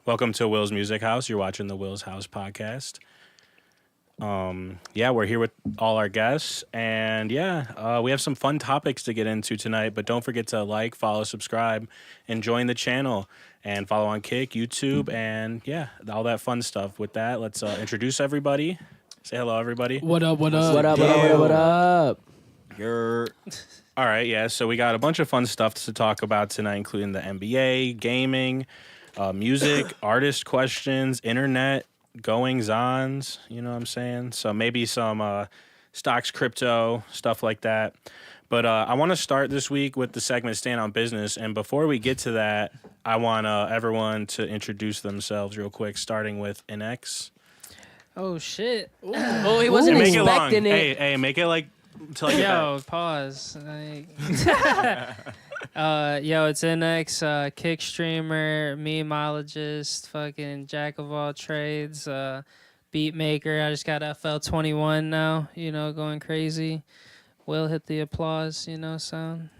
Welcome to Will's Music House. You're watching the Will's House podcast. We're here with all our guests, and we have some fun topics to get into tonight, but don't forget to like, follow, subscribe, and join the channel, and follow on Kick, YouTube, and all that fun stuff. With that, let's introduce everybody. Say hello, everybody. What up, what up? What up, what up, what up, what up? You're... All right, so we got a bunch of fun stuff to talk about tonight, including the NBA, gaming, music, artist questions, internet, goings-ons, you know what I'm saying? So maybe some stocks, crypto, stuff like that. But I want to start this week with the segment Stand on Business. And before we get to that, I want everyone to introduce themselves real quick, starting with INNEXH. Oh, shit. Oh, he wasn't make expecting it long. it. Hey, make it like... Until I get back. Pause. It's INNEXH, kick streamer, memeologist, fucking jack of all trades, beat maker. I just got FL21 now, going crazy. Will hit the applause, sound.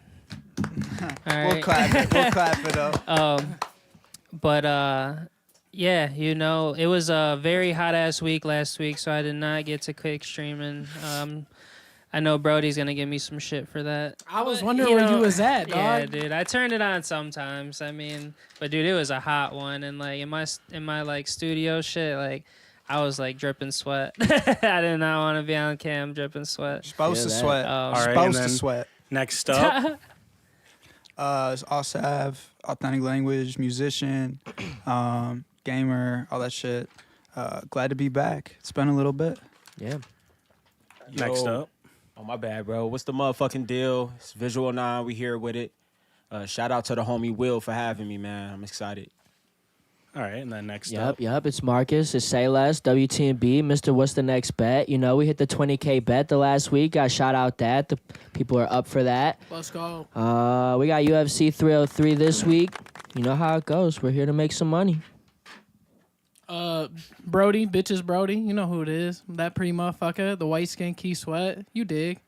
All right. We'll clap it up. It was a very hot ass week last week, so I did not get to kick streaming. I know Brodie's gonna give me some shit for that. I was wondering where you was at, dog. Yeah, dude. I turned it on sometimes. But dude, it was a hot one, and like in my like studio shit, like I was like dripping sweat. I did not want to be on cam dripping sweat. Supposed to sweat. All right, supposed to sweat. Next up, it's AUTH SAV, authentic language, musician, gamer, all that shit. Glad to be back. It's been a little bit. Yeah. next up. Oh, my bad, bro. What's the motherfucking deal? It's Visual 9. We here with it. Shout out to the homie Will for having me, man. I'm excited. All right, and then next up. Yep. It's Marcus. It's Say Less, WTNB, Mr. What's the Next Bet? We hit the 20K bet the last week. Got shout out that. The people are up for that. Let's go. We got UFC 303 this week. You know how it goes. We're here to make some money. Brodie, bitches Brodie. You know who it is. That pretty motherfucker. The white skin Key Sweat. You dig.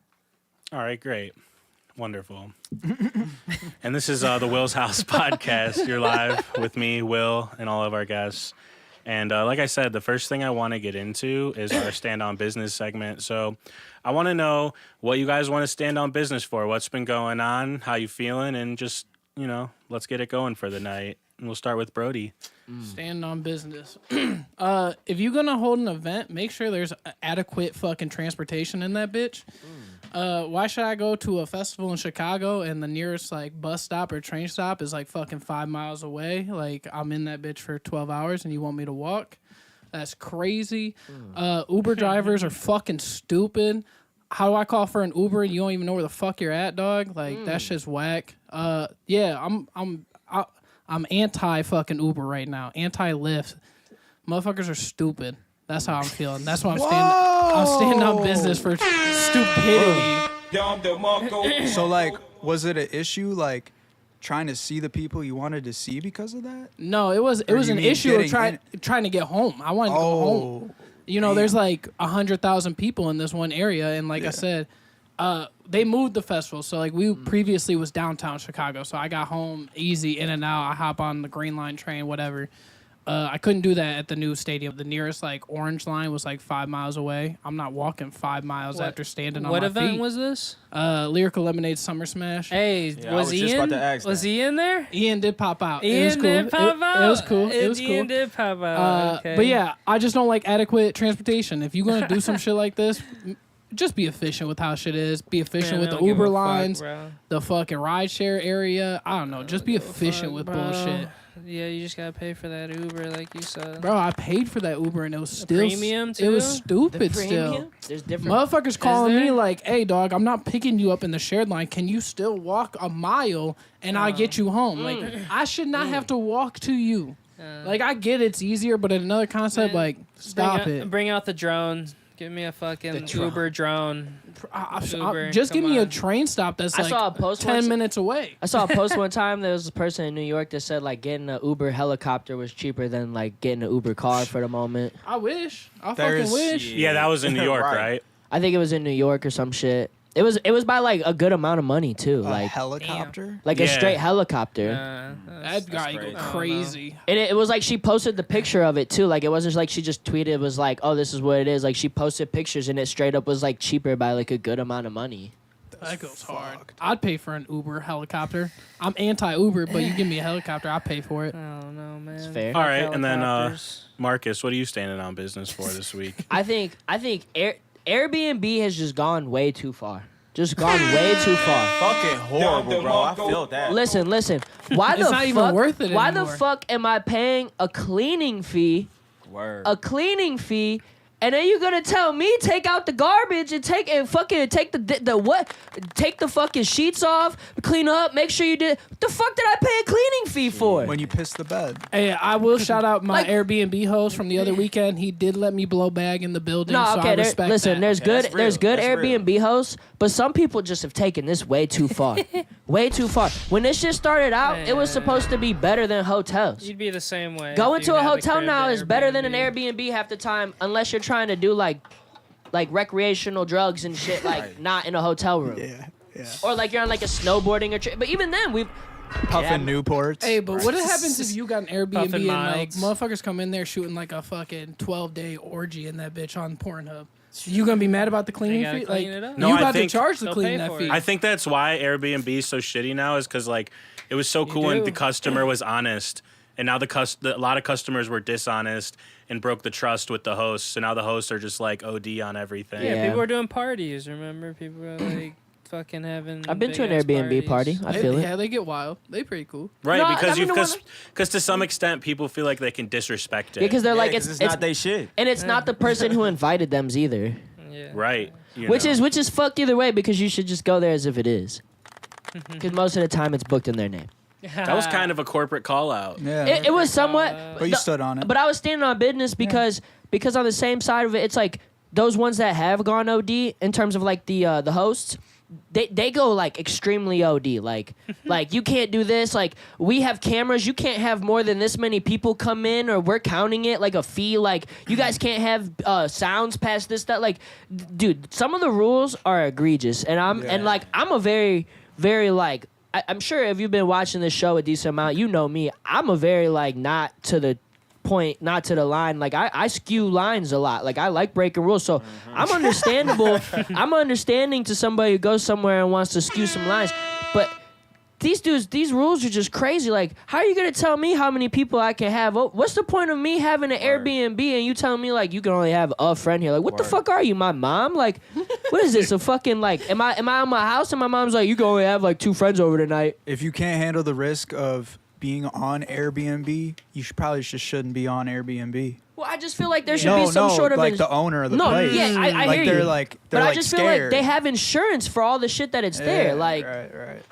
All right, great. Wonderful. And this is the Will's House podcast. You're live with me, Will, and all of our guests. And like I said, the first thing I want to get into is our Stand on Business segment. So I want to know what you guys want to stand on business for, what's been going on, how you feeling, and just, let's get it going for the night. And we'll start with Brodie. Stand on business. If you're going to hold an event, make sure there's adequate fucking transportation in that bitch. Why should I go to a festival in Chicago and the nearest like bus stop or train stop is like fucking 5 miles away? Like I'm in that bitch for 12 hours and you want me to walk? That's crazy. Uber drivers are fucking stupid. How do I call for an Uber and you don't even know where the fuck you're at, dog? Like that shit's whack. I'm anti fucking Uber right now. Anti Lyft. Motherfuckers are stupid. That's how I'm feeling. That's why I'm standing on business for stupidity. So, like, was it an issue, like, trying to see the people you wanted to see because of that? No, it was an issue of trying to get home. I wanted to go home. There's like 100,000 people in this one area, and like I said, they moved the festival. So like we previously was downtown Chicago, so I got home easy, in and out. I hop on the Green Line train, whatever. I couldn't do that at the new stadium. The nearest like Orange Line was like 5 miles away. I'm not walking 5 miles after standing on my feet. What event was this? Lyrical Lemonade Summer Smash. Hey, was Ian? Was he in there? Ian did pop out. Ian did pop out. It was cool. It was cool. Ian did pop out. Okay. But yeah, I just don't like adequate transportation. If you're gonna do some shit like this, just be efficient with how shit is. Be efficient with the Uber lines, the fucking rideshare area. I don't know. Just be efficient with bullshit. Yeah, you just gotta pay for that Uber, like you said. Bro, I paid for that Uber and it was still premium too? It was stupid still. There's different. Motherfuckers calling me like, "Hey, dog, I'm not picking you up in the shared line. Can you still walk a mile and I get you home?" Like, I should not have to walk to you. Like, I get it's easier, but in another concept, like, stop it. Bring out the drone. Give me a fucking Uber drone. Just give me a train stop that's like saw a post 10 minutes away. I saw a post one time. There was a person in New York that said like getting an Uber helicopter was cheaper than like getting an Uber car for the moment. I wish. I fucking wish. Yeah, that was in New York, right? I think it was in New York or some shit. It was by like a good amount of money too, A like helicopter. a Yeah. straight helicopter. That guy go crazy. crazy. And it was like she posted the picture of it too. Like it wasn't like she just tweeted. It was like, oh, this is what it is. Like she posted pictures, and it straight up was like cheaper by like a good amount of money. That goes hard. I'd pay for an Uber helicopter. I'm anti-Uber, but you give me a helicopter, I'll pay for it. I don't know, man. It's fair. All right, and then Helicopters. Marcus, what are you standing on business for this week? I think Airbnb has just gone way too far. Just gone way too far. Fucking horrible, bro. I felt that. Listen. Why It's the not fuck? even worth it Why the anymore. fuck am I paying a cleaning fee? Word. And then you're gonna tell me take out the garbage and take the fucking sheets off, clean up, make sure you did. What the fuck did I pay a cleaning fee for? When you piss the bed. Hey, I will shout out my Like- Airbnb host from the other weekend. He did let me blow bag in the building, No, so okay. I respect Listen, that. there's Okay, good that's there's real. good That's real. Airbnb hosts, but some people just have taken this way too far. Way too far. When this shit started out, it was supposed to be better than hotels. You'd be the same way. Going if to you a had the hotel crib now to is better than an Airbnb half the time, unless you're trying to do like recreational drugs and shit, like Right. not in a hotel room. Yeah. Or like you're on like a snowboarding or trip. But even then, we've Puffing Newports. Hey, but what happens if you got an Airbnb Puffin' and like Miles. motherfuckers come in there shooting like a fucking 12-day orgy in that bitch on Pornhub? You gonna be mad about the cleaning gotta fee? clean like it up. No, you I about to think charge to they'll clean pay that for fee? it. I think that's why Airbnb is so shitty now, is because like it was so cool when do. the customer was honest, and now a lot of customers were dishonest and broke the trust with the hosts. So now the hosts are just like OD on everything. Yeah, Yeah. people were doing parties. Remember, people were like fucking having. I've been to an big-ass Airbnb parties. party. I feel it. Yeah, they get wild. They pretty cool. Right, No, because I mean, because to some extent people feel like they can disrespect it. Yeah, because they're like it's not they shit. and it's not the person who invited them's either. Yeah. right. you Which know. is fucked either way, because you should just go there as if it is. Because most of the time it's booked in their name. that was kind of a corporate call out. Yeah. It was somewhat. but you stood on it. But I was standing on business because on the same side of it, it's like those ones that have gone OD in terms of like the hosts. They go like extremely OD, like you can't do this, like we have cameras, you can't have more than this many people come in, or we're counting it like a fee, like you guys can't have sounds past this, that, like dude, some of the rules are egregious, and I'm a very, very like I'm sure if you've been watching this show a decent amount, you know me, I'm a very like not to the point, not to the line, like I skew lines a lot, like I like breaking rules, so I'm understandable. I'm understanding to somebody who goes somewhere and wants to skew some lines, but these dudes, these rules are just crazy. Like, how are you gonna tell me how many people I can have? Oh, what's the point of me having an Airbnb and you telling me like you can only have a friend here? Like, what the fuck are you, my mom? Like, what is this? A fucking like, am I in my house and my mom's like, you can only have like 2 friends over tonight? If you can't handle the risk of being on Airbnb, you probably just shouldn't be on Airbnb. Well, I just feel like there should be some sort of like the owner of the no, place. yeah, I like hear they're you. like But they're I like just scared. feel like they have insurance for all the shit that it's there. Like, right.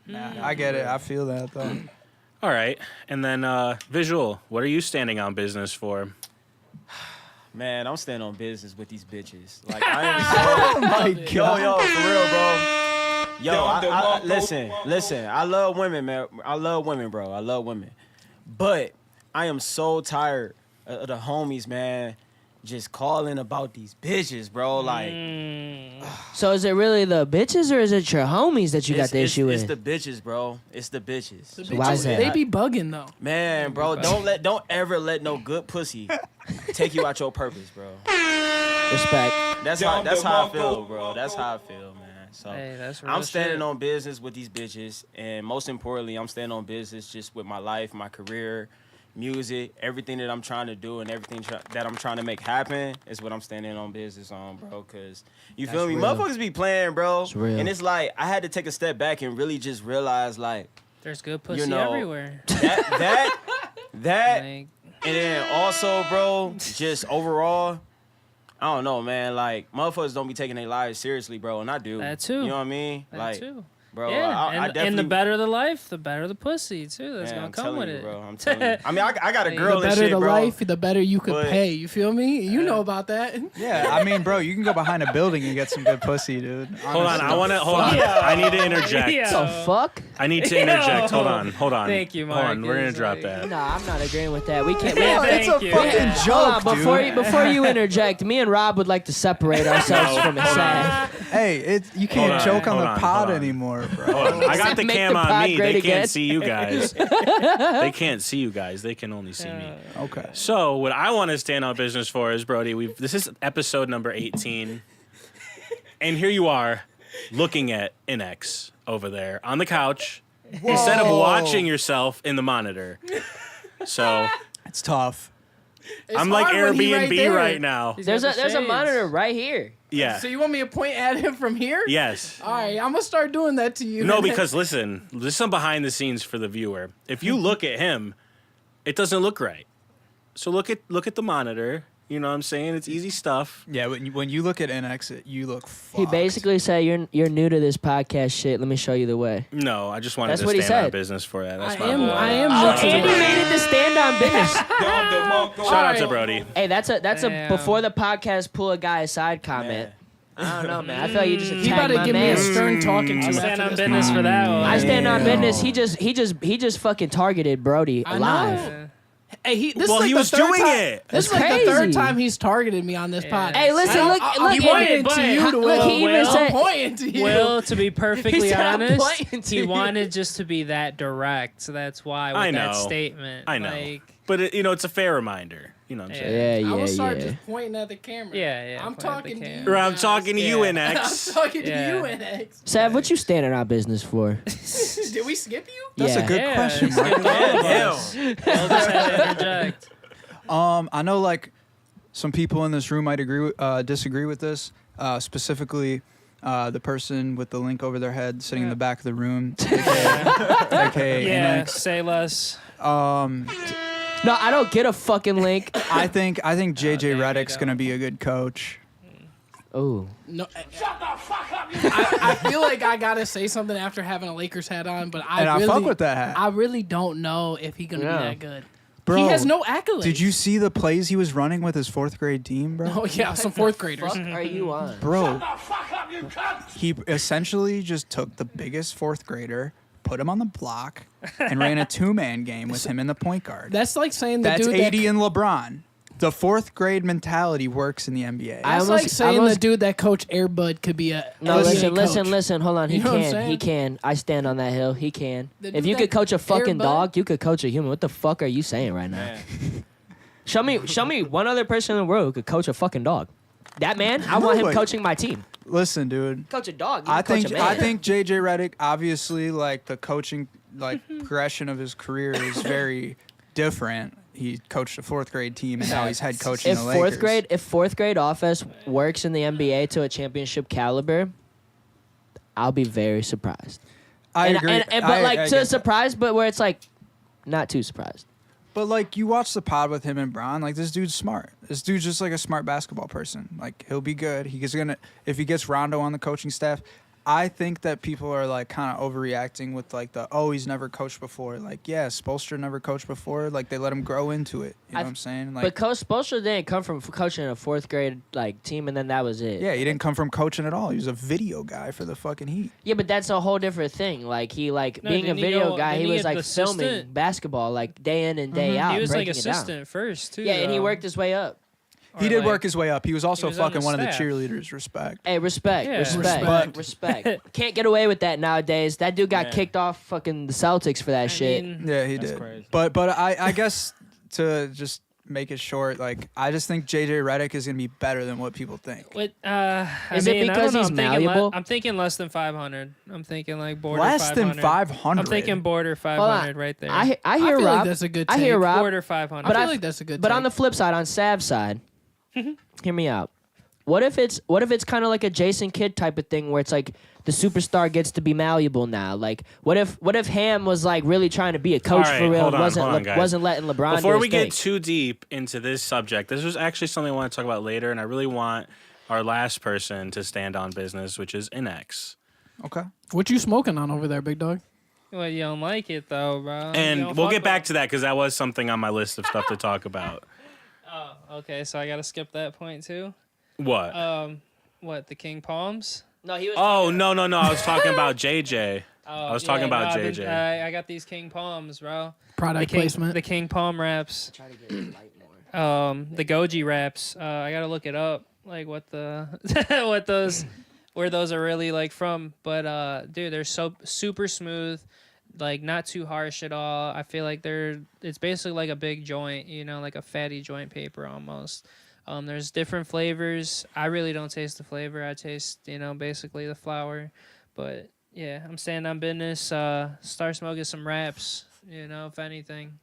Nah, I get it. I feel that though. All right, and then Visual, what are you standing on business for? Man, I'm standing on business with these bitches. Like I am so. My Yo, for real, bro. Yo, I listen. I love women, man. I love women, bro. I love women. But I am so tired of the homies, man, just calling about these bitches, bro. Like, so is it really the bitches or is it your homies that you got the issue it's with? the bitches, bro. It's the bitches. So why is that? They be bugging though. Man, bro, don't ever let no good pussy take you out your purpose, bro. Respect. That's how I feel, bro. That's how I feel, man. So Hey, that's real I'm standing shit. on business with these bitches, and most importantly, I'm standing on business just with my life, my career, music, everything that I'm trying to do, and everything that I'm trying to make happen is what I'm standing on business on, bro. Cause you feel me, real. motherfuckers be playing, bro. It's real. And it's like I had to take a step back and really just realize, like, There's good pussy you know, everywhere. that, Like, and then also, bro, just overall. I don't know, man. Like, motherfuckers don't be taking their lives seriously, bro, and I do. That too. You know what I mean? that like, too. bro. Yeah, I and definitely. the better the life, the better the pussy too. That's Man, gonna I'm come telling with you, it, bro. I'm telling you. I mean, I got a The girl The and better shit, the bro. life, the better you could But- pay. You feel me? You know about that. Yeah, I mean, bro, you can go behind a building and get some good pussy, dude. Hold on, Honestly. hold on. I need to interject. Yeah. The fuck? I need to interject. Hold on. Thank you, Hold on, we're gonna Marcus. drop Like- that. Nah, I'm not agreeing with that. We can't. Yeah, It's a thank you. fucking Yeah. joke, Hold on, dude. before you interject, me and Rob would like to separate ourselves from his side. Hey, you can't on, joke on hold the on, pod hold on. anymore, bro. Hold on. I got the Make cam the on pod me. great They again. can't see you guys. They can't see you guys. They can only see me. Okay. So what I want to stand on business for is Brodie. This is episode number 18, and here you are, looking at INNEXH over there on the couch instead of watching yourself in the monitor. So It's tough. It's I'm like hard when he Airbnb there. right now. He's There's got a the there's a shades. monitor right here. Yeah. So you want me to point at him from here? Yes. All right, I'm gonna start doing that to you. No, because listen, there's some behind the scenes for the viewer. If you look at him, it doesn't look right. So look at the monitor. You know what I'm saying? It's easy stuff. Yeah, when you look at INNEXH, you look fucked. He basically said, "You're new to this podcast shit. Let me show you the way." No, I just wanted That's to what he stand on said. business for that. That's I my am- boy. I am Oh, new to and it. you made it to stand on business. Shout out to Brodie. Hey, that's a Damn. before the podcast pull a guy aside comment. I don't know, man. I feel like you just He attacked about to my give me a man. stern talking to I stand after on this. business for that one. I stand on Damn. business. He just fucking targeted Brodie I alive. know. Hey, this Well, is like he the was third doing time, it. This is That's like the third crazy. time he's targeted me on this pod. Hey, listen, look, I'm look, pointing but- to you, Look, to Will. he even I'm said- pointing to you. Will, to be perfectly said, "I'm honest, pointing to he you." wanted just to be that direct. So that's why with I that know. statement. I know. Like, but it's a fair reminder. You know what I'm saying? Yeah, I will start yeah. just pointing at the camera. Yeah, I'm point at the talking to you. camera. Or I'm guys. talking to you, Yeah. I'm INNEXH. talking to Yeah. you, NX. Sav, what you standing on business for? Did we skip you? That's Yeah. a good Yeah, question, it's Mark. good. All of us. Will just had to interject. I know like some people in this room might disagree with this. Specifically, the person with the link over their head sitting in the back of the room, aka Yeah, INNEXH. say less. No, I don't get a fucking link. I think JJ there you Reddick's go. gonna be a good coach. Oh, No. Shut the fuck up, you. I feel like I gotta say something after having a Lakers hat on, but And I fuck with that hat. I really don't know if he's gonna Yeah. be that good. Bro, He has no accolades. Did you see the plays he was running with his 4th grade team, bro? Oh yeah, some fourth graders. fuck are you on? Bro, he essentially just took the biggest 4th grader, put him on the block, and ran a 2-man game with him in the point guard. That's like saying the That's dude 80 that. and LeBron. The 4th grade mentality works in the NBA. That's like saying the dude that Coach Airbud could be a No, NBA listen, coach. hold on. He You know what I'm can. saying? He can. I stand on that hill. He can. The If dude you could that coach a fucking Airbud- dog, you could coach a human. What the fuck are you saying right now? Show me one other person in the world who could coach a fucking dog. That man, I want him Nobody. coaching my team. Listen, dude. Coach a dog. You I can coach think a man. I think JJ Redick, obviously, like the coaching progression of his career is very different. He coached a 4th grade team and now he's head coaching if the Lakers. fourth grade offense works in the NBA to a championship caliber, I'll be very surprised. I and, agree. but I like get to a that. surprise, but where it's like not too surprised. But like you watch the pod with him and Bron, like this dude's smart. This dude's just like a smart basketball person. Like he'll be good. He's gonna if he gets Rondo on the coaching staff. I think that people are like kind of overreacting with like he's never coached before. Like yeah, Spoelstra never coached before. Like they let him grow into it. You know what I'm saying? Like But Coach Spoelstra didn't come from coaching a 4th grade like team, and then that was it. yeah, he didn't come from coaching at all. He was a video guy for the fucking Heat. Yeah, but that's a whole different thing. Like he No, being a didn't he video go- guy, he didn't he was get like the filming assistant? basketball like day in and day out. He was like breaking it down. assistant first too. Yeah, and he though. worked his way up. He Or, did like, work his way up. He was also was on fucking the one of the staff. cheerleaders. Respect. Hey, respect, Yeah. respect, respect. Can't get away with that nowadays. That dude got Yeah. kicked off fucking the Celtics for that shit. Yeah, he That's did. crazy. But I guess to just make it short, like I just think JJ Redick is gonna be better than what people think. What, Is it because he's malleable? I'm thinking less than 500. I'm thinking like border Less 500. than 500. I'm thinking border 500 right there. I I hear feel Rob. like that's a good I hear take. Rob. border 500. I I feel like that's a good. But take. on the flip side, on Sav's side, hear me out. What if it's kind of like a Jason Kidd type of thing where it's like the superstar gets to be malleable now? Like what if Ham was like really trying to be a coach All right, for real? hold on, wasn't hold on, guys. wasn't letting LeBron Before do we his get thing. too deep into this subject, this was actually something I want to talk about later, and I really want our last person to stand on business, which is INNEXH. Okay. What you smoking on over there, big dog? Well, you don't like it though, bro. You And don't we'll fuck get with back to that because that was something on my list of stuff to talk about. Oh, okay. So I gotta skip that point too. What? What the King Palms? No, he was. Oh, no. I was talking about JJ. Oh, I was talking about I've JJ. I got these King Palms, bro. Product placement. The King Palm wraps. Try to get it light more. The Goji wraps. I gotta look it up, like what the what those where those are really like from. But dude, they're so super smooth, like not too harsh at all. I feel like it's basically like a big joint, you know, like a fatty joint paper almost. There's different flavors. I really don't taste the flavor. I taste, you know, basically the flower. But yeah, I'm staying on business. Start smoking some wraps, you know, if anything.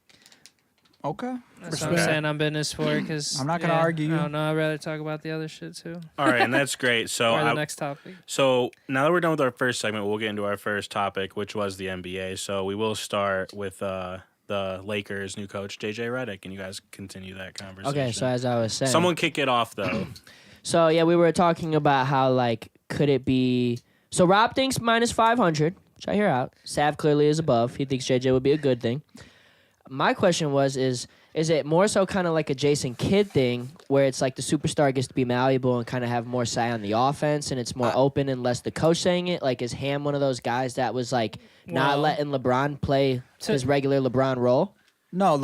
Okay. That's what I'm saying on business for, because I'm not gonna argue you. I don't know. I'd rather talk about the other shit too. All right, and that's great. So, Or the next topic. so now that we're done with our first segment, we'll get into our first topic, which was the NBA. So we will start with the Lakers' new coach, JJ Redick, and you guys continue that conversation. Okay, so as I was saying, Someone kick it off, though. So yeah, we were talking about how like could it be? So Rob thinks minus 500, which I hear out. Sav clearly is above. He thinks JJ would be a good thing. My question was, is it more so kind of like a Jason Kidd thing where it's like the superstar gets to be malleable and kind of have more say on the offense and it's more open and less the coach saying it? Like, is Ham one of those guys that was like not letting LeBron play his regular LeBron role? No,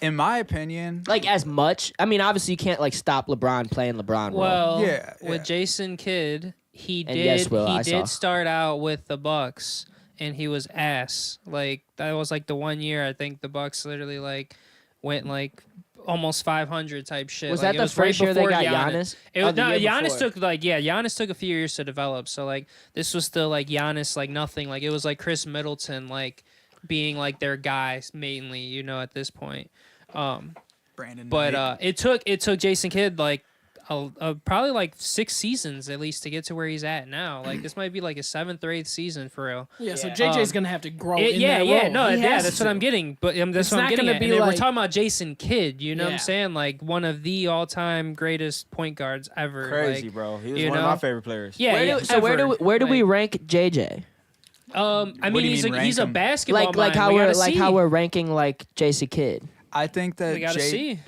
in my opinion, Like as much? I mean, obviously you can't like stop LeBron playing LeBron role. Well, Yeah, with yeah. Jason Kidd, he And did yes, Will, I he saw. did start out with the Bucks, and he was ass. Like that was like the 1 year I think the Bucks literally like went like almost 500 type shit. Was Like, that it the was right first year they before got Giannis. Giannis? It Oh, was the no, year Giannis before. took Giannis took a few years to develop. So like this was still like Giannis like nothing. Like it was like Chris Middleton like being like their guy mainly, you know, at this point. Brandon. But Knight. it took Jason Kidd like probably like 6 seasons at least to get to where he's at now. Like this might be like a 7th or 8th season for real. Yeah, so JJ's gonna have to grow in Yeah, that yeah, role. no, He yeah, has that's to. what I'm getting. But that's It's what I'm not getting gonna at. be And then we're like- talking about Jason Kidd. You know what Yeah. I'm saying? Like one of the all-time greatest point guards ever. Crazy, like, bro. He was you one of know? my favorite players. Yeah, Where yeah, do, so where do we Like, rank JJ? I What mean, do you he's mean, he's a rank him? basketball Like mind. how We we're gotta like see. how we're ranking like Jason Kidd. I think that We gotta see.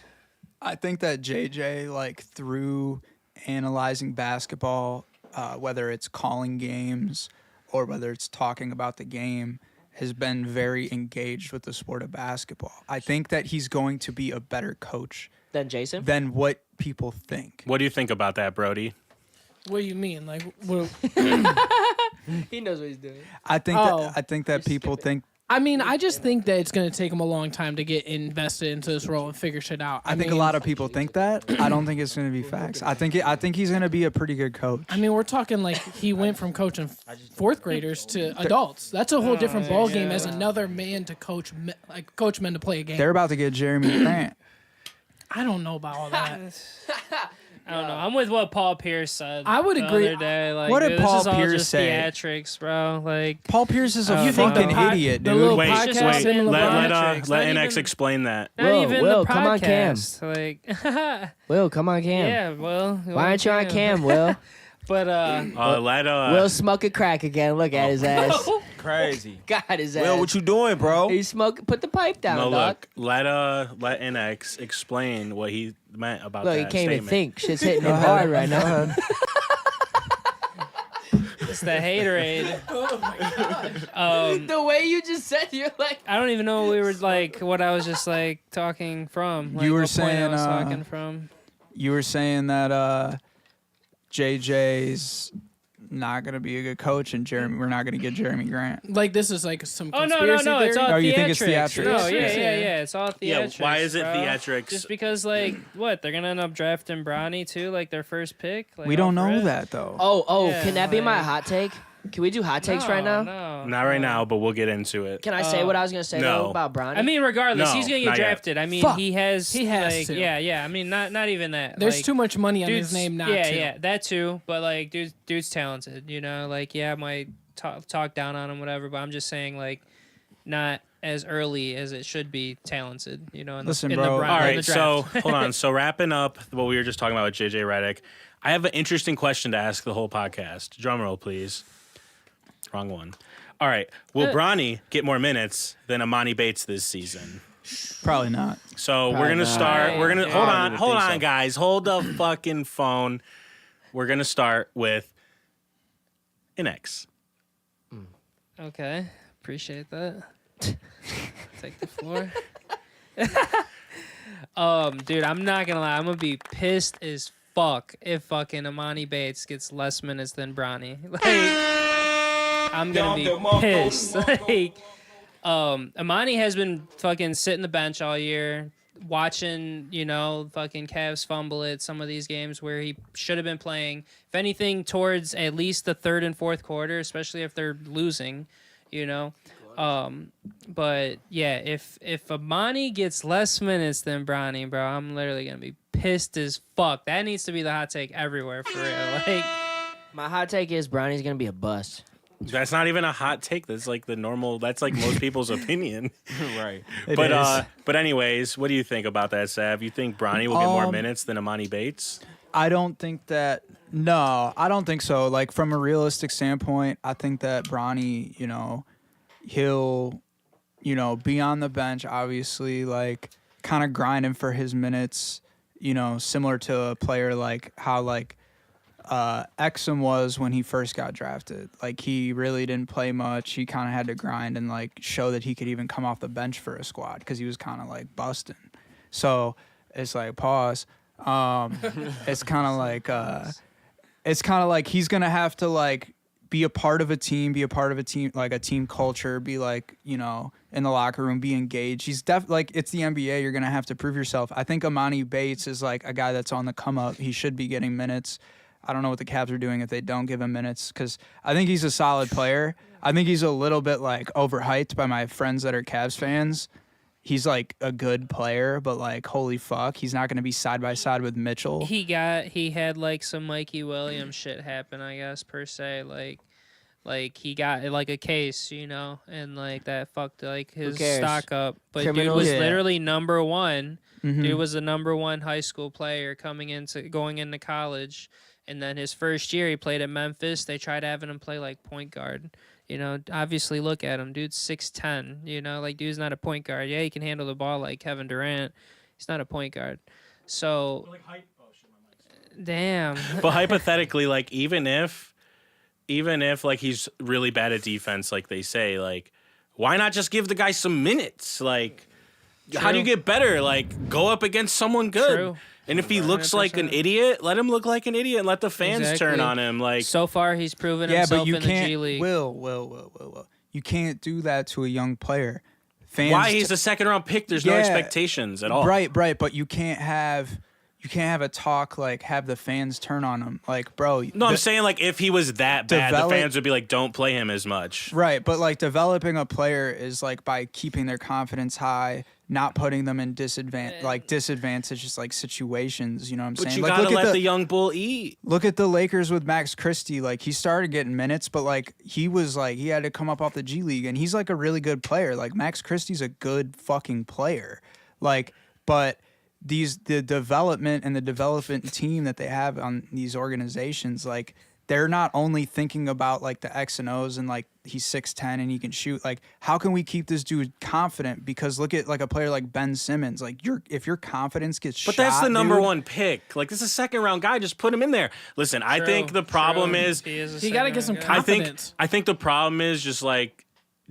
I think that JJ, like through analyzing basketball, whether it's calling games or whether it's talking about the game, has been very engaged with the sport of basketball. I think that he's going to be a better coach Then Jason. than what people think. What do you think about that, Brodie? What do you mean? Like, what, He knows what he's doing. I think that people think. I mean, I just think that it's gonna take him a long time to get invested into this role and figure shit out. I think a lot of people think that. I don't think it's going to be facts. I think he's going to be a pretty good coach. I mean, we're talking like he went from coaching 4th graders to adults. That's a whole different ball game as another man to coach men to play a game. They're about to get Jeremy Grant. I don't know about all that. I don't know. I'm with what Paul Pierce said. I would the agree. Other day. Like, What did dude, Paul this is all Pierce just say? Theatrics, bro. Like, Paul Pierce is a You think fucking the pod- idiot, the dude. little Wait, podcast wait. in Let LeBron. Theatrics, not NX even- explain that. not Will, even Will, the come on, Cam. podcast. Like, Will, come on, Cam. yeah, well, Why aren't you on Cam, Will? But Will smoke a crack again. Look at his ass. Crazy. God, his ass. Will, what you doing, bro? He's smoking. Put the pipe down, No, dog. look. Let NX explain what he meant about Look, that he can't even statement. think. Shit's hitting him hard right now. it's the haterade. The way you just said, you're like. I don't even know what we were like. What I was just like talking from. Like, You were what point I saying, was talking from. You were saying that JJ's not going to be a good coach and we're not going to get Jeremy Grant. Like this is like some Oh no, conspiracy no, it's theory? all Oh, you think it's theatrics. theatrics? No, yeah, Yeah. it's all Yeah, theatrics. why is it bro. theatrics? Just because, like, what they're gonna end up drafting Bronny too, like their first pick. Like, We don't off know rip? that, though. Oh, Yeah, can that be my like- hot take? Can we do hot takes No, right now? No, Not right now, but we'll get into it. Can I say what I was gonna say no. though about Bronny? I mean, regardless, No, he's gonna not get yet. drafted. I mean, Fuck. he has. He has like, to. Yeah. I mean, not even that. There's like, too much money on his dude's- name not yeah, to. Yeah, that too. But like, dude's talented. You know, like, yeah, I might talk down on him, whatever. But I'm just saying, like, not as early as it should be talented. You know, in Listen, the, in bro. The, All in right, the so draft. hold on. So wrapping up what we were just talking about with JJ Reddick, I have an interesting question to ask the whole podcast. Drum roll, please. Wrong one. All right. Will Bronny get more minutes than Amani Bates this season? Probably not. So we're Probably gonna not. start. We're gonna Yeah. hold I on, don't hold even on, think so. guys. Hold the fucking phone. We're gonna start with INNEXH. Okay, appreciate that. Take the floor. Dude, I'm not gonna lie. I'm gonna be pissed as fuck if fucking Amani Bates gets less minutes than Bronny. Like, I'm gonna be pissed. Like, Amani has been fucking sitting the bench all year, watching, you know, fucking Cavs fumble at some of these games where he should have been playing. If anything, towards at least the third and fourth quarter, especially if they're losing, you know. But yeah, if Amani gets less minutes than Bronny, bro, I'm literally gonna be pissed as fuck. That needs to be the hot take everywhere for real. Like, My hot take is Bronny's gonna be a bust. That's not even a hot take. That's like the normal. That's like most people's opinion. Right. But anyways, what do you think about that, Sav? You think Bronny will get more minutes than Amani Bates? I don't think that. No, I don't think so. Like from a realistic standpoint, I think that Bronny, you know, he'll, you know, be on the bench. Obviously, like kind of grinding for his minutes. You know, similar to a player like how like Exum was when he first got drafted. Like he really didn't play much. He kind of had to grind and like show that he could even come off the bench for a squad because he was kind of like busting. So it's like pause. It's kind of like he's gonna have to like be a part of a team, like a team culture, be like, you know, in the locker room, be engaged. He's like, it's the NBA. You're gonna have to prove yourself. I think Amani Bates is like a guy that's on the come up. He should be getting minutes. I don't know what the Cavs are doing if they don't give him minutes because I think he's a solid player. I think he's a little bit like overhyped by my friends that are Cavs fans. He's like a good player, but like holy fuck, he's not going to be side by side with Mitchell. he had like some Mikey Williams shit happen, I guess, per se. Like he got like a case, you know, and like that fucked like his cares? stock up. But Criminals? dude was Yeah. literally number one. Mhm. Dude was the number one high school player going into college. And then his first year, he played at Memphis. They tried having him play like point guard. You know, obviously, look at him. Dude's 6'10". You know, like dude's not a point guard. Yeah, he can handle the ball like Kevin Durant. He's not a point guard. So, damn. But hypothetically, like even if like he's really bad at defense, like they say, like why not just give the guy some minutes? Like, how do you get better? Like, go up against someone good. True. And if he looks like an 100%. idiot, let him look like an idiot and let the fans Exactly. turn on him. Like, So far, he's proven Yeah, himself but you in the G can't. League. Will. You can't do that to a young player. Fans why he's a second round pick? There's no Yeah. expectations at all. Right, but you can't have a talk like have the fans turn on him. Like, bro. No, I'm saying like if he was that bad, Develop- the fans would be like, don't play him as much. Right, but like developing a player is like by keeping their confidence high, not putting them in disadvantageous like situations. You know what I'm But saying? you Like, gotta look at let the young bull eat. Look at the Lakers with Max Christie. Like he started getting minutes, but like he had to come up off the G League, and he's like a really good player. Like Max Christie's a good fucking player. Like, but the development and the development team that they have on these organizations, like they're not only thinking about like the X and O's and like he's 6'10" and he can shoot. Like, how can we keep this dude confident? Because look at like a player like Ben Simmons. Like if your confidence gets shot, But that's the number dude, one pick. Like, this is a second round guy. Just put him in there. Listen, I True, think the problem true. is You got to get some I think confidence. the problem is just like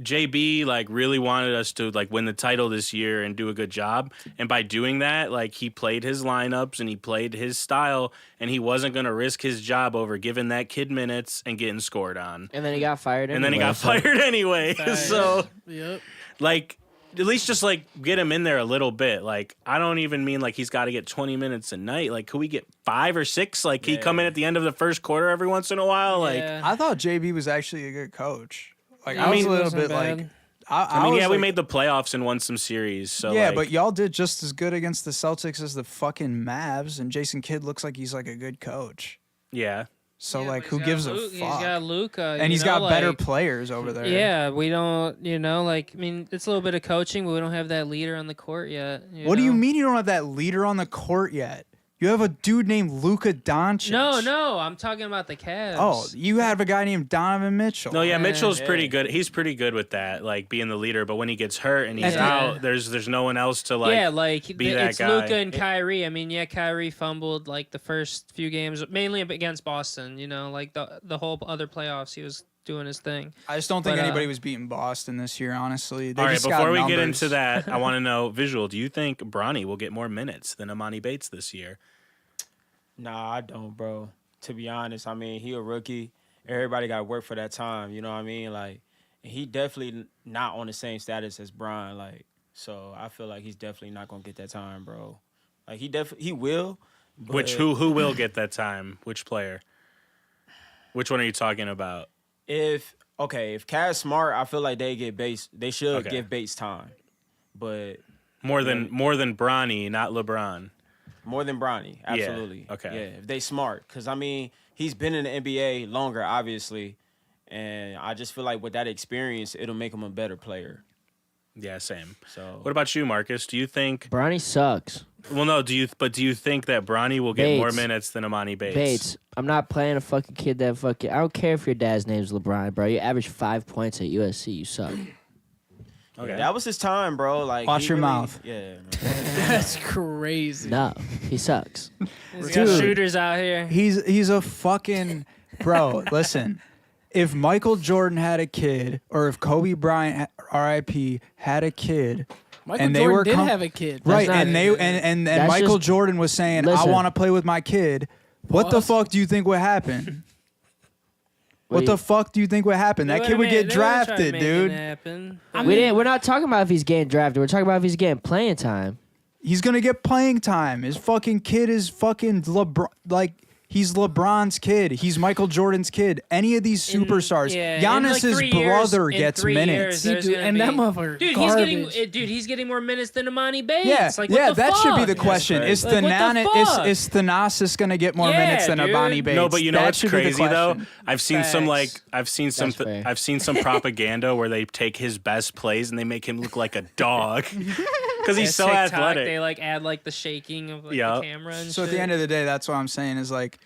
JB like really wanted us to like win the title this year and do a good job, and by doing that, like he played his lineups and he played his style, and he wasn't going to risk his job over giving that kid minutes and getting scored on. And then he got fired. And then he anyway, got so- fired anyway. So Yep. like at least just like get him in there a little bit. Like I don't even mean like he's got to get 20 minutes a night. Like could we get 5 or 6? Like he come in at the end of the first quarter every once in a while. Like I thought JB was actually a good coach. Like Yeah, I was he a little wasn't bit bad. like I mean, was yeah, we like- made the playoffs and won some series. So yeah, like, but y'all did just as good against the Celtics as the fucking Mavs, and Jason Kidd looks like he's like a good coach. yeah. So Yeah, like, but who he's gives got a Luke- fuck? He's got Luca, And he's got better players over there. Yeah, we don't, like, I mean, it's a little bit of coaching, but we don't have that leader on the court yet. What do you mean you don't have that leader on the court yet? You have a dude named Luka Doncic. No, I'm talking about the Cavs. Oh, you have a guy named Donovan Mitchell. No, yeah, Mitchell's Yeah. pretty good. He's pretty good with that, like being the leader. But when he gets hurt and he's Yeah. out, there's no one else to like. yeah, like be that it's guy. Luca and Kyrie. I mean, yeah, Kyrie fumbled like the first few games, mainly against Boston. Like the whole other playoffs, he was doing his thing. I just don't think But, anybody was beating Boston this year, honestly. They All right, just got before we get numbers. into that, I want to know, Visual, do you think Bronny will get more minutes than Amani Bates this year? Nah, I don't, bro. To be honest, I mean, he a rookie. Everybody got to work for that time. You know what I mean? Like, he definitely not on the same status as Brian. Like, so I feel like he's definitely not gonna get that time, bro. Like, he will. But Who will get that time? Which player? Which one are you talking about? if Cavs smart, I feel like they get Bates. They should Okay. give Bates time, but More than Bronny, not LeBron. more than Bronny, Yeah, absolutely. okay. Yeah, if they smart, because I mean, he's been in the NBA longer, obviously, and I just feel like with that experience, it'll make him a better player. Yeah, same. So What about you, Marcus? Do you think? Bronny sucks. Well, no. Do you think that Bronny will get more Bates. minutes than Amani Bates? Bates, I'm not playing a fucking kid that fucking. I don't care if your dad's name's LeBron, bro. You average 5 points at USC. You suck. Okay. yeah, that was his time, bro. Like, Watch he your really- mouth. Yeah. That's crazy. No, he sucks. He's got Dude. shooters out here. He's a fucking bro. Listen, if Michael Jordan had a kid, or if Kobe Bryant, R.I.P., had a kid, Michael and they Jordan were did com- have a kid. right, not- and they and That's Michael just- Jordan was saying, "I Listen. want to play with my kid." What the Well, fuck do you think would happen? What Wait. the fuck do you think would happen? That kid would get drafted, dude. We're not talking about if he's getting drafted. We're talking about if he's getting playing time. He's gonna get playing time. His fucking kid is fucking LeBron. Like, he's LeBron's kid. He's Michael Jordan's kid. Any of these superstars. Giannis's brother gets minutes. He do- and that motherfucker Dude, garbage. he's getting more minutes than Amani Bates. Yeah, Like, what yeah, the that should be fuck? the question. crazy. Is Like, what the fuck? Thanasis gonna get more Yeah, minutes than dude. Abani Bates? No, but you know That what's should be the crazy though? question. I've seen some That's fair. I've seen some propaganda where they take his best plays and they make him look like a dog because he's so TikTok, athletic. They like add like the shaking of like, Yeah. the camera and So at shit. the end of the day, that's what I'm saying is like,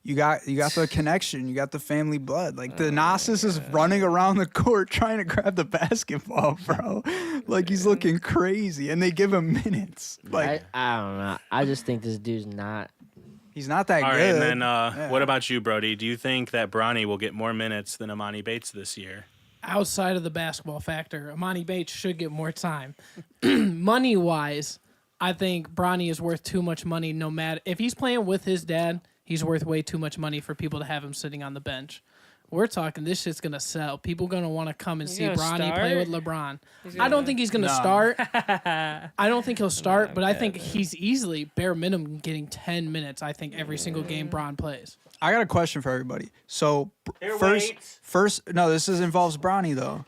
you got the connection, you got the family blood. Like, Thanasis is running around the court trying to grab the basketball, bro. Like, he's looking crazy, and they give him minutes. Like, I don't know. I just think this dude's not. he's not that All right, good. and then what about you, Brodie? Do you think that Bronny will get more minutes than Amani Bates this year? Outside of the basketball factor, Amani Bates should get more time. Money wise, I think Bronny is worth too much money. No matter if he's playing with his dad, he's worth way too much money for people to have him sitting on the bench. We're talking this shit's gonna sell. People gonna want to come and see gonna Bronny play start? with LeBron. I don't think he's gonna start. I don't think he'll start, but I think he's easily bare minimum getting 10 minutes. I think every single game Bron plays. I got a question for everybody. So no, this involves Bronny though.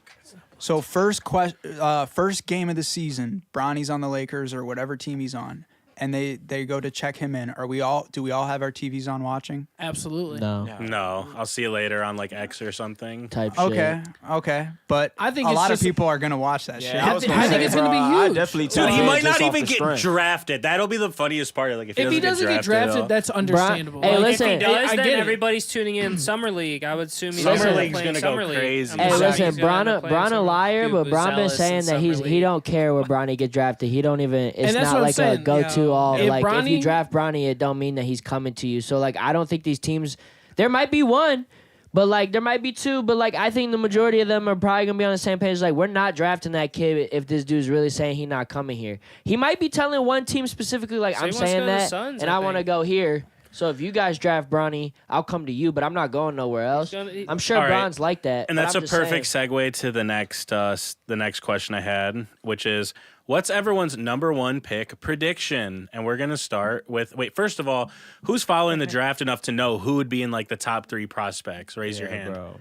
So first game of the season, Bronny's on the Lakers or whatever team he's on, and they go to check him in. Do we all have our TVs on watching? Absolutely. No. No, I'll see you later on like X or something. Type shit. Okay, but I think a it's lot of just- people are gonna watch that shit. I was gonna I think say, it's gonna be bro, I huge. definitely Dude, tune he in might just not off even the get strength. drafted. That'll be the funniest part. Like if If he doesn't get drafted, that's understandable. Hey, Like, listen. If he does, I then get it. everybody's tuning in Summer League. I would assume he's Summer gonna League's play gonna go Summer League. crazy. I'm Hey, sorry, listen, he's gonna play Bron a Summer liar, League. but Dude, Bron been Buzelis saying in that Summer he League. don't care where Bronny get drafted. He don't even. It's And that's not what I'm like a saying, go-to all. If Like if you Bronny- draft Bronny, it don't mean that he's coming to you. So like I don't think these teams. There might be one, but like there might be two. But like I think the majority of them are probably gonna be on the same page. Like we're not drafting that kid if this dude's really saying he's not coming here. He might be telling one team specifically like So he I'm wants to saying go to the that, Suns, and I I want to think. go here. So if you guys draft Bronny, I'll come to you, but I'm not going nowhere else. I'm sure All right. Bron's like that. And but that's I'm a just perfect saying. segue to the next question I had, which is what's everyone's number one pick prediction? And we're gonna start with first of all, who's following the draft enough to know who would be in like the top 3 prospects? Raise your hand. Bro.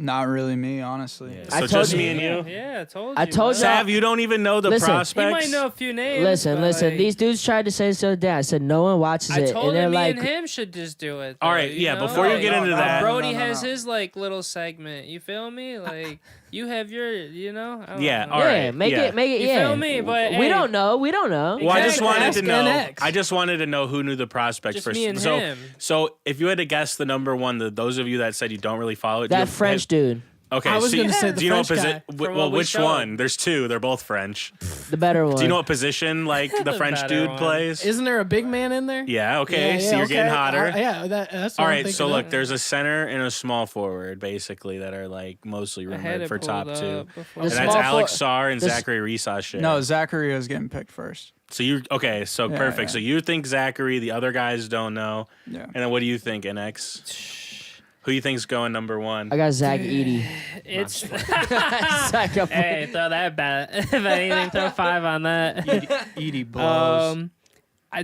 Not really me, honestly. Yeah, I so told just you. me and you. Yeah, I told you. I told man. y'all- Sav, you don't even know the Listen, he prospects. He might know a few names. Listen, but, listen. like, These dudes tried to say so down. I said no one watches I it, told and they're him me like, and him should just do it. All though, right, you yeah, know? before you get into that- Brodie No. has his like little segment. You feel me? Like you have your, you know. I don't Yeah, know. all yeah, right, make yeah. it, make it, You yeah. feel me? But we hey, don't know. We don't know. Well, I just Exactly. wanted Ask to know. NX. I just wanted to know who knew the prospects Just first. me and so, him. so if you had to guess the number one, those of you that said you don't really follow it, do That you- French dude, Okay, I was so gonna say the do you know French what guy. From well, what we which showed. one? There's two. They're both French. the better one. Do you know what position like the French better dude one. plays? Isn't there a big man in there? Yeah. Okay. Yeah, so you're okay. getting hotter. Yeah, that's what All I'm right. So thinking look, of. there's a center and a small forward, basically, that are like mostly I had rumored it for top pulled two. up before. And The that's small Alex for- Sarr and the s- Zachary Risas shit. No, Zachary is getting picked first. So you okay? So Yeah, perfect. yeah. So you think Zachary? The other guys don't know. Yeah. And then what do you think, NX? Who you think's going number one? I got Zach Eady. It's Zach, hey, throw that bat. If anything, throw 5 on that. Edie blows.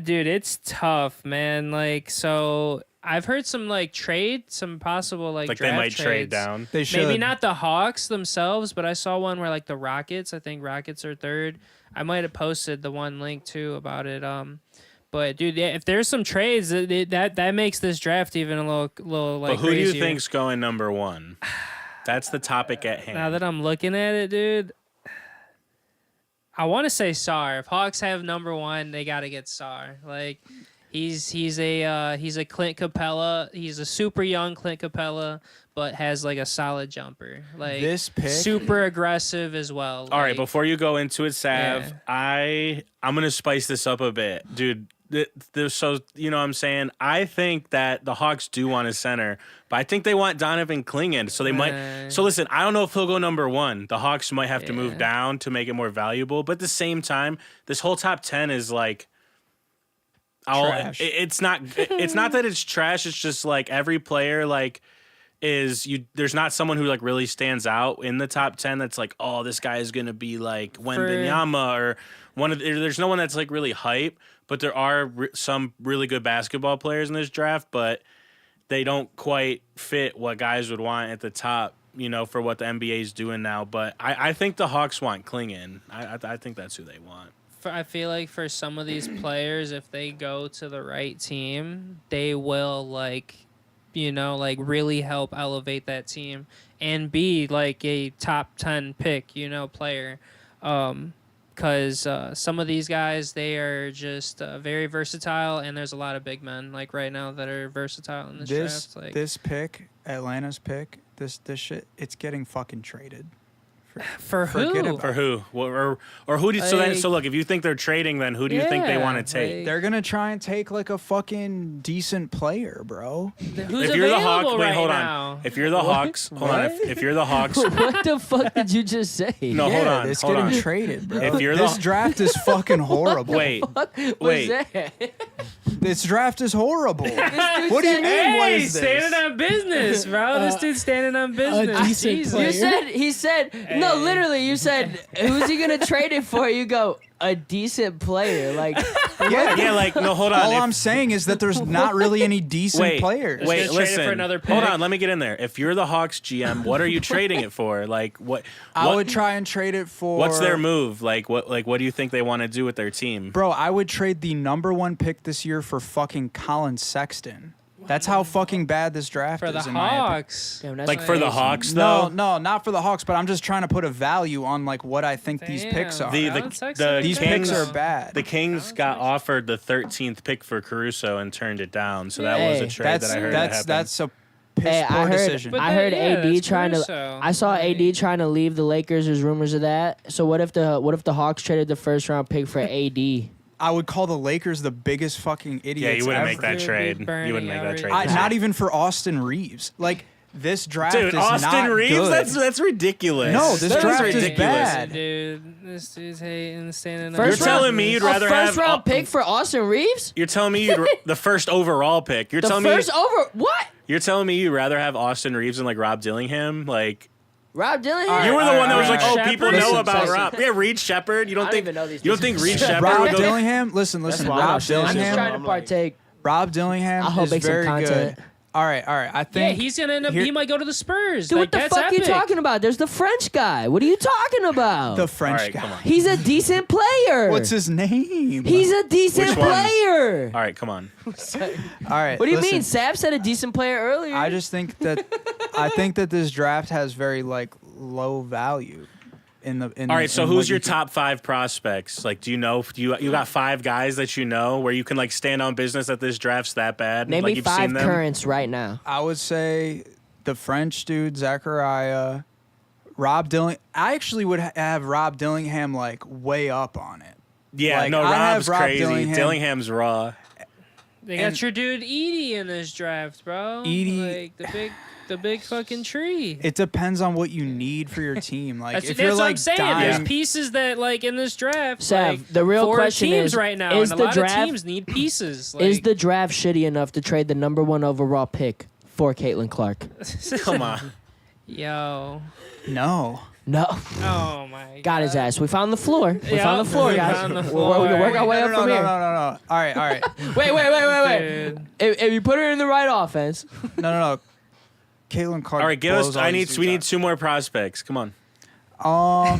Dude, it's tough, man. Like, so I've heard some like some possible like Like draft they might trade trades. down. They should. Maybe not the Hawks themselves, but I saw one where like the Rockets. I think Rockets are third. I might have posted the one link too about it. But dude, yeah, if there's some trades, that makes this draft even a little like. But who do you crazier. think's going number one? That's the topic at hand. Now that I'm looking at it, dude, I want to say Sarr. If Hawks have number one, they got to get Sarr. Like he's a Clint Capella. He's a super young Clint Capella, but has like a solid jumper. Like This pick- super aggressive as well. All right, Like, before you go into it, Sav, Yeah. I'm gonna spice this up a bit, dude. So you know what I'm saying? I think that the Hawks do want a center, but I think they want Donovan Clingan. So they might. So listen, I don't know if he'll go number one. The Hawks might have to move down to make it more valuable. But at the same time, this whole top 10 is like. Trash. It's not. It's not that it's trash. It's just like every player like. There's not someone who like really stands out in the top 10 that's like, oh, this guy is gonna be like Wembanyama or there's no one that's like really hype, but there are some really good basketball players in this draft, but they don't quite fit what guys would want at the top, you know, for what the NBA is doing now. But I think the Hawks want Clingan. I think that's who they want. I feel like for some of these players, if they go to the right team, they will like. You know, like really help elevate that team and be like a top 10 pick, you know, player. Because some of these guys, they are just very versatile, and there's a lot of big men like right now that are versatile in this draft. Like This pick, Atlanta's pick, this shit, it's getting fucking traded. for forget who? about For who? Or who do you, so look, if you think they're trading, then who do you think they Yeah, want to take? like- They're gonna try and take like a fucking decent player, bro. Who's If you're the Hawks, available wait, right hold now? on. If you're the Hawks, hold on. If you're the Hawks, what the fuck did you just say? no, hold on. It's Hold getting on. traded, bro. If you're this the- draft is fucking horrible. Wait, What was wait. that? This draft is horrible. What do you mean? Hey, What is this? standing on business, bro. This dude's standing on business. decent Jesus. player. He said, no, literally, you said, who's he gonna trade it for? You go, a decent player. Like, yeah, like no, hold on. All If- I'm saying is that there's not really any decent players. Wait, Just gonna trade it listen. for another Hold pick. on, let me get in there. If you're the Hawks GM, what are you trading it for? Like what? I would try and trade it for. What's their move? Like what do you think they want to do with their team? Bro, I would trade the number 1 pick this year for fucking Colin Sexton. That's how fucking bad this draft For the is. in my opinion. Hawks. damn, that's Like for the crazy. Hawks No, though. no, not for the Hawks, but I'm just trying to put a value on like what I think these picks are. These picks are bad. The Kings got offered the 13th pick for Caruso and turned it down. So that was a Hey, trade that I heard that happened. that's a piss Hey, poor I heard, decision. But I heard yeah, AD that's trying to. Caruso. I saw AD trying to leave the Lakers. There's rumors of that. So what if the Hawks traded the first round pick for AD? I would call the Lakers the biggest fucking idiots. Yeah, you wouldn't ever. make that Dude, trade. be burning You wouldn't make that trade. everything. Not even for Austin Reeves. Like this draft Dude, is Austin not Reeves? good. That's ridiculous. No, this That draft is ridiculous. bad. Dude, this dude's hating, standing on First You're round- telling me you'd A rather first have round pick for Austin Reeves? You're telling me the first overall pick. You're The telling first me over what? you're telling me you'd rather have Austin Reeves than like Rob Dillingham? Like Rob Dillingham? All right, you were the one that was like, all oh, right. people Shepard? know Listen, about listen. Rob. Yeah, Reed Shepard. You don't I don't think even know these you don't think dudes. Reed Shepard Rob would go? Dillingham, listen. why I Rob don't say shit, Dillingham, bro. Trying to partake. Rob Dillingham I hope is make some very content. good. All right. I Yeah, think he's gonna end up. He might go to the Spurs. Dude, Like, what the that's fuck are you epic. talking about? There's the French guy. What are you talking about? the French All right, guy. come on. He's a decent player. What's his name? He's a decent Which one? player. All right, come on. All right. What do you listen, mean? Sav said a decent player earlier. I just think that this draft has very like low value. All right, so who's your top 5 prospects? Like, do you know? You got 5 guys that you know where you can like stand on business that this draft's that bad? Name like, me you've 5 seen them? currents right now. I would say the French dude, Zachariah, Rob Dillingham. I actually would have Rob Dillingham like way up on it. Yeah, Like, no, I have Rob's Rob crazy. Dillingham. Dillingham's raw. They got And- your dude Edie in this draft, bro. Edie- like the big fucking tree. It depends on what you need for your team. Like That's, if that's you're what like I'm saying. dying, There's pieces that like in this draft. Sav, like, the real 4 question teams is, right now, is and a the lot draft- of teams need pieces. Like, Is the draft shitty enough to trade the number 1 overall pick for Caitlin Clark? Come on. Yo. no. No. Oh my. Got his ass. We found the floor. We Yeah, found the floor, we guys. found the We're floor. gonna work our way no, up no, from no, here. no. All right. Wait. Dude. If you put her in the right offense, No. Caitlin Clark. All right, give us. blows all these We need dudes 2 more prospects. Come on. out.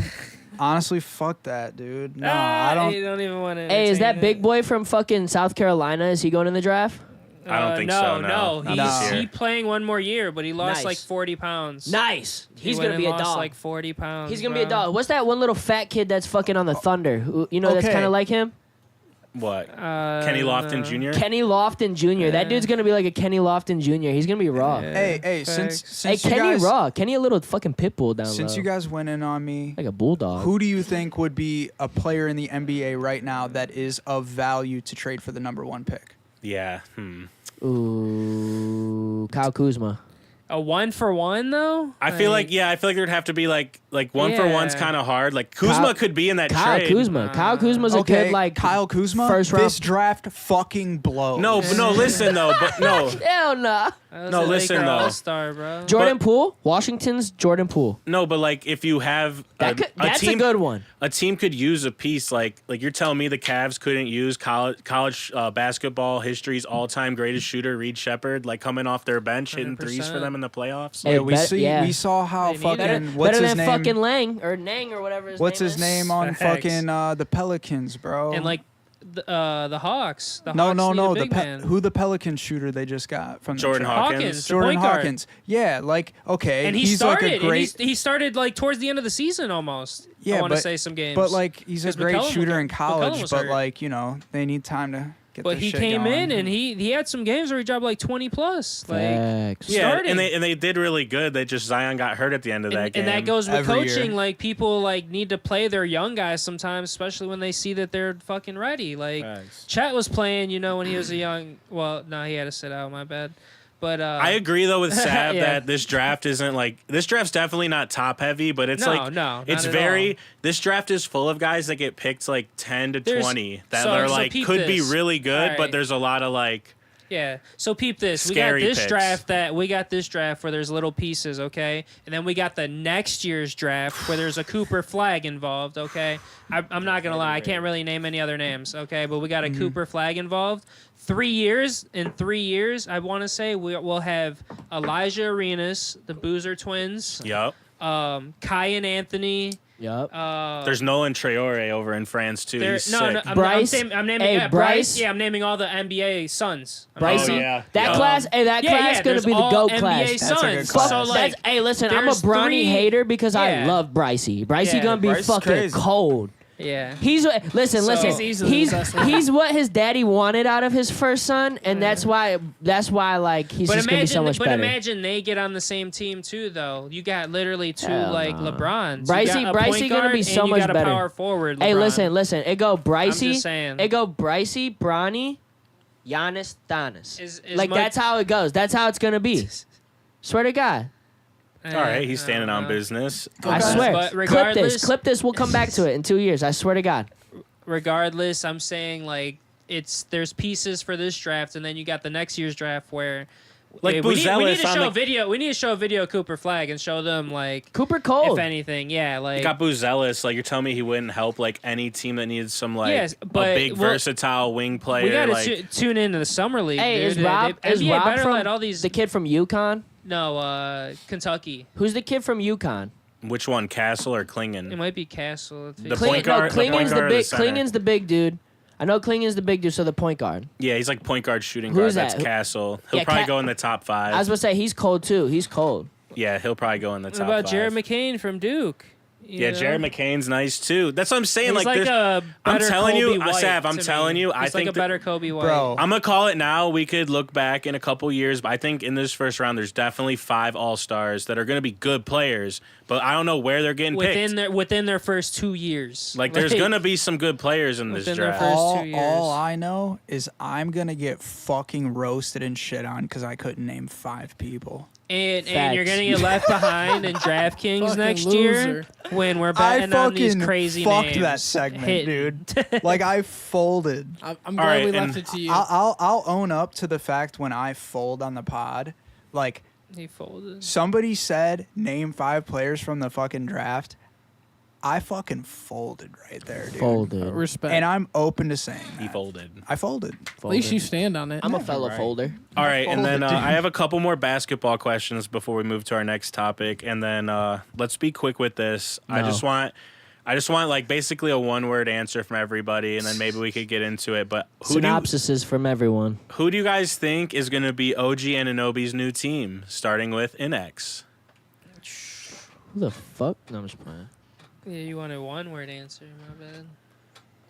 Honestly, fuck that, dude. No, I don't. You don't even want to. hey, is that big boy from fucking South Carolina? Is he going in the draft? I don't think no, so, no. No, Not this He's year. playing 1 more year, but he lost Nice. like 40 pounds. Nice. He He's went gonna and be a lost dog. like 40 pounds. He's gonna be a bro. dog. What's that one little fat kid that's fucking on the Thunder? Who, you know, that's Okay. kind of like him. What? Kenny Lofton no. Jr. Kenny Lofton Jr. That dude's gonna be like a Kenny Lofton Jr. He's gonna be raw. Hey, Facts. since Hey, you Kenny guys, raw. Kenny a little fucking pit bull down since low. you guys went in on me, like a bulldog. who do you think would be a player in the NBA right now that is of value to trade for the number 1 pick? Yeah. Ooh, Kyle Kuzma. A 1-for-1 though. I feel like there'd have to be like 1 for 1's Yeah. kind of hard. Like Kuzma could be in that Kyle trade. Kuzma. Kyle Kuzma's a good like Kyle Kuzma. first round. This draft fucking blows. No, listen though, but no, Hell nah. No, listen, though. All-star, bro. Jordan Poole, Washington's Jordan Poole. no, but like if you have That's team, a good one. a team could use a piece like you're telling me the Cavs couldn't use college basketball history's all-time greatest shooter Reed Shepard like coming off their bench hitting threes for 100%. them in the playoffs. Hey, Yeah, we saw how They need fucking it. what's better his than name? fucking Lang or Nang or whatever his What's name his is. name on Facts. fucking the Pelicans, bro? And like the Hawks. The no, Hawks no, need no. a big man. Who the Pelican shooter they just got from Jordan the draft? Hawkins. the Jordan point guard. Hawkins. Yeah, like okay, And he he's started. like a great. And he started like towards the end of the season almost. Yeah, I want to but- say some games. But like he's a 'Cause great McCollum shooter in McCollum college, was but hurt. like they need time to get. But this he shit came going. in and he had some games where he dropped like 20 plus. Like Facts. Yeah, starting. and they did really good. They just Zion got hurt at the end of that game. and that goes with Every coaching. year. Like people like need to play their young guys sometimes, especially when they see that they're fucking ready. Like Facts. Chet was playing, when he was a young. Well, no, he had to sit out. My bad. But I agree though with Sav Yeah. that this draft isn't like this draft's definitely not top heavy, but it's No, like no, it's not at very all. this draft is full of guys that get picked like 10 to There's- 20 that so- are so like peep could be this. really good, All right. but there's a lot of like Yeah. So peep this. Scary We got this picks. draft where there's little pieces, okay? And then we got the next year's draft where there's a Cooper flag involved, okay? I'm not gonna lie, I can't really name any other names, okay? But we got a Cooper flag involved. 3 years, in 3 years, I want to say we'll have Elijah Arenas, the Boozer twins, yup. Kai and Anthony. Yup. There's Nolan Traore over in France too. There, He's no, sick. no, I'm Bryce? naming Hey, yeah, Bryce? Yeah, I'm naming all the NBA sons. Brycey, Oh, yeah. that Yeah. class, that class gonna there's be the all GOAT NBA class. That's a good sons. class. So like, That's, hey, listen, I'm a there's Bronny three- hater because I Yeah. love Brycey. Brycey Yeah, gonna be Bryce is fucking crazy. cold. yeah. He's listen. He's easily He's accessible. he's what his daddy wanted out of his first son, and that's why like he's just gonna be so much better. Imagine they get on the same team too, though. You got literally two Hell like nah. LeBrons. Brycey- you got a Brycey point gonna guard be and so you much got a better. power forward. Hey, LeBron. listen. It go Brycey. just saying. It go Brycey, Bronny, Giannis, Thanos. Is Like much- that's how it goes. That's how it's gonna be. Swear to God. All right, he's standing on business. I swear. But Clip this. We'll come back to it in 2 years. I swear to God. Regardless, I'm saying like there's pieces for this draft, and then you got the next year's draft where Like Yeah, we need to Buzelis on show the- a video. We need to show a video of Cooper Flag and show them like Cooper Cole. if anything. Yeah, like You got Buzelis. Like you're telling me he wouldn't help like any team that needs some like Yes, a but big versatile wing player. we got to like tune into the summer league. Hey, dude. is Rob NBA better from let all these the kid from UConn? Kentucky. Who's the kid from UConn? which one, Castle or It Klingon? might be Castle. The point guard- the point Klingon's guard or the center? Klingon's the big dude. I know Klingon's the big dude, so the point guard. Yeah, he's like point guard, shooting Who's guard. That's that? Castle. He'll Yeah, probably go in the top 5. I was gonna say he's cold too. He's cold. Yeah, he'll probably go in the What top about 5. Jared McCain from Duke? Yeah, Jared McCain's nice too. That's what I'm saying. He's like there's- a I'm better telling you, Kobe White Sav, I'm to telling me. you, I He's think like a better Kobe White. Bro. I'm gonna call it now. We could look back in a couple years, but I think in this first round, there's definitely 5 All-Stars that are gonna be good players. But I don't know where they're getting picked. within their first 2 years. Like, there's gonna be some good players in this Within their draft. first- all, 2 years. all I know is I'm gonna get fucking roasted and shit on because I couldn't name 5 people. and Facts. you're gonna get left behind in DraftKings Fucking next loser. year when we're I betting on these fucking crazy fucked names. that segment, Hitting. dude. Like I folded. I'm glad right, we and left it to you. I'll own up to the fact when I fold on the pod, like He folded. somebody said name 5 players from the fucking draft. I fucking folded right there, dude. Folded. Respect. And I'm open to saying He that. folded. I folded. At least you stand on it. I'm a fellow folder. All right, and then folded, dude. I have a couple more basketball questions before we move to our next topic, and then let's be quick with this. I No. just want like basically a 1-word answer from everybody, and then maybe we could get into it. But who Synopsises from everyone. do you guys think is going to be OG Anunoby's new team, starting with INNEXH? Who the fuck? No, I'm just playing. Yeah, you wanted 1-word answer. My bad.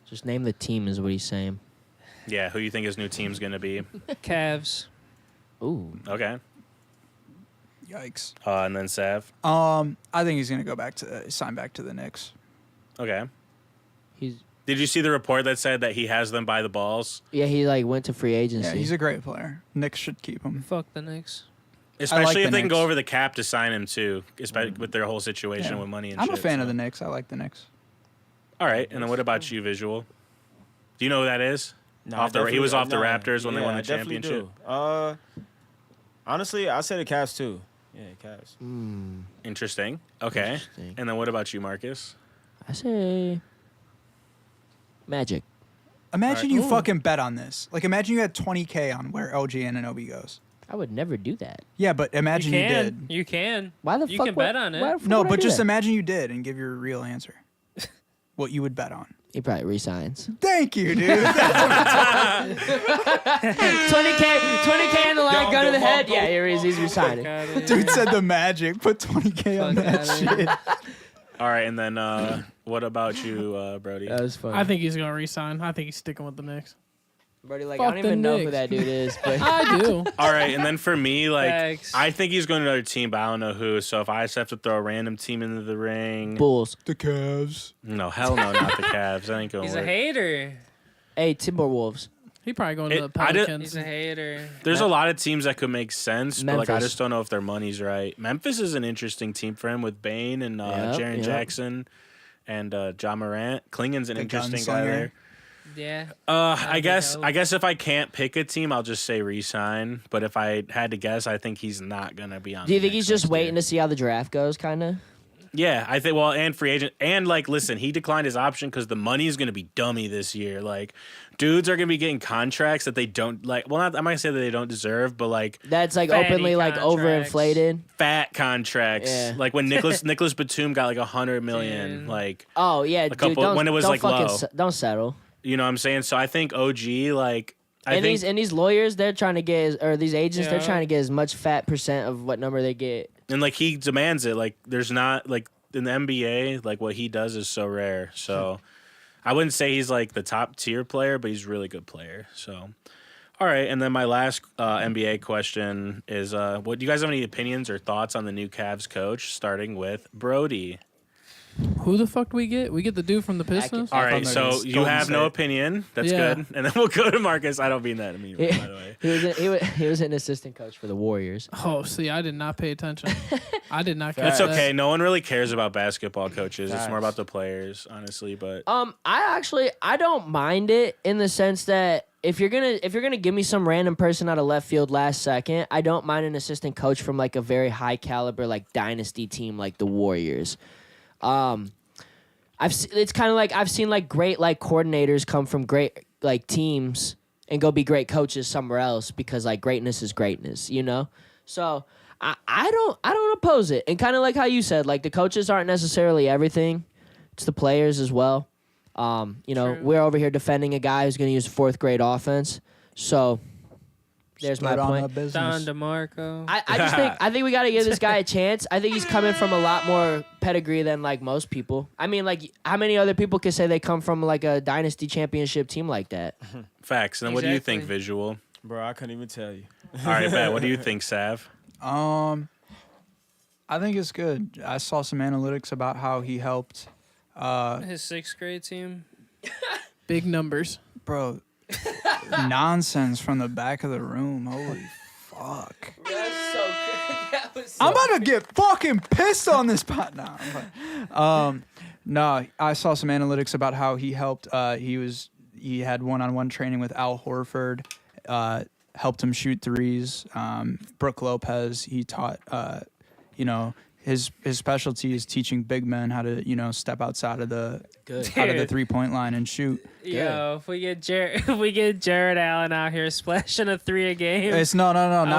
Just name the team is what he's saying. Yeah, who you think his new team's going to be? Cavs. Ooh. Okay, Yikes. and then Sav. I think he's gonna go back to sign back to the Knicks. Okay. He's Did you see the report that said that he has them by the balls? he like went to free agency. Yeah, he's a great player. Knicks should keep him. Fuck the Knicks. Especially the if they can go Knicks. over the cap to sign him too, especially with their whole situation Yeah. with money and I'm shit. a fan of so. the Knicks. I like the Knicks. All right, and then what about you, Visual? Do you know who that is? No, Off I the- he was off the definitely- Raptors when they won I the definitely championship. do. Honestly, I say the Cavs too. Yeah, Cavs. Interesting. Okay. Interesting. And then what about you, Marcus? I say Magic. Imagine Alright. you fucking bet on this. Like, imagine you had 20K on where LG Anunoby goes. I would never do that. Yeah, but imagine you, did. You can. Why the You fuck? can bet on it. why the fuck No, would I but do just that? imagine you did and give your real answer. What you would bet on. He probably resigns. Thank you, dude. 20K in the line, gun to the head. Yeah, here he is. He's resigning. Dude said the Magic. Put 20K on Fuck that outta here. shit. All right, and then what about you, Brody? That was funny. I think he's gonna resign. I think he's sticking with the Knicks. Brody, like, Fuck I don't even the know who Knicks. that dude is, but I do. All right, and then for me, like, Thanks. I think he's going to another team, but I don't know who. So if I just have to throw a random team into the ring, Bulls. The Cavs. no, hell no, not the Cavs. That ain't going He's to a work. hater. Hey, Timberwolves. He probably going to the I did- Pelicans. He's a hater. There's a lot of teams that could make sense, but like I Memphis. just don't know if their money's right. Memphis is an interesting team for him with Bane and Jaren yep. Jackson and John Morant. Klingon's an The interesting guy gunslinger. there. Yeah. I guess dope. I guess if I can't pick a team, I'll just say resign. But if I had to guess, I think he's not gonna be on. Do you the think Knicks he's just next waiting year. to see how the draft goes, kind of? Yeah, I think. Well, and free agent, and like, listen, he declined his option because the money is gonna be dummy this year. Like, dudes are gonna be getting contracts that they don't like. Well, not, I might say that they don't deserve, but like That's like Fatty openly like contracts. overinflated. fat contracts. Yeah. Like when Nicholas Batum got like 100 million. Dude. Like, Oh yeah, dude, couple- don't, when it was, don't like, fucking low. don't settle. you know what I'm saying? So I think OG, like, I think These lawyers, they're trying to get or these agents, they're Yeah. trying to get as much fat percent of what number they get. and like he demands it. Like, there's not like in the NBA, like what he does is so rare. So I wouldn't say he's like the top tier player, but he's a really good player. So, all right. And then my last NBA question is, what do you guys have any opinions or thoughts on the new Cavs coach, starting with Brodie? Who the fuck do we get? We get the dude from the Pistons. All right, From the so you Golden have no State. opinion. That's Yeah. good. And then we'll go to Marcus. I don't mean that immediately, by the way. He was an assistant coach for the Warriors. Oh, see, I did not pay attention. I did not catch It's that. okay. No one really cares about basketball coaches. It's more Facts. about the players, honestly. But I don't mind it in the sense that if you're gonna give me some random person out of left field last second, I don't mind an assistant coach from like a very high caliber like dynasty team like the Warriors. It's kind of like I've seen like great like coordinators come from great like teams and go be great coaches somewhere else because like greatness is greatness, you know? So I don't oppose it. And kind of like how you said, like the coaches aren't necessarily everything. It's the players as well. You know, True. we're over here defending a guy who's going to use fourth grade offense. So there's my Split on point. the business. Don DeMarco. I think we got to give this guy a chance. I think he's coming from a lot more pedigree than like most people. I mean, like how many other people could say they come from like a dynasty championship team like that? facts. And then what do you think, Exactly. Visual? Bro, I couldn't even tell you. All right, Matt. What do you think, Sav? I think it's good. I saw some analytics about how he helped. His sixth grade team. Big numbers. Bro, nonsense from the back of the room. Holy fuck. That's so good. I'm about to get fucking pissed on this pot now. No, I saw some analytics about how he helped. He had one-on-one training with Al Horford, helped him shoot threes. Brooke Lopez, he taught. His specialty is teaching big men how to step outside of the Good. out of the 3-point line and shoot. Yo, if we get Jared Allen out here splashing a 3 a game. It's not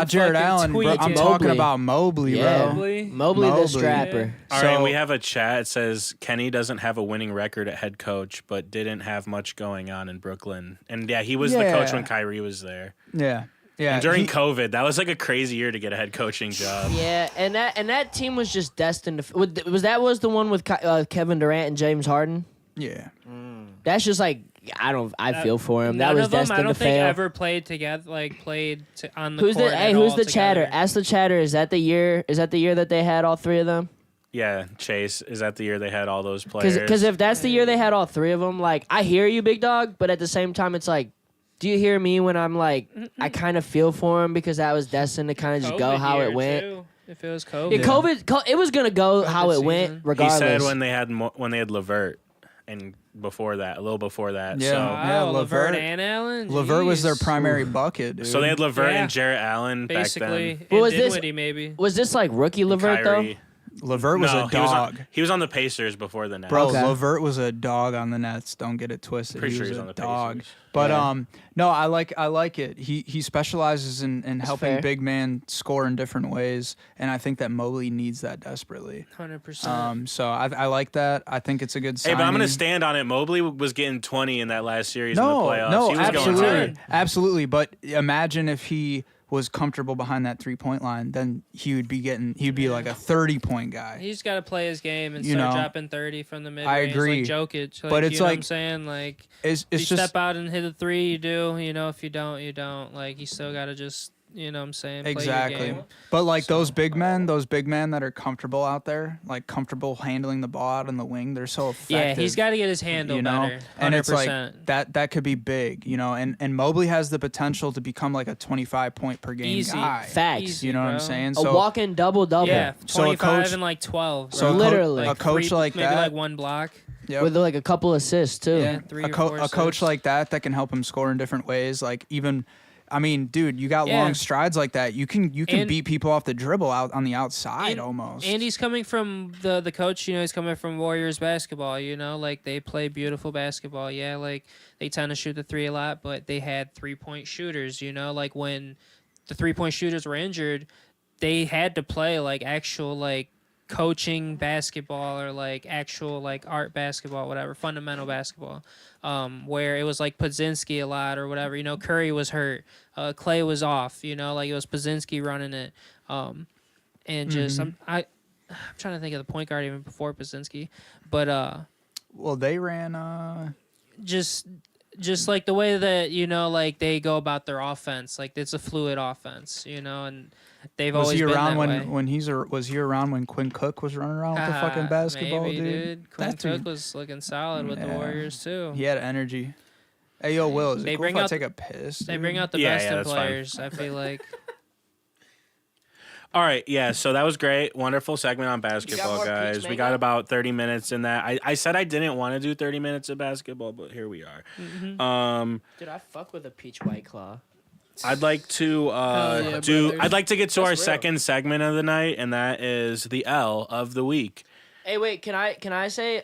Jared fucking Allen, bro. I'm tweaking. talking Mobley. about Mobley, Yeah. bro. Mobley? Mobley the Mobley. strapper. All So- right, we have a chat. It says Kenny doesn't have a winning record at head coach, but didn't have much going on in Brooklyn. And yeah, he was the coach when Kyrie was there. Yeah. And during COVID, that was like a crazy year to get a head coaching job. Yeah, and that team was just destined to. Was the one with Kevin Durant and James Harden? Yeah. That's just like I feel for him. That None was of them, destined I don't to think, fail. ever played together. Like on the Who's court. the at who's all the chatter? together. Ask the chatter. Is that the year? Is that the year that they had all three of them? Yeah, Chase, is that the year they had all those players? Because if that's the year they had all three of them, like I hear you, big dog, but at the same time, it's like, do you hear me when I'm like, I kind of feel for him because that was destined to kind of just go COVID how year, it went. too, if it was COVID. Yeah, COVID, it was gonna go how it went season. regardless. he said when they had Levert and before that, a little before that. Yeah. So, Wow, Levert- Levert and Allen. Levert was their Jeez. primary bucket, dude. so they had Levert Yeah. and Jarrett Allen Basically, back What and was this? Dinwiddie maybe. Was this like rookie then. Levert though? Kyrie. Levert was No, a dog. he was on the Pacers before the Nets. Bro, Okay. Levert was a dog on the Nets. Don't get it twisted. Pretty he sure was he's a on the dog. Pacers. But Yeah. no, I like it. He specializes in helping fair. big man score in different ways, and I think that Mobley needs that desperately. 100%. So I like that. I think it's a good Hey, signing. but I'm gonna stand on it. Mobley was getting 20 in that last series in the No, playoffs. no, he was going absolutely, hard. absolutely. But imagine if he was comfortable behind that 3-point line, then he'd be like a 30-point guy. He's got to play his game and You start know, dropping 30 from the mid I range. agree. Like Jokic. Like, But it's you know what like- I'm saying? Like, It's if you just step out and hit a 3, you do. You know, if you don't, you don't. Like, you still got to just, you know what I'm saying? Play your exactly. game. But like those big men that are comfortable out there, like comfortable handling the ball out on the wing, they're so effective. Yeah, he's got to get his handle you know, better. 100%. and it's like that could be big, and Mobley has the potential to become like a 25-point per game Easy. guy. Facts. Easy, You know what I'm bro. saying? A So walk-in double-double Yeah, So a 25 coach- and like 12. so bro. Literally. a coach three, like maybe that, like one block. yep. with like a couple assists too. Yeah, 3 a, or 4 a coach assists. like that can help him score in different ways. Like even, I mean, dude, you got Yeah. long strides like that. You can And- beat people off the dribble out on the outside almost. And he's coming from the coach, you know, he's coming from Warriors basketball, you know, like they play beautiful basketball. Yeah, like they tend to shoot the 3 a lot, but they had 3-point shooters, you know, like when the 3-point shooters were injured, they had to play like actual like coaching basketball or like actual like art basketball, whatever, fundamental basketball, where it was like Podzinski a lot or whatever. You know, Curry was hurt, Clay was off. You know, like it was Podzinski running it, and just I'm trying to think of the point guard even before Podzinski, but well, they ran. just just like the way that like they go about their offense, like it's a fluid offense, and they've Was always he been around that way. was he around when Quinn Cook was running around with the fucking basketball, Maybe, dude? Quinn That Cook dude, was looking solid with the Yeah. Warriors too. he had energy. Hey, yo, Will, is it They cool bring if I out take a piss? They dude? bring out the Yeah, best yeah, in that's fine. players. I feel like. All right, yeah, so that was great. Wonderful segment on basketball, more guys. peach We got mango? about 30 minutes in that. I said I didn't want to do 30 minutes of basketball, but here we are. Dude, I fuck with a peach white claw. I'd like to yeah, brothers. I'd like to get to That's our real. second segment of the night, and that is the L of the week. Hey, wait, can I say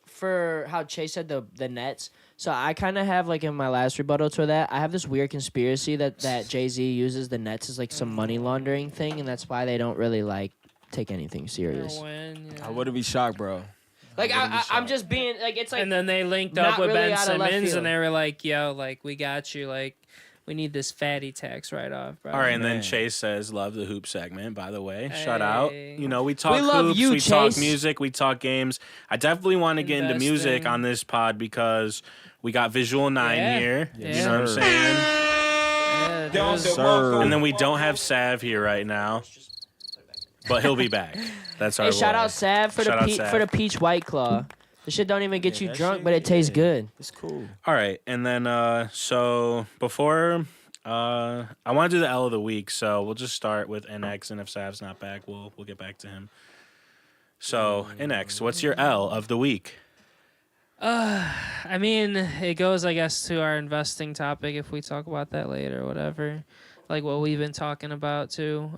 for how Chase said the Nets? So I kind of have like in my last rebuttal to that, I have this weird conspiracy that Jay-Z uses the Nets as like some money laundering thing, and that's why they don't really like take anything serious. I wouldn't be shocked, bro. Like wouldn't be I'm shocked. just being like it's like And then they linked not up with really Ben out of left Simmons, field. and they were like, "Yo, like we got you. Like we need this fatty tax write-off, bro." All right, and then Man. Chase says, "Love the hoop segment." By the way, shout out. Hey. We talk love hoops, you, we talk Chase. music, we talk games. I definitely want to get into music Investing. on this pod because we got Visual 9 Yeah. here. Yeah. You know what I'm Sir. saying? Yeah, there was- Sir. And then we don't have Sav here right now, but he'll be back. That's our hey, shout boy. out Sav for Shout out Sav. for the peach white claw. The shit don't even get you that drunk, shit, but it tastes yeah. good. It's cool. All right, and then so before I want to do the L of the week, so we'll just start with NX, and if Sav's not back, we'll get back to him. So NX, what's your L of the week? I mean, it goes, I guess, to our investing topic if we talk about that later or whatever. Like what we've been talking about too,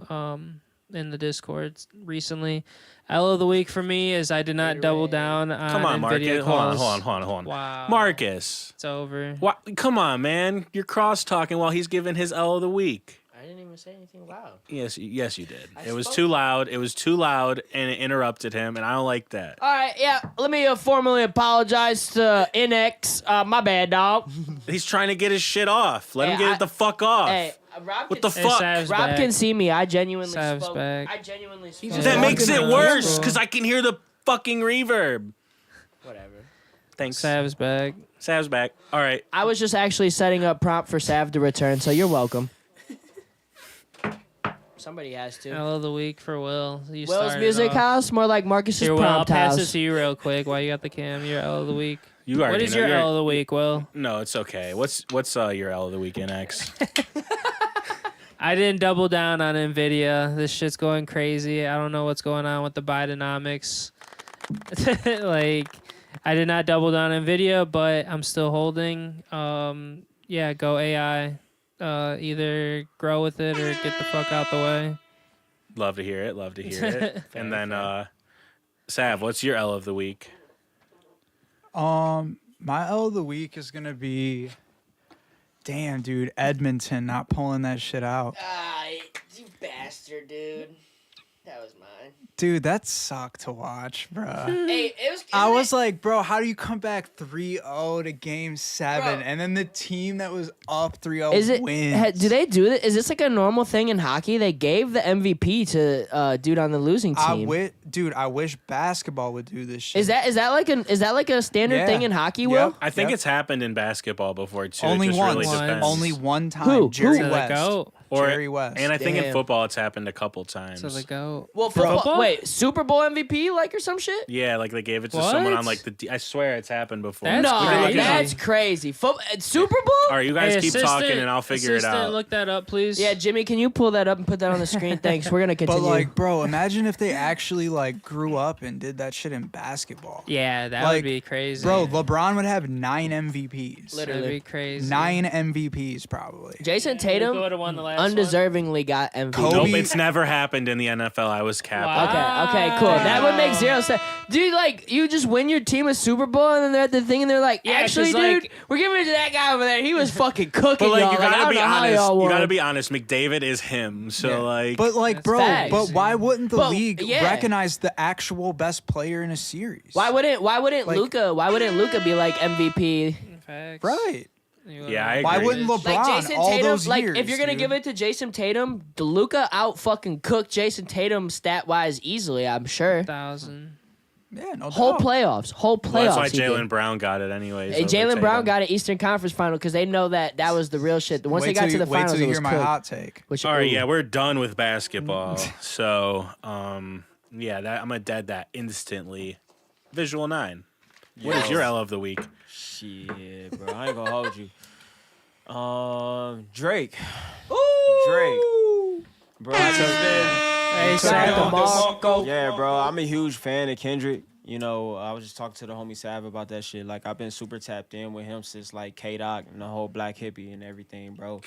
in the Discord recently. L of the week for me is I did not double down on Come on, NVIDIA Marcus. calls. Hold on. Wow. Marcus, It's over. come on, man. You're cross talking while he's giving his L of the week. I didn't even say anything loud. Yes, you did. I It was spoke. too loud. It was too loud, and it interrupted him, and I don't like that. All right, yeah. Let me formally apologize to NX. My bad, dog. He's trying to get his shit off. Let him Hey, get it the fuck off. Hey, Rob What can, the Hey, fuck? Sav's Rob back. can see me. I genuinely Sav's spoke. back. I genuinely spoke. just That walking makes it around. worse because I can hear the fucking reverb. Whatever. Thanks. Sav's back. Sav's back. All right. I was just actually setting up prompt for Sav to return, so you're welcome. Somebody has to. L of the week for Will. You Will's started Music off. House, more like Marcus's Here, Will, I'll prompt pass it house. to you real quick while you got the cam. Your L of the week. You What already is know. your You're- L of the week, Will? No, it's okay. What's your L of the week, NX? I didn't double down on NVIDIA. This shit's going crazy. I don't know what's going on with the Bidenomics. Like, I did not double down on NVIDIA, but I'm still holding. Yeah, go AI. Either grow with it or get the fuck out the way. Love to hear it. And then, Sav, what's your L of the week? My L of the week is gonna be, damn, dude, Edmonton not pulling that shit out. Ah, you bastard, dude. That was mine. Dude, that sucked to watch, bruh. Hey, it was. I was like, bro, how do you come back 3-0 to game 7 Bro. and then the team that was up 3-0 Is it? wins? Do they do that? Is this like a normal thing in hockey? They gave the MVP to dude on the losing team. Dude, I wish basketball would do this shit. Is that like a standard Yeah. thing in hockey? Will? Yep. I think it's happened in basketball before too. Only it just once? really depends. Only one time. Who? Jerry Who? To the West. goat. Or, Jerry West. And I think in Damn. football it's happened a couple times. To the goat. Well, Bro. football. Wait, Super Bowl MVP like or some shit? Yeah, like they gave it to What? someone on like I swear it's happened before. That's No, We can look it up. that's crazy. Super Bowl? All right, you guys Hey, keep talking and I'll figure it assistant, out. Look that up, please. Yeah, Jimmy, can you pull that up and put that on the screen? Thanks. We're gonna But continue. like, bro, imagine if they actually like grew up and did that shit in basketball. Yeah, that Like, would be crazy. Bro, LeBron would have 9 MVPs. Literally. That'd be crazy. 9 MVPs probably. Jason Who Tatum would've won the last one? undeservingly got MVP. Kobe- Nope, it's never happened in the NFL. I was capped. Wow. Okay, cool. That would make zero sense. Dude, like, you just win your team a Super Bowl and then they're at the thing and they're like, Yeah, actually, 'cause, dude, like- we're giving it to that guy over there. He was fucking cooking But like y'all. you I gotta don't be know how honest. y'all You won. gotta be honest. McDavid is him. So Yeah. like, But like, That's bro, facts. but why wouldn't the But, league yeah. recognize the actual best player in a series? Why wouldn't Like- Luka be like MVP? Facts. Right. Yeah, I Why agree. wouldn't LeBron Like Jason all Tatum, those like years, if you're gonna dude? give it to Jason Tatum, Luka out fucking cooked Jason Tatum stat wise easily. I'm sure. 1,000. Yeah, no Whole doubt. playoffs. Whole playoffs. Well, that's why he did. Jalen Brown got it anyways. And over Jalen Brown Tatum. got an Eastern Conference final because they know that was the real shit. Once they got to the finals, wait till it you was hear my cooked. hot take. Which, All right, ooh. yeah, we're done with basketball. So, yeah, I'm gonna dead that instantly. Visual 9. What is your L of the week? Shit, bro. I ain't gonna hold you. Drake. Ooh. Drake. Bro, I just been. Hey, Marco. Yeah, bro. I'm a huge fan of Kendrick. You know, I was just talking to the homie Sav about that shit. Like, I've been super tapped in with him since, like, K-Doc and the whole Black Hippie and everything, bro.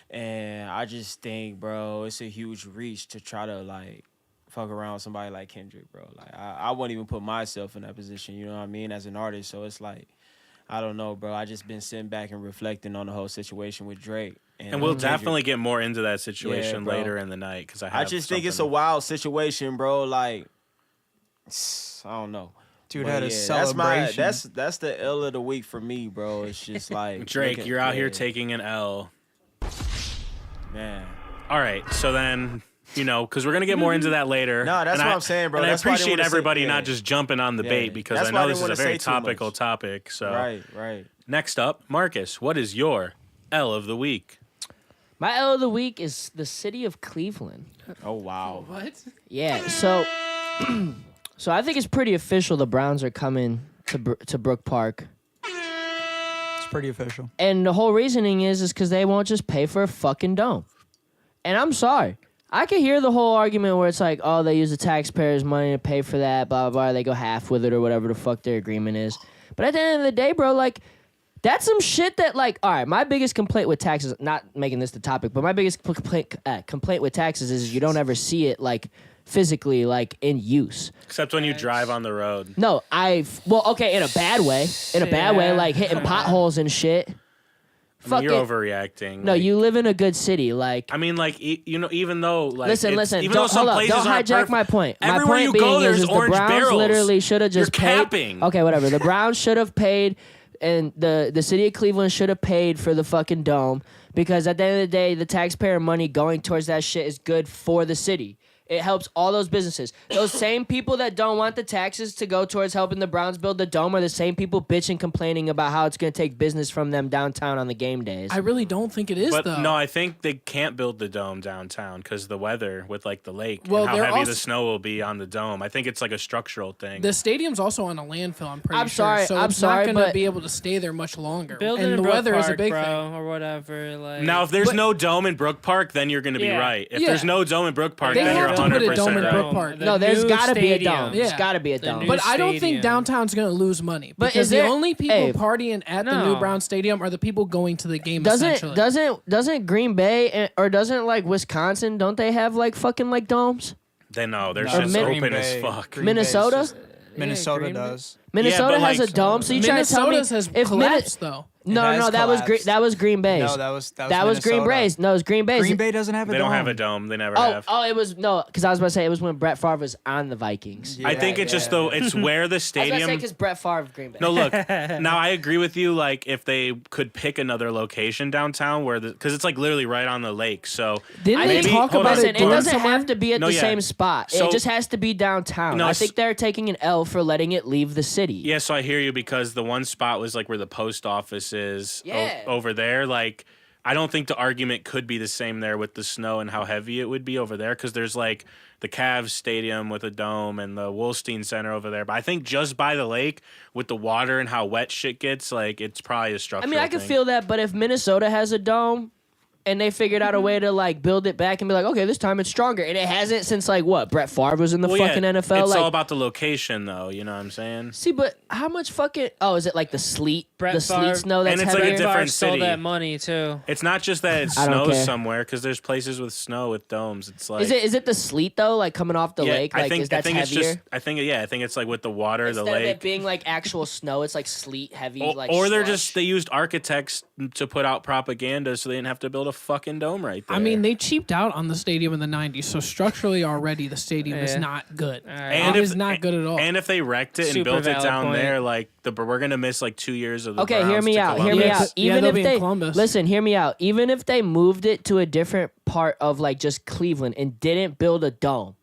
And I just think, bro, it's a huge reach to try to, like, fuck around with somebody like Kendrick, bro. Like, I wouldn't even put myself in that position, you know what I mean, as an artist. So it's like, I don't know, bro. I just been sitting back and reflecting on the whole situation with Drake. And we'll Kendrick. definitely get more into that situation bro. later in the night because I just think it's a wild situation, bro. Like, I don't know. Dude But had a yeah, celebration. That's the L of the week for me, bro. It's just like Drake, looking- you're out here yeah, taking an L. man. All right, so then, you know, because we're going to get more into that later. No, that's And what I'm saying, bro. And That's I why I didn't appreciate wanna say- everybody yeah. not just jumping on the Yeah. bait because That's I why I know didn't this is a wanna very say too much. topical topic. So Right. next up, Marcus, what is your L of the week? My L of the week is the city of Cleveland. Oh wow. What? Yeah, so so I think it's pretty official. The Browns are coming to Brook Park, It's pretty official. and the whole reasoning is because they won't just pay for a fucking dome. And I'm sorry, I can hear the whole argument where it's like, oh, they use the taxpayers' money to pay for that, blah blah blah. They go half with it or whatever the fuck their agreement is. But at the end of the day, bro, like, that's some shit that, like, all right, my biggest complaint with taxes, not making this the topic, but my biggest complaint with taxes is you don't ever see it, like, physically, like, in use. Except when you drive on the road. No, well, okay, in a bad way. In a bad way, Yeah. like, hitting potholes and shit. I mean, you're Fucking- overreacting. No, like- you live in a good city, like... I mean, like, you know, even though, like, Listen, even though don't, some hold up, places don't aren't hijack perfect, my point. My everywhere point you being go, there's is the orange Browns barrels. literally should have just You're paid. capping. Okay, whatever. The Browns should have paid, and the city of Cleveland should have paid for the fucking dome, because at the end of the day, the taxpayer money going towards that shit is good for the city. It helps all those businesses. Those same people that don't want the taxes to go towards helping the Browns build the dome are the same people bitching, complaining about how it's going to take business from them downtown on the game days. I really don't think it is, But though. no, I think they can't build the dome downtown because the weather with like the lake Well, and how they're heavy also- the snow will be on the dome. I think it's like a structural thing. The stadium's also on a landfill, I'm pretty I'm sure. sorry, So I'm it's sorry, not going to but- be able to stay there much longer. Build it and in the Brook weather is a Park, big bro, thing. or whatever. Like, Now, if there's But- no dome in Brook Park, then you're going to be Yeah. right. If Yeah. there's no dome in Brook Park, They then you're have to put a 100% dome in right. Brook Park. No, there's new gotta be a stadium. dome. There's Yeah. gotta be a The dome. new But I don't think stadium. downtown's going to lose money. But Because is there- the only people hey. partying at the No. new Brown Stadium are the people going to the game, essentially. Doesn't Green Bay or doesn't like Wisconsin? Don't they have like fucking like domes? They know. They're No, just Min- open Green as Bay- fuck. Green Bay's Minnesota? just- Minnesota Green Bay- does. Minnesota but, has like, a dome, so you try to tell me Minnesota's has if collapsed, though. No, It has no, that was collapsed. that was Green Bay's. No, that was Green Minnesota. Bay's. No, it was Green Bay's. Green Bay doesn't have a They dome. don't have a dome. They never Oh, have. it was no, because I was about to say it was when Brett Favre was on the Vikings. Yeah, I think it's just though it's where the I was about to say stadium. because Brett Favre of Green Bay. No, look. Now I agree with you. Like if they could pick another location downtown where because it's like literally right on the lake. So Didn't I they think, talk hold about on. listen, it it going doesn't somewhere? have to be at No, the yeah. same spot. So- it just has to be downtown. No, I think they're taking an L for letting it leave the city. yeah, so I hear you because the one spot was like where the post office is Yeah. over there. Like I don't think the argument could be the same there with the snow and how heavy it would be over there because there's like the Cavs stadium with a dome and the Wolstein Center over there. But I think just by the lake with the water and how wet shit gets, like it's probably a I structural mean, I can thing. feel that, but if Minnesota has a dome and they figured out a way to like build it back and be like, okay, this time it's stronger, and it hasn't since like what Brett Favre was in the Well, fucking yeah, NFL. It's like, all about the location though, you know what I'm saying? see, but how much fucking? Oh, is it like the sleet? Brett the sleet Favre- snow that's And it's like a heavier? different Favre stole city. that money too. It's not just that it I don't snows care. somewhere because there's places with snow with domes. It's like Is it the sleet though, like coming off the yeah, lake? Like, I think is that I think heavier? it's just I think it's like with the water, Instead the of it lake. being like actual snow, it's like sleet heavy. like Or they're slush. just they used architects to put out propaganda so they didn't have to build a fucking dome right there. I mean, they cheaped out on the stadium in the 90s, so structurally already the stadium is Yeah. not good. and It if, is not good at all. And if they wrecked it and Super built it valid down point. there, like we're gonna miss like 2 years of the Okay, hear Browns me to out. Hear me Columbus. out. Yeah, Even they'll if be in they Columbus. listen, hear me out. Even if they moved it to a different part of like just Cleveland and didn't build a dome,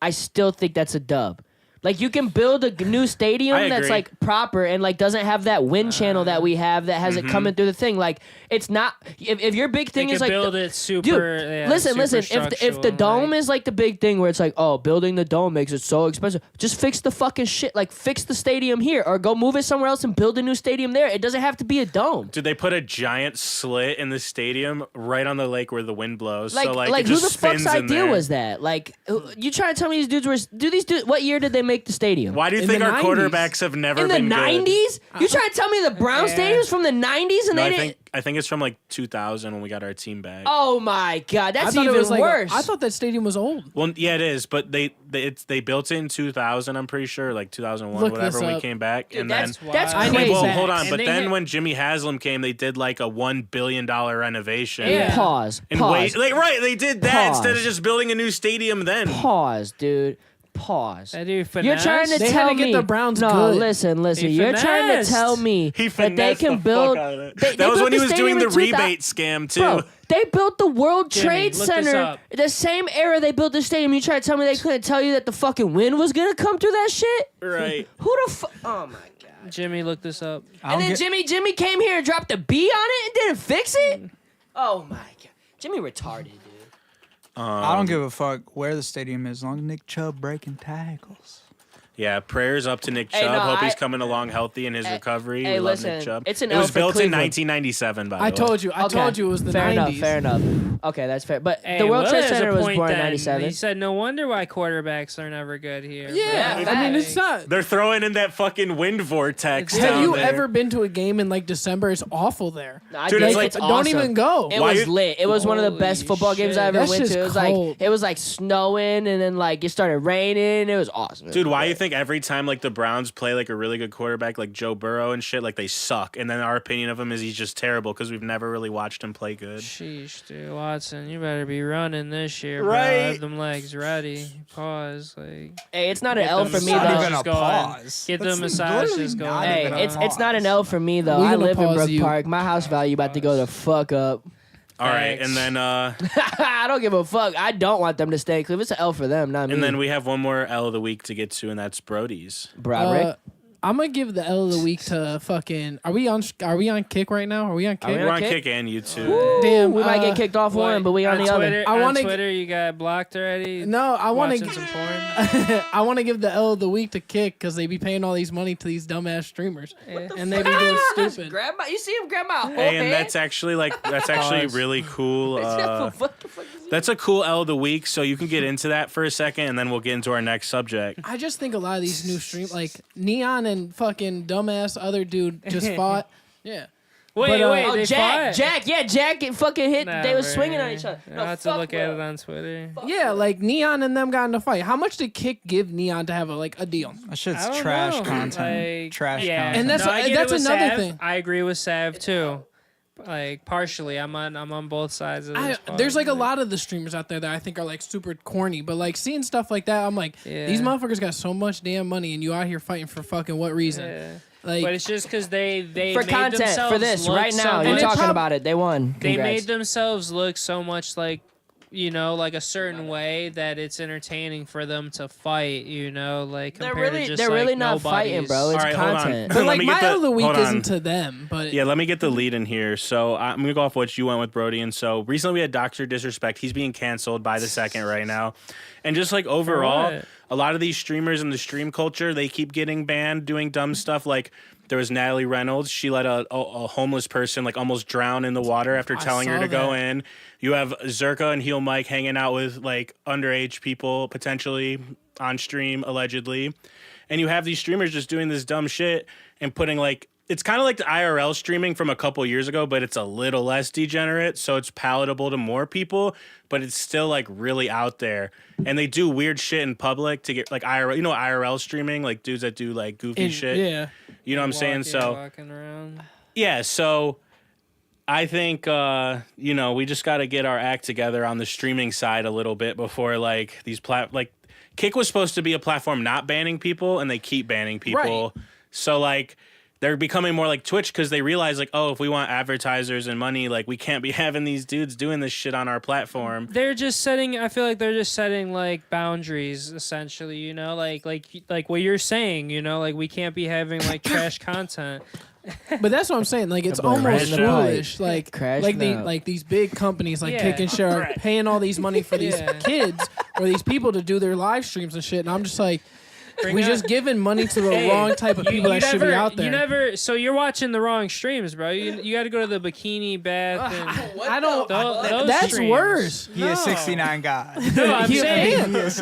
I still think that's a dub. Like you can build a new stadium I that's agree. like proper and like doesn't have that wind channel that we have that has it coming through the thing. Like it's not if your big thing They is could like build it super. dude, Yeah, listen. super If the structural, dome like- is like the big thing where it's like, oh, building the dome makes it so expensive. Just fix the fucking shit. Like fix the stadium here, or go move it somewhere else and build a new stadium there. It doesn't have to be a dome. Did they put a giant slit in the stadium right on the lake where the wind blows? Like, so like, like it who just the fuck's spins in idea there. was that? Like, you trying to tell me these dudes were? Do these dudes? What year did they make the stadium? Why do you In think the our 90s. quarterbacks have never In the been good? '90s? You trying to tell me the Brown Yeah. Stadium's from the '90s and No, they I didn't? think it's from like 2000 when we got our team back. Oh my god, I that's thought even it was like worse. I thought that stadium was old. Well, yeah, it is, but they built it in 2000. I'm pretty sure, like 2001, Look whatever. this When we up. came back, Dude, and that's then that's I need crazy. well, that. hold on. And But they then had- when Jimmy Haslam came, they did like a $1 billion renovation. Yeah. Pause. And Pause. wait, like right, they did that Pause. instead of just building a new stadium. Then Pause, dude. Pause. That dude You're trying to They had tell to get me the Browns no, good. listen. He You're trying to finessed. tell me he that they finessed can the build. fuck out of it. They That was built when he the was doing stadium the in 2000 rebate scam too. Bro, they built the World Jimmy, Trade look this Center. up. The same era they built the stadium. You try to tell me they couldn't tell you that the fucking wind was gonna come through that shit? Right. Who the fuck? Oh my god. Jimmy, look this up. I And don't then get- Jimmy came here and dropped a B on it and didn't fix it? Oh my god. Jimmy retarded, dude. I don't give a fuck where the stadium is, as long as Nick Chubb breaking tackles. Yeah, prayers up to Nick Hey, Chubb. no, Hope he's I- coming along healthy in his recovery. hey, We love listen, Nick Chubb. it's an it L was for built in Cleveland. 1997, by the way. I told you. I Okay. told you it was the fair 90s. enough, fair enough. Okay, that's fair. But Hey, the World Will Trade has a Center was point born in then. '97. He said, "No wonder why quarterbacks are never good here." Yeah, Yeah, I mean facts. it's not. They're throwing in that fucking wind vortex. Have Have down you there. ever been to a game in like December? It's awful there. No, I Dude, did. it's like- It's Don't awesome. even go. It Why was you- lit. It was one of the best Holy football games I shit. ever That went shit's to. It was cold. like snowing and then like it started raining. It was awesome. Dude, why you think every time like the Browns play like a really good quarterback like Joe Burrow and shit, like they suck, and then our opinion of him is he's just terrible because we've never really watched him play good. Sheesh, dude, Watson, you better be running this year, bro. Right. Have them legs ready. Pause, like Hey, it's not an Get L them for me Not though. even a going. pause. Get the That's massages literally going. not Hey, even a it's not an pause. L for me though. We I gonna live in pause Brook you. Park. My house value about to go the fuck up. All right, Thanks. and then I don't give a fuck. I don't want them to stay in Cleveland. It's an L for them, not me. and then we have one more L of the week to get to, and that's Brodie's. Broderick. I'm gonna give the L of the week to fucking. Are we on Kick right now? Are we on Kick? we We're on on Kick? Kick and YouTube. Damn, we might get kicked off one, but we on the other. Twitter, I on wanna- Twitter, you got blocked already. No, I want watching to. some porn. I want to give the L of the week to Kick because they be paying all these money to these dumbass streamers, Yeah. and they be doing stupid. Grab my, you see him grab my whole Hey, and hand? that's actually Pause. really cool. What the fuck is he? That's a cool L of the week, so you can get into that for a second, and then we'll get into our next subject. I just think a lot of these new like Neon and fucking dumbass other dude just fought. Yeah. Wait, But, wait, Oh, they Jack, fought? Jack get fucking hit. They was Never. swinging on each other. I'll have to look at it on Twitter. Yeah, like Neon and them got in a fight. How much did Kick give Neon to have a deal? That shit's I don't trash know. content. Like, Trash yeah. content. And that's- I get it that's with another Sav. thing. I agree with Sav too. Like partially, I'm on both sides of this. There's part. like a lot of the streamers out there that I think are like super corny, but like seeing stuff like that, I'm like, Yeah. these motherfuckers got so much damn money, and you out here fighting for fucking what reason? Yeah. Like, But it's just because they For made content, themselves for this, look right so now, And you're they talking prob- about it. They won. They Congrats. made themselves look so much like, like a certain way that it's entertaining for them to fight, like They're compared really, to just they're like really not fighting, nobodies. bro. It's All right, hold on. content. but Let like me my get the- L of the week hold on. isn't to them, but Yeah, let me get the lead in here. So I'm gonna go off what you went with, Brodie. And so recently we had Dr. Disrespect. He's being canceled by the second right now. And just like overall, what? a lot of these streamers in the stream culture, they keep getting banned doing dumb stuff. Like there was Natalie Reynolds. She let a homeless person like almost drown in the water after telling her saw to go that. in. You have Zerka and Heel Mike hanging out with like underage people potentially on stream allegedly. And you have these streamers just doing this dumb shit and putting like, it's kind of like the IRL streaming from a couple years ago, but it's a little less degenerate, so it's palatable to more people, but it's still like really out there. And they do weird shit in public to get like IRL, IRL streaming, like dudes that do like goofy shit. yeah, You know what I'm saying? So walking around. yeah, so I think we just got to get our act together on the streaming side a little bit before like these Kick was supposed to be a platform not banning people, and they keep banning people. Right. So like they're becoming more like Twitch because they realize like, oh, if we want advertisers and money, like we can't be having these dudes doing this shit on our platform. They're just setting. I feel like they're just setting like boundaries, essentially. You know, like what you're saying. You know, like we can't be having like trash content. But that's what I'm saying. Like it's boy almost crashed out. foolish. Like Crashed out. like these big companies like Yeah. Kick and Share are paying all these money for these Yeah. kids or these people to do their live streams and shit. And I'm just like, Bring we out- just giving money to the Hey, wrong type of people that should be out there. You never. So you're watching the wrong streams, bro. You got to go to the bikini bath. And, I don't. Those That's streams. worse. He is 69 God. No, I'm He- saying. That's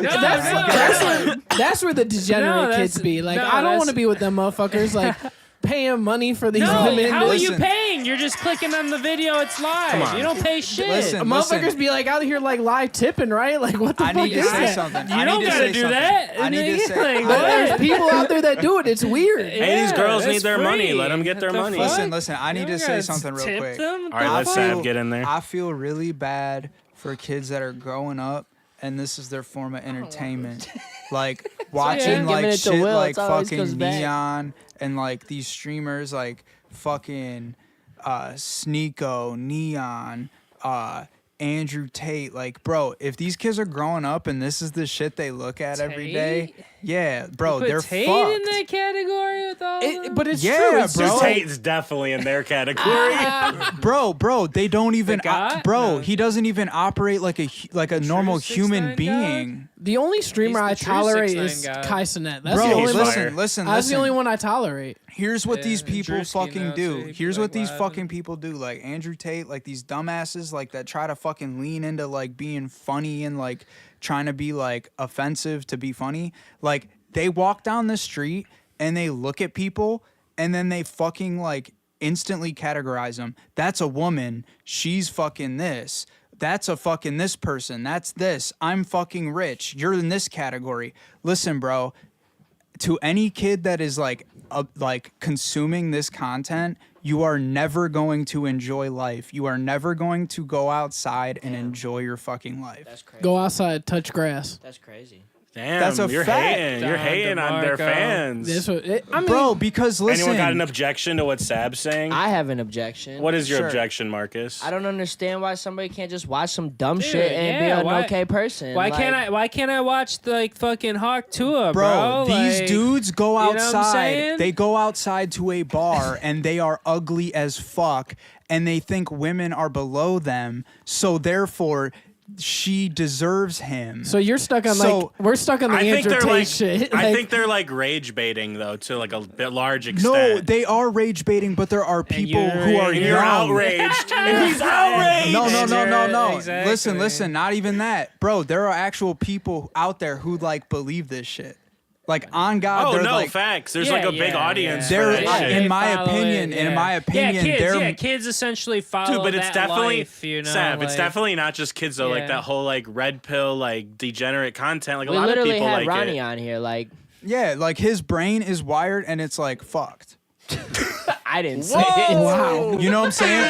where the degenerate No, that's- kids be. Like no, I don't that's- want to be with them motherfuckers. Like paying money for these No, women. how are you Listen. paying? You're just clicking on the video. It's live. Come on. You don't pay shit. Listen. Motherfuckers be like out here like live tipping, right? Like what the I fuck need to is say that? something. You I don't need to gotta say do something. that. I need to Nigga, say. like, But there's people out there that do it. It's weird. Hey, these girls that's need their money. free. Let them get their What the money. fuck? Listen. I need You to say gotta something real tip quick. them? All right, I let's feel- Sav get in there. I feel really bad for kids that are growing up and this is their form of entertainment. Like watching Giving like it to shit Will, like it's always goes fucking back. Neon and like these streamers like fucking Sneeko, Neon, Andrew Tate. Like, bro, if these kids are growing up and this is the shit they look at every day, Tate? yeah, bro, Put they're Tate fucked. in that category with all of them? But it's Yeah, true. It's bro. just like, Tate's definitely in their category. Bro, they don't even, guy? bro, No. he doesn't even operate like a normal 6ix9ine human guy? being. the only streamer I He's the true tolerate 6ix9ine is guy. Kai Cenat. That's Bro, the only listen, one. listen. That's the only one I tolerate. Here's what Yeah, these and people Drewski fucking now, do. too. He Here's be, what like, these laughing. fucking people do. Like Andrew Tate, like these dumbasses, like that try to fucking lean into like being funny and like trying to be like offensive to be funny. Like they walk down the street and they look at people and then they fucking like instantly categorize them. That's a woman. She's fucking this. That's a fucking this person. That's this. I'm fucking rich. You're in this category. Listen, bro, to any kid that is like consuming this content, you are never going to enjoy life. You are never going to go outside and enjoy your fucking life. That's crazy. Go outside, touch grass. That's crazy. Damn, That's a you're fact. hating. You're Don hating on their DeMarco. fans. That's what I mean. Bro, because listen, Anyone got an objection to what Sab's saying? I have an objection. What is your Sure. objection, Marcus? I don't understand why somebody can't just watch some dumb Dude, shit and be yeah, an why- okay person. Why Like, can't I watch like fucking Hawk Tua, bro, bro? these Like, dudes go you know what I'm outside. saying? They go outside to a bar and they are ugly as fuck and they think women are below them. So therefore she deserves him. So you're stuck on So- like we're stuck on the I think Andrew they're Tate like, shit. I Like, think they're like rage baiting though to like a bit large extent. no, they are rage baiting, but there are people who are You're young. outraged. And he's outraged. No. Exactly. Listen. Not even that, bro. There are actual people out there who like believe this shit. Like on God, Oh they're no, like, facts. There's like a big audience. For They're that like, shit. in They my follow opinion, it, in yeah. my opinion, they're kids essentially follow Dude, but it's that definitely life, you know, Sav. It's like- definitely not just kids though. Like Yeah. that whole like red pill, like degenerate content. Like a we lot of literally people had like Ronnie it. on here. Like, yeah, like his brain is wired and it's like fucked. I didn't say it. wow. You know what I'm saying?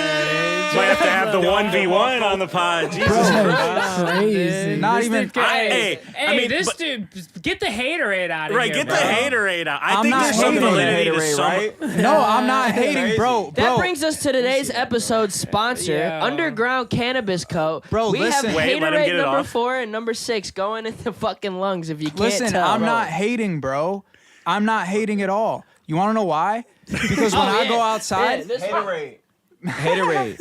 Might have to have the 1v1 on the pod. Jesus Christ. Crazy. Not This even. dude got- Hey, I mean, this but- dude, get the haterade out of Right, here, get bro. the haterade out. I I'm think not there's some hating. validity to Haterade, some. right? No, I'm not hating, bro. That Bro, brings us to today's episode sponsor, Yeah. Underground Cannabis Co. Bro, we listen. have Wait, let him Haterade get it number off. 4 and number 6 going in the fucking lungs if you can't listen. tell. I'm not hating, bro. I'm not hating at all. You want to know why? Because when I yeah. go outside, Yeah, this Haterade. Haterade.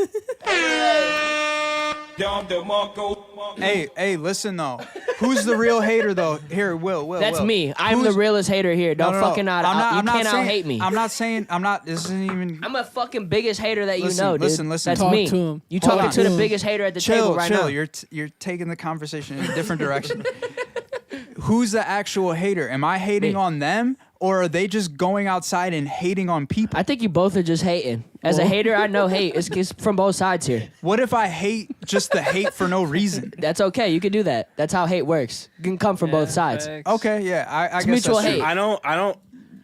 hey, listen though. Who's the real hater though? Here, Will. That's Will. me. I'm the Who's- realest hater here. Don't No. fucking out. I'm You can't saying, out hate me. I'm not saying. I'm not. This isn't even. I'm a fucking biggest hater that you Listen, know, dude. listen. That's Talk me. to him. You Hold talking on. to the biggest hater at the table right now. You're taking the conversation in a different direction. Who's the actual hater? Am I hating Me. on them, or are they just going outside and hating on people? I think you both are just hating. As a hater, I know hate. It's from both sides here. What if I hate just the hate for no reason? That's okay. You can do that. That's how hate works. You can come from both sides. Okay, yeah, I guess mutual that's true. hate. I don't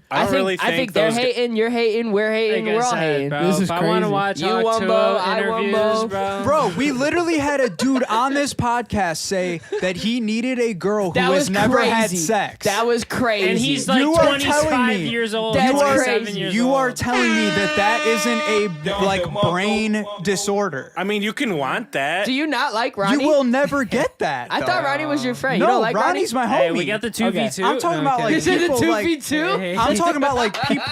I don't really I think they're those hating, you're hating, we're hating, Like we're I all said, hating. bro, This is if I want to crazy. watch You won Octo both, I won interviews, both. bro. Bro, we literally had a dude on this podcast say that he needed a girl who That has was never crazy. had sex. That was crazy. And he's like You are telling 25 me- years old, That's 27 crazy. years You old. are telling me that isn't a like brain disorder. I mean, you can want that. Do you not like Ronnie? You will never get that. I thought though. Ronnie was your friend. No, You don't like Ronnie's my homie. Hey, we got the 2v2. I'm talking about, like, Ronnie? Is it a people, 2v2? Hey, I'm talking about like people.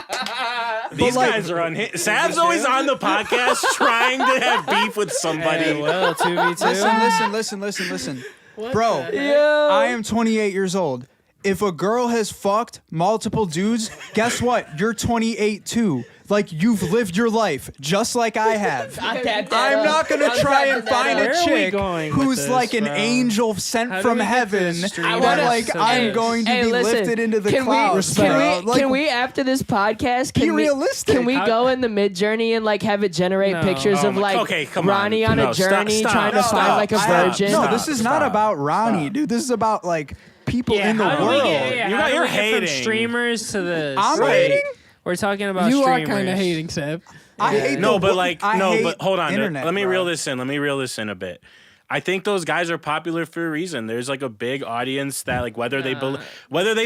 These like- guys are on hit. Sav's always on the podcast trying to have beef with somebody. Hey, well, 2v2. Listen. Bro, Yo. I am 28 years old. If a girl has fucked multiple dudes, guess what? You're 28 too. Like, you've lived your life just like I have. I tapped that I'm up. not gonna I'm try tapping and that find up. Where a are we chick going with who's this, like an bro? angel sent How do from we get heaven. this stream I That wanna- like Hey, I'm going to hey, be listen, lifted into the can clouds. We, bro. Like, can we after this podcast? Be Can we, realistic. Can we How- go in the mid journey and like have it generate No. pictures Oh of my- like okay, come on. Ronnie on No, a journey stop, trying to stop, find like a stop. virgin? No, Stop, this is not stop, about Ronnie, stop. dude. This is about like people Yeah, in the how do we world. get, yeah, You how got- do you're we get from hating. streamers to this? I'm Right. hating. We're talking about You are streamers. kind of hating, Seb. I hate No, the but wo- like I no, hate but hold on. internet, Let me bro. reel this in. Let me reel this in a bit. I think those guys are popular for a reason. There's like a big audience that like whether they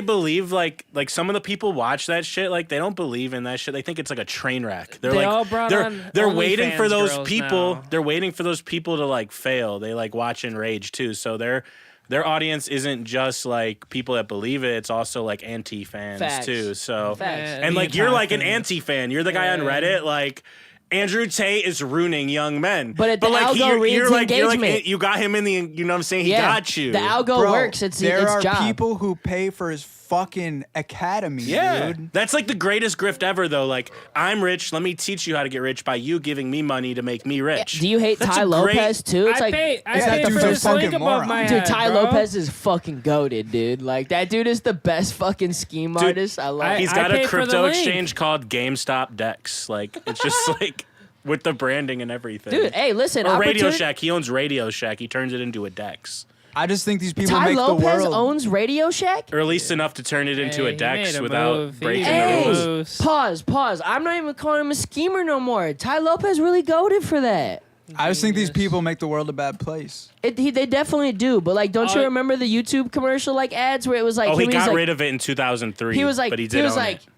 believe like some of the people watch that shit, like they don't believe in that shit. They think it's like a train wreck. They're They like all brought on they're waiting for OnlyFans those girls people. now. They're waiting for those people to like fail. They like watch Enrage too. So their audience isn't just like people that believe it. It's also like anti-fans Facts. too. So Facts. and like you're like an Anti-fan. anti-fan. You're the guy on Reddit like Andrew Tate is ruining young men. But the like algo reads engagement. you got him in the you know what I'm saying? He Yeah, got you. The algo Bro, works. It's there its are job. people who pay for his fucking academy, yeah. dude. That's like the greatest grift ever though. Like, I'm rich, let me teach you how to get rich by you giving me money to make me rich. Do you hate That's Ty a great- Lopez too? It's I like pay that for dude's a this link fucking above moron. my dude, head, Ty bro. Lopez is fucking goated, dude. Like that dude is the best fucking scheme artist. I love. He's I got a paid for the crypto link. exchange called GameStop Dex. Like it's just like with the branding and everything. Dude, hey, listen. Or Radio opportunity- Shack. He owns Radio Shack. He turns it into a Dex. I just think these people Ty make Lopez the world. owns Radio Shack. Or at least enough to turn it into Hey, a he Dex made a without move. He breaking made the a rules. move. Pause. I'm not even calling him a schemer no more. Ty Lopez really goaded for that. I just think these people make the world a bad place. They definitely do. But like, don't you Oh, remember the YouTube commercial like ads where it was like Oh, he was got like, rid of it in 2003. He was like, but he did own like, it.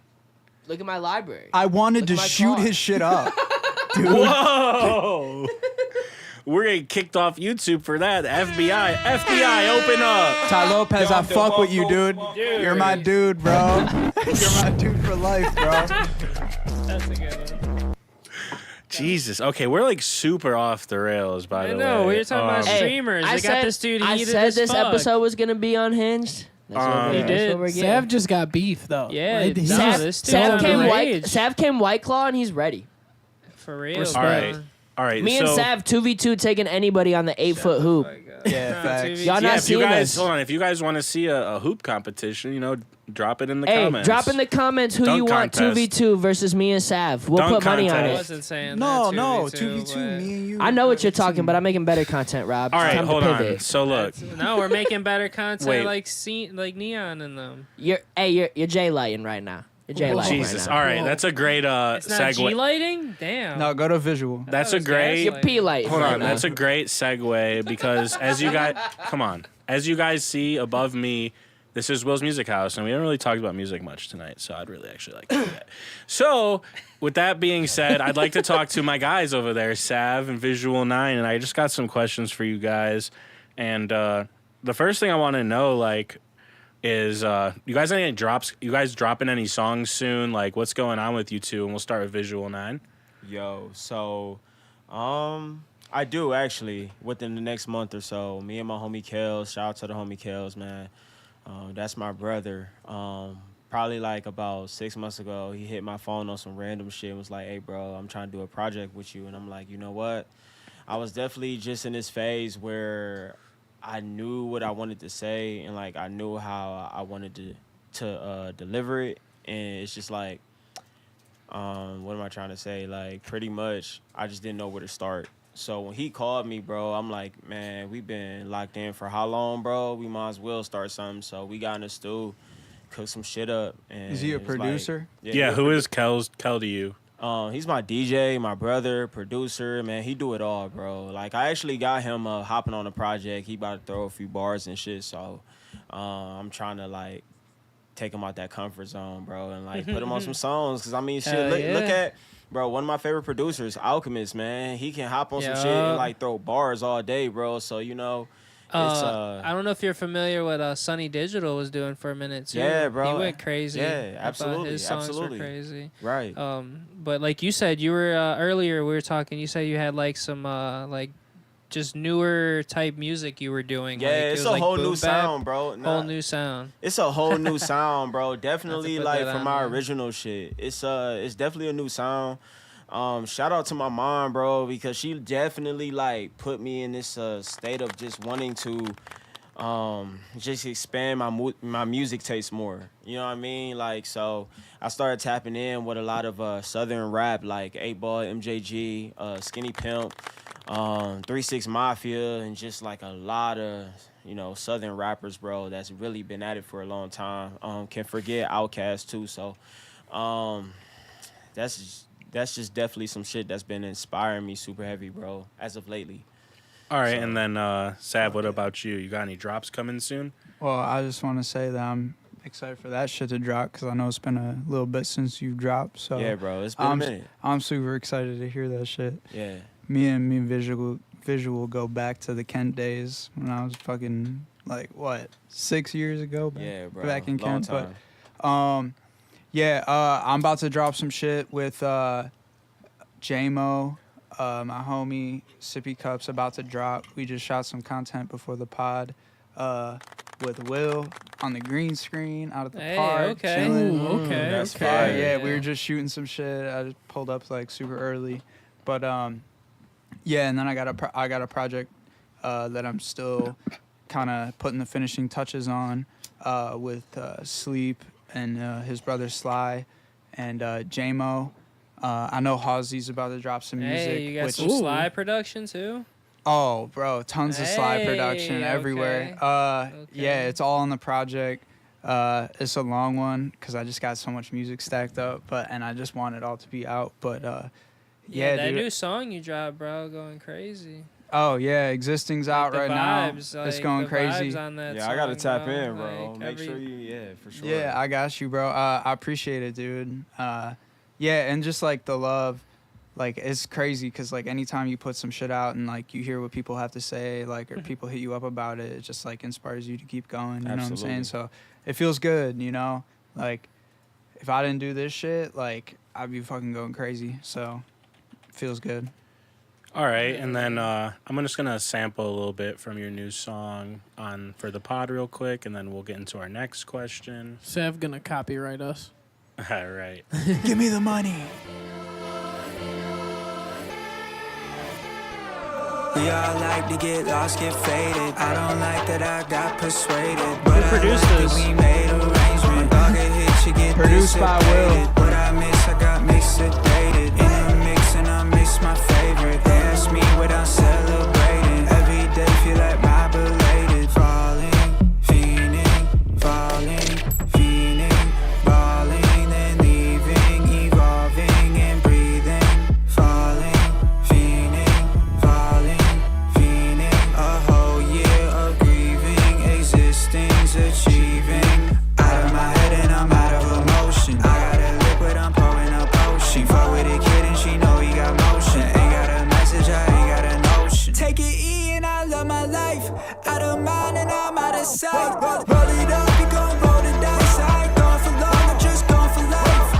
look at my library. I wanted Look to at my shoot car. his shit up. Whoa! We're getting kicked off YouTube for that. FBI, open up. Ty Lopez, I fuck with you, dude. You're my dude, bro. You're my dude for life, bro. That's a good one. Jesus. Okay, we're like super off the rails, by I the way. know, we were talking about Hey, streamers. I They got this dude I heated said as this fuck. episode was gonna be unhinged. That's what He that's did. what we're getting. Sav just got beef though. Yeah, Like, no, he's Sav, this dude's Sav on came the white. rage. Sav came White Claw and he's ready. For real. Respect. All right. bro. All right. Me so, and Sav 2v2 taking anybody on the 8-foot hoop. Yeah, Nah, facts. 2v2. Y'all Yeah, not if you seeing guys us. hold on, if you guys want to see a hoop competition, you know, drop it in the Hey, comments. drop in the comments who Dunk you want contest. 2v2 versus me and Sav. We'll Dunk put money on I contest. it. wasn't saying No, that no, 2v2, 2v2, but- me and you. I know what you're talking, but I'm making better content, Rob. All It's right, time hold to on. pivot. So look, No, we're making better content Wait. like Neon in them. You're J lighting right now. You're J lighting Jesus. right now. All right, that's a great It's not G segue. lighting? Damn. No, go to visual. That's That a was great. You're P lighting. Hold right on, now. that's a great segue because as you guys, come on, as you guys see above me, this is Will's Music House, and we haven't really talked about music much tonight, so I'd really actually like to do that. So, with that being said, I'd like to talk to my guys over there, Sav and Visual 9, and I just got some questions for you guys. And the first thing I want to know, like, is you guys any drops? You guys dropping any songs soon? Like, what's going on with you two? And we'll start with Visual 9. Yo, so, I do actually within the next month or so. Me and my homie Kels, shout out to the homie Kels, man. That's my brother. Probably like about 6 months ago, he hit my phone on some random shit and was like, "Hey, bro, I'm trying to do a project with you." And I'm like, you know what? I was definitely just in this phase where I knew what I wanted to say and like I knew how I wanted to deliver it, and it's just like, what am I trying to say? Like, pretty much, I just didn't know where to start. So when he called me, bro, I'm like, man, we've been locked in for how long, bro? We might as well start something. So we got in the stew, cook some shit up. And Is he a it's like- producer? Yeah, who is Kel to you? He's my DJ, my brother, producer, man. He do it all, bro. Like, I actually got him hopping on the project. He about to throw a few bars and shit, so I'm trying to, like, take him out that comfort zone, bro, and, like, put him on some songs. Because, I mean, shit, look at, bro, one of my favorite producers, Alchemist, man. He can hop on some shit and, like, throw bars all day, bro. So, you know, it's... I don't know if you're familiar with what Sunny Digital was doing for a minute, too. Yeah, bro. He went crazy. Yeah, absolutely, His songs absolutely. were crazy. Right. But like you said, you were earlier we were talking. You said you had like some like just newer type music you were doing. Yeah, like, it it's was, a like, whole boom new bap, sound, bro. Whole new sound. It's a whole new sound, bro. Definitely put like that from on our there. original shit. It's definitely a new sound. Shout out to my mom, bro, because she definitely like put me in this state of just wanting to just expand my music taste more. You know what I mean? Like, so I started tapping in with a lot of southern rap, like 8 Ball, MJG, Skinny Pimp, 3-6 Mafia, and just like a lot of, you know, southern rappers, bro, that's really been at it for a long time. Can't forget Outkast too. So that's just definitely some shit that's been inspiring me super heavy, bro, as of lately. All right, and then Sav, what about you? You got any drops coming soon? Well, I just want to say that I'm excited for that shit to drop because I know it's been a little bit since you've dropped. So Yeah, bro, it's been a minute. I'm super excited to hear that shit. Yeah. Me and Visual go back to the Kent days when I was fucking like what 6 years ago. Yeah, bro. Back in Long Kent, time. but I'm about to drop some shit with J-Mo. My homie Sippy Cup's about to drop. We just shot some content before the pod with Will on the green screen out at the park. Okay. Chilling. Ooh, okay. That's okay. fire. Yeah, we were just shooting some shit. I just pulled up like super early, but yeah. And then I got a project that I'm still kind of putting the finishing touches on with Sleep and his brother Sly and J-Mo. I know Halsey's about to drop some music. Hey, you got which, some Sly production too? Oh, bro, tons of Sly production Hey, everywhere. okay. Yeah, it's all on the project. It's a long one because I just got so much music stacked up, and I just want it all to be out. But yeah, that dude. new song you dropped, bro, going crazy. Oh yeah, Existing's out The right now. vibes, It's like, going the crazy. vibes on that Yeah, I gotta song, tap in, bro. Like, Make sure you, for sure. Yeah, I got you, bro. I appreciate it, dude. Yeah, and just like the love, like it's crazy because like anytime you put some shit out and like you hear what people have to say, like or people hit you up about it, it just like inspires you to keep going. You know what I'm saying? So it feels good, you know. Like if I didn't do this shit, like I'd be fucking going crazy. So it feels good. All right, and then I'm just gonna sample a little bit from your new song for the pod real quick, and then we'll get into our next question. Sav gonna copyright us. All right. Give me the money. We all like to get lost, get faded. I don't like that I got persuaded. But Who produced I like this? that we made arrangement. Dog get hit, you get Produced by Will. dissipated. What I miss, I got mixed sedated. In a mix and I miss my favorite. They ask me what I'm celebrating. Every day feel like my belated. Falling, fiending, falling, fiending, balling, then leaving, evolving and breathing. Falling, fiending, falling, fiending. A whole year of grieving, existing's achieving. Out of my head and I'm out of emotion. I got a liquid, I'm pouring a potion. Fuck with a kid and she know he got motion. Ain't got a message, I ain't got a notion. Take it E and I love my life. Out of mind and I'm out of sight. Roll it up, you gon' roll the dice. I ain't gone for long, I'm just gone for life.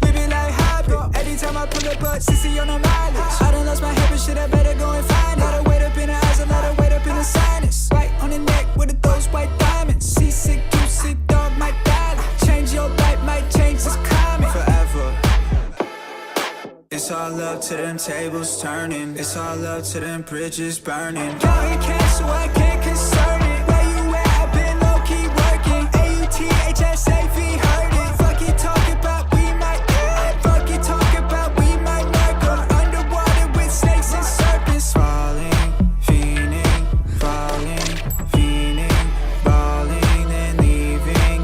Living like hybrid. Every time I pull up, but CC on the mileage. I done lost my head, but shit, I better go and find it. Let her wait up in her eyes, I let her wait up in the sinus. Right on the neck with those white diamonds. Seasick, you sick, dog, my darling. Change your life, might change this climate. Forever. It's all up to them tables turning. It's all up to them bridges burning. Counting cash so I can't concern it. Where you at? I've been low-key working. AUTH SAV hurting. Fuck it, talk about we might die. Fuck it, talk about we might not go underwater with snakes and serpents. Falling, fiending, balling, then leaving,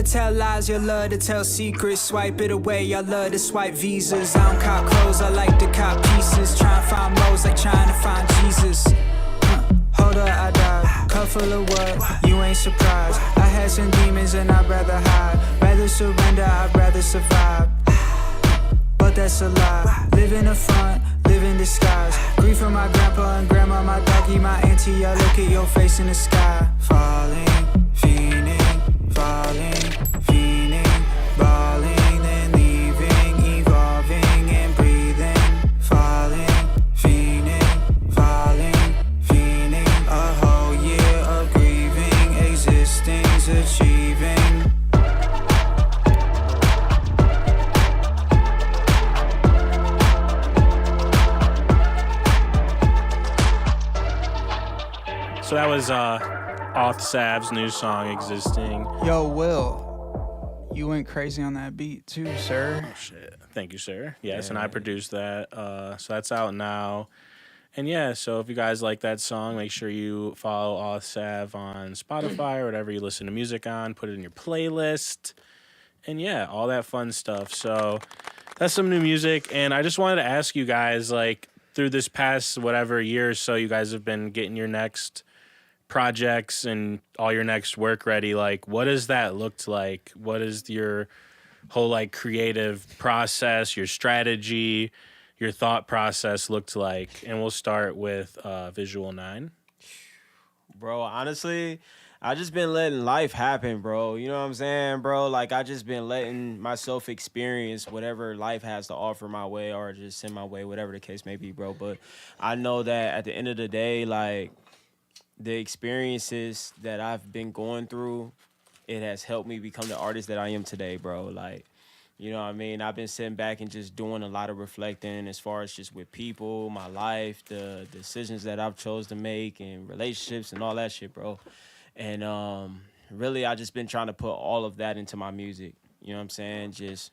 to tell lies, you love to tell secrets. Swipe it away, y'all love to swipe visas. I don't cop clothes, I like to cop pieces. Try and find modes like trying to find Jesus. Hold up, I died. Cup full of what? You ain't surprised. I had some demons and I'd rather hide. Rather surrender, I'd rather survive. But that's a lie. Live in the front, live in disguise. Grief for my grandpa and grandma, my doggy, my auntie. I look at your face in the sky. Falling, fiending, falling, fiending, balling, then leaving, evolving and breathing. Falling, fiending, falling, fiending. A whole year of grieving, existing's achieving. So that was AUTH SAV's new song, Existing. Yo, Will, you went crazy on that beat too, sir. Shit. Thank you, sir. Yes, and I produced that. So that's out now. And yeah, so if you guys like that song, make sure you follow AUTH SAV on Spotify or whatever you listen to music on. Put it in your playlist. And yeah, all that fun stuff. So that's some new music. And I just wanted to ask you guys, like, through this past whatever year or so, you guys have been getting your next projects and all your next work ready. Like, what does that look like? What is your whole, like, creative process, your strategy, your thought process looked like? And we'll start with Visual 9. Bro, honestly, I just been letting life happen, bro. You know what I'm saying, bro? Like, I just been letting myself experience whatever life has to offer my way or just send my way, whatever the case may be, bro. But I know that at the end of the day, like, the experiences that I've been going through, it has helped me become the artist that I am today, bro. Like, you know what I mean? I've been sitting back and just doing a lot of reflecting as far as just with people, my life, the decisions that I've chose to make and relationships and all that shit, bro. And really, I just been trying to put all of that into my music. You know what I'm saying? Just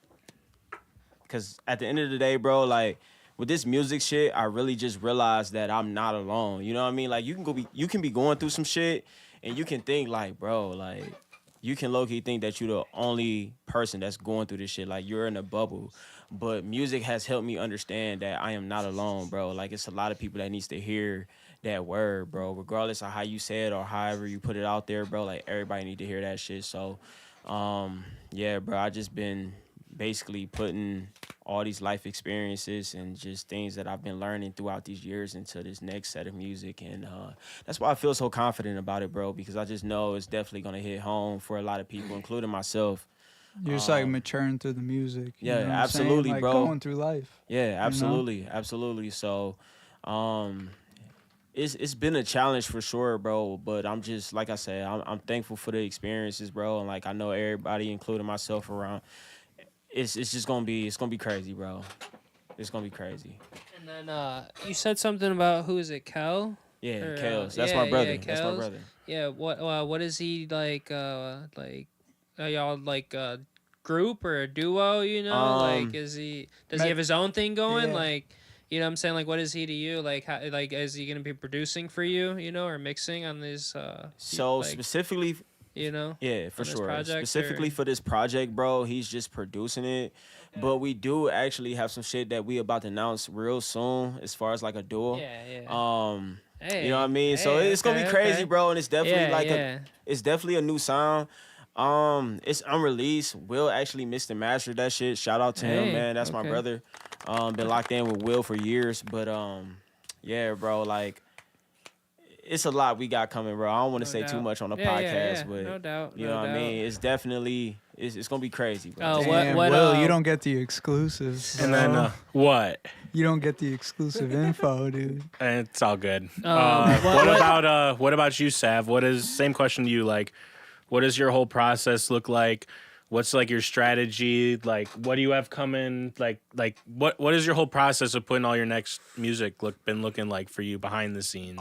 because at the end of the day, bro, like, with this music shit, I really just realized that I'm not alone. You know what I mean? Like, you can be going through some shit, and you can think, like, bro, like, you can low-key think that you're the only person that's going through this shit. Like, you're in a bubble. But music has helped me understand that I am not alone, bro. Like, it's a lot of people that needs to hear that word, bro. Regardless of how you say it or however you put it out there, bro, like, everybody need to hear that shit. So, yeah, bro, I just been basically putting all these life experiences and just things that I've been learning throughout these years into this next set of music. And that's why I feel so confident about it, bro, because I just know it's definitely going to hit home for a lot of people, including myself. You're just like maturing through the music. Yeah, you know what I'm absolutely, saying? Like, bro. going through life. Yeah, absolutely, absolutely. So, it's been a challenge for sure, bro. But I'm just, like I said, I'm thankful for the experiences, bro. And like, I know everybody, including myself, around. It's just gonna be crazy, bro. It's gonna be crazy. And then you said something about who is it, Kel? Yeah, Or, Kels. That's my brother. Yeah, That's my Kels. brother. Yeah, what is he like? Are y'all like a group or a duo? You know, like does he have his own thing going? Yeah. Like, you know what I'm saying? Like, what is he to you? Like, how, like, is he gonna be producing for you? You know, or mixing on this? So like, specifically, you know, yeah, for on this sure. project, Specifically or? for this project, bro, he's just producing it. Okay. But we do actually have some shit that we about to announce real soon, as far as like a duo. Yeah. Hey, you know what I mean? Hey, so it's gonna be crazy, bro, and it's definitely it's definitely a new sound. It's unreleased. Will actually mixed and mastered that shit. Shout out to him, man. That's my brother. Been locked in with Will for years, but yeah, bro, like, it's a lot we got coming, bro. I don't want to say too much on the podcast, but no doubt, you know what I mean? It's definitely it's gonna be crazy, bro. Oh, Damn, what Will, you don't get the exclusives. And then what? You don't get the exclusive info, dude. And it's all good. What about you, Sav? Same question to you, like, what does your whole process look like? What's like your strategy? Like, what do you have coming? Like what is your whole process of putting all your next music been looking like for you behind the scenes?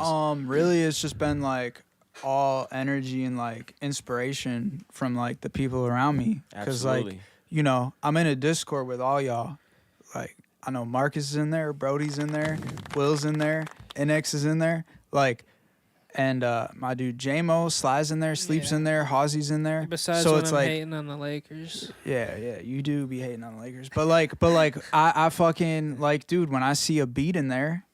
Really, it's just been like all energy and like inspiration from like the people around me. Because like, you know, I'm in a Discord with all y'all. Like, I know Marcus is in there, Brodie's in there, Will's in there, INNEXH is in there. Like, And my dude J-Mo, Sly's in there, Sleep's in there, Halsey's in there. Besides so when it's I'm like hating on the Lakers. yeah, you do be hating on the Lakers. But like I fucking like, dude, when I see a beat in there,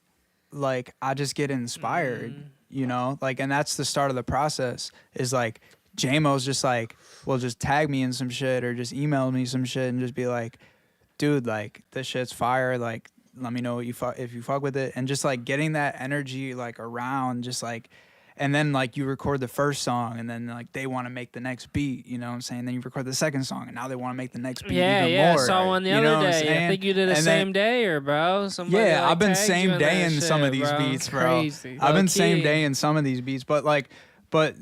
like I just get inspired, you know? Like, and that's the start of the process is like J-Mo's just like, well, just tag me in some shit or just email me some shit and just be like, dude, like this shit's fire, like let me know what if you fuck with it. And just like getting that energy like around, just like, and then like you record the first song and then like they want to make the next beat, you know what I'm saying? Then you record the second song and now they want to make the next beat even more. I saw one the other day. I think you did the same day or bro. Somebody yeah, like I've been tagged same you in day that in shit, some of these bro. beats, bro. Crazy. I've been Low same key. day in some of these beats, but